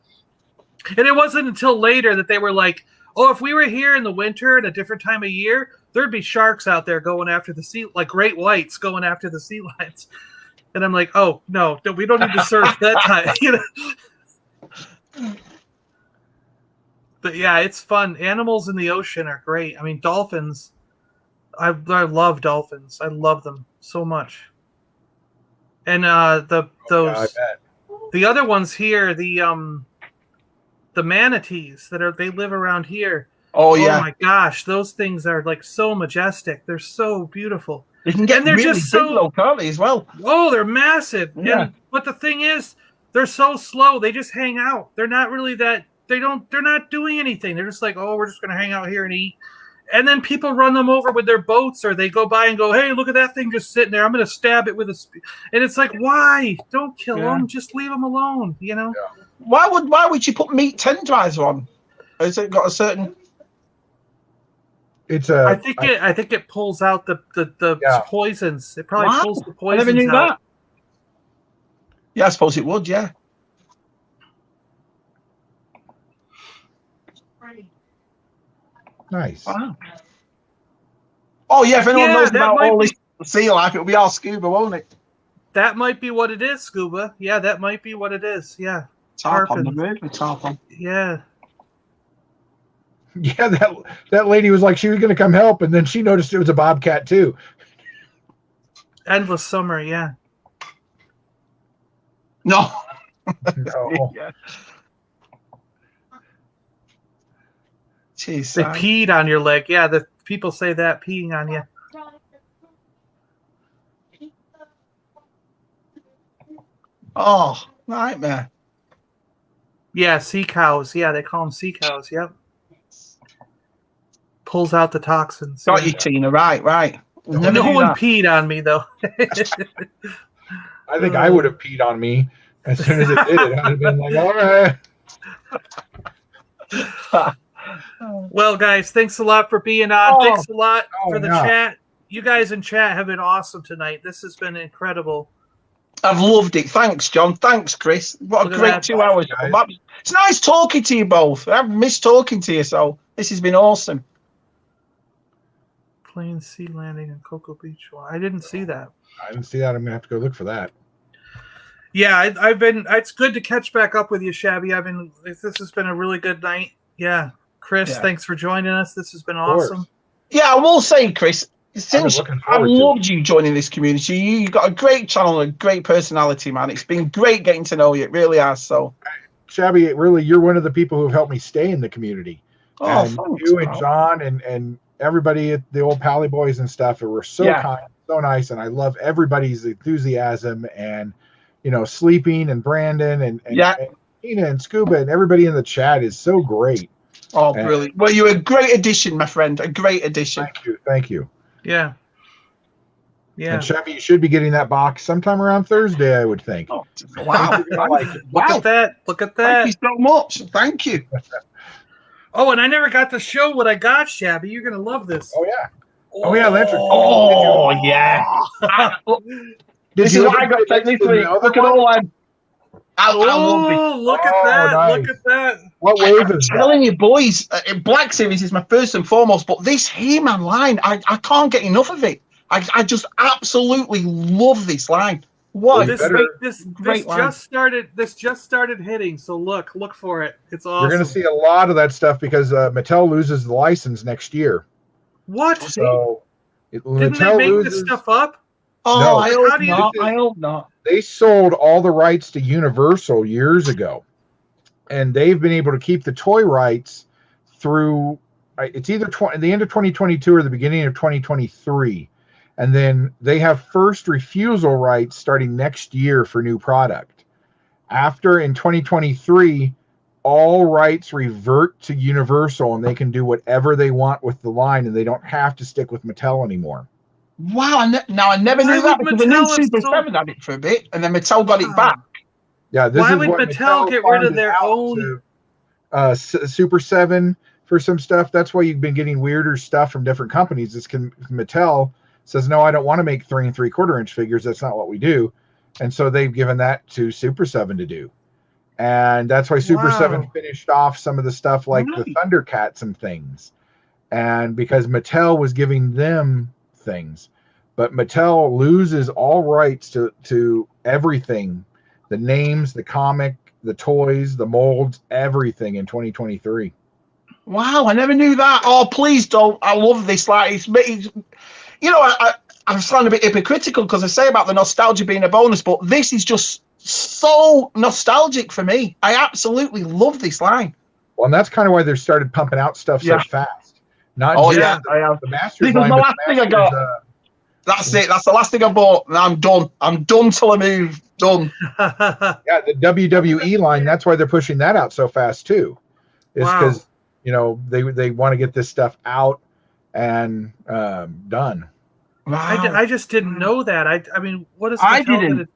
And it wasn't until later that they were like, oh, if we were here in the winter at a different time of year, there'd be sharks out there going after like great whites going after the sea lions. And I'm like, oh, no, we don't need to surf that time, you know. But yeah, it's fun. Animals in the ocean are great. I mean, dolphins, I love dolphins. I love them so much. And the other ones here, the manatees they live around here. Oh yeah! Oh my gosh, those things are like so majestic. They're so beautiful. They can get really just big locally as well. Oh, they're massive. Yeah. But the thing is, they're so slow. They just hang out. They're not really that. They're not doing anything. They're just like, oh, we're just gonna hang out here and eat. And then people run them over with their boats, or they go by and go, hey, look at that thing just sitting there. I'm going to stab it with a and it's like, why? Don't kill them. Just leave them alone, you know? Yeah. Why would you put meat tenderizer on? Has it got a certain... I think it pulls out the poisons. It probably pulls the poisons out. I never knew that. Yeah, I suppose it would, yeah. Nice. Wow. Oh yeah, if anyone knows about all this sea life, it'll be all scuba, won't it? That might be what it is, scuba. Yeah, that might be what it is. Yeah. Tarpon. Yeah. Yeah, that lady was like, she was going to come help, and then she noticed it was a bobcat too. Endless summer, yeah. No. No. Yeah. Jeez, they peed on your leg. Yeah, the people say that, peeing on you. Oh, nightmare. Yeah, sea cows. Yeah, they call them sea cows. Yep. Pulls out the toxins. Got yeah. you, Tina. Right. Never No knew one that. peed on me though. I think I would have peed on me as soon as it did it. I'd have been like, all right. Well, guys, thanks a lot for being on. Thanks a lot for the yeah. chat. You guys in chat have been awesome tonight. This has been incredible. I've loved it. Thanks, John. Thanks, Chris. What Look a at great that. 2 hours. It's nice talking to you both. I've missed talking to you, so this has been awesome. Plain sea landing in Cocoa Beach. Well, I didn't see that. I didn't see that. I'm gonna have to go look for that. Yeah, I've been. It's good to catch back up with you, Shabby. This has been a really good night. Yeah, Chris, thanks for joining us. This has been awesome. Yeah, I will say, Chris, since I've to loved you joining this community, you've got a great channel and a great personality, man. It's been great getting to know you. It really has. So, Shabby, really, you're one of the people who've helped me stay in the community. Oh, and thanks, you and bro. John and everybody at the old Pally Boys and stuff were so kind, so nice, and I love everybody's enthusiasm and Sleeping and Brandon and Tina and Scuba and everybody in the chat is so great. Oh, brilliant. Well, you're a great addition, my friend. A great addition. Thank you. Yeah. Yeah. And Shabby, you should be getting that box sometime around Thursday, I would think. Oh, wow. Look at that. Look at that. Thank you so much. Thank you. Oh, and I never got to show what I got, Shabby. You're going to love this. Oh, yeah. Oh, yeah. That's Oh, yeah. This is what I got sent this week. Look at all them. I love it. Look at that. Nice. Look at that. What wave is I'm telling you, boys, Black Series is my first and foremost, but this He-Man line, I can't get enough of it. I just absolutely love this line. What this just started hitting, so look for it. It's awesome. You're going to see a lot of that stuff because Mattel loses the license next year. What? So didn't they make this stuff up? Oh, No. I hope not. They sold all the rights to Universal years ago, and they've been able to keep the toy rights through. It's either the end of 2022 or the beginning of 2023. And then they have first refusal rights starting next year for new product. After, in 2023, all rights revert to Universal and they can do whatever they want with the line and they don't have to stick with Mattel anymore. Wow, I never knew that because the new Super 7 had it for a bit and then Mattel got it back. Yeah, why would Mattel get rid of their own Super 7 for some stuff? That's why you've been getting weirder stuff from different companies. It's Mattel says, no, I don't want to make 3 3/4 inch figures. That's not what we do. And so they've given that to Super 7 to do. And that's why Super 7 finished off some of the stuff like the Thundercats and things. And because Mattel was giving them things. But Mattel loses all rights to everything. The names, the comic, the toys, the molds, everything in 2023. Wow, I never knew that. Oh, please don't. I love this. Like, it's I'm sounding a bit hypocritical because I say about the nostalgia being a bonus, but this is just so nostalgic for me. I absolutely love this line. Well, and that's kind of why they started pumping out stuff so fast. Not just the Masters This line, is the last thing I got. That's it. That's the last thing I bought. And I'm done. I'm done till I move. Done. Yeah, the WWE line, that's why they're pushing that out so fast too. It's because they want to get this stuff out and done. Wow. I just didn't know that. I mean, what is Mattel? I didn't.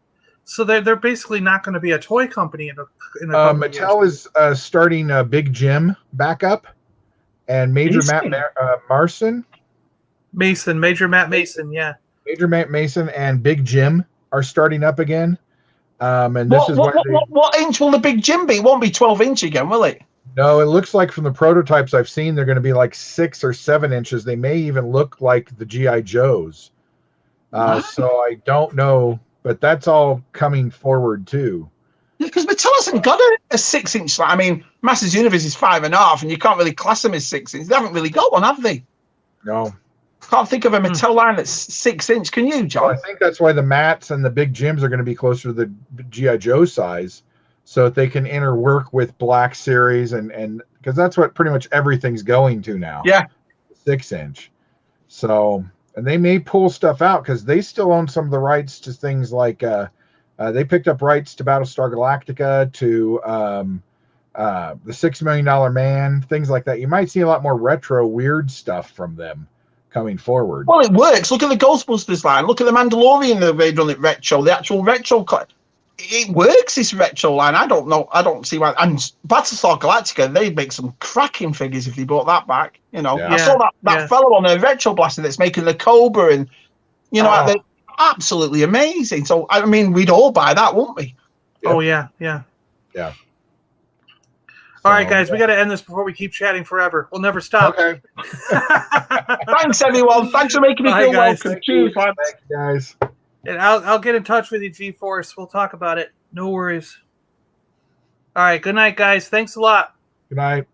So they're basically not going to be a toy company in a Mattel is starting Big Jim back up, and Major Matt Mason, yeah. Major Matt Mason and Big Jim are starting up again. And this what inch will the Big Jim be? It won't be 12 inch again, will it? No, it looks like from the prototypes I've seen, they're going to be like 6 or 7 inches. They may even look like the G.I. Joes. So I don't know, but that's all coming forward too. Because Mattel hasn't got a 6 inch line. I mean, Masters Universe is 5.5, and you can't really class them as 6 inch. They haven't really got one, have they? No. Can't think of a Mattel line that's 6 inch. Can you, John? Well, I think that's why the Mats and the Big Jims are going to be closer to the G.I. Joe size, so that they can interwork with Black Series and because that's what pretty much everything's going to now. Yeah. 6 inch. So, and they may pull stuff out because they still own some of the rights to things like They picked up rights to Battlestar Galactica, to the $6 Million Man, things like that. You might see a lot more retro weird stuff from them coming forward. Well, it works. Look at the Ghostbusters line. Look at the Mandalorian. They've done it retro. The actual retro. It works, this retro line. I don't know. I don't see why. And Battlestar Galactica, they'd make some cracking figures if they brought that back. You know, Yeah. I saw that fellow on a retro blaster that's making the Cobra, and you know, they're absolutely amazing. So I mean, we'd all buy that, wouldn't we? Yep. Oh yeah. All right, guys, we got to end this before we keep chatting forever. We'll never stop. Okay. Thanks, everyone. Thanks for making me feel guys. welcome. Cheers, man. Thank you, guys. And I'll get in touch with you, G-Force. We'll talk about it. No worries. All right, good night, guys. Thanks a lot. Good night.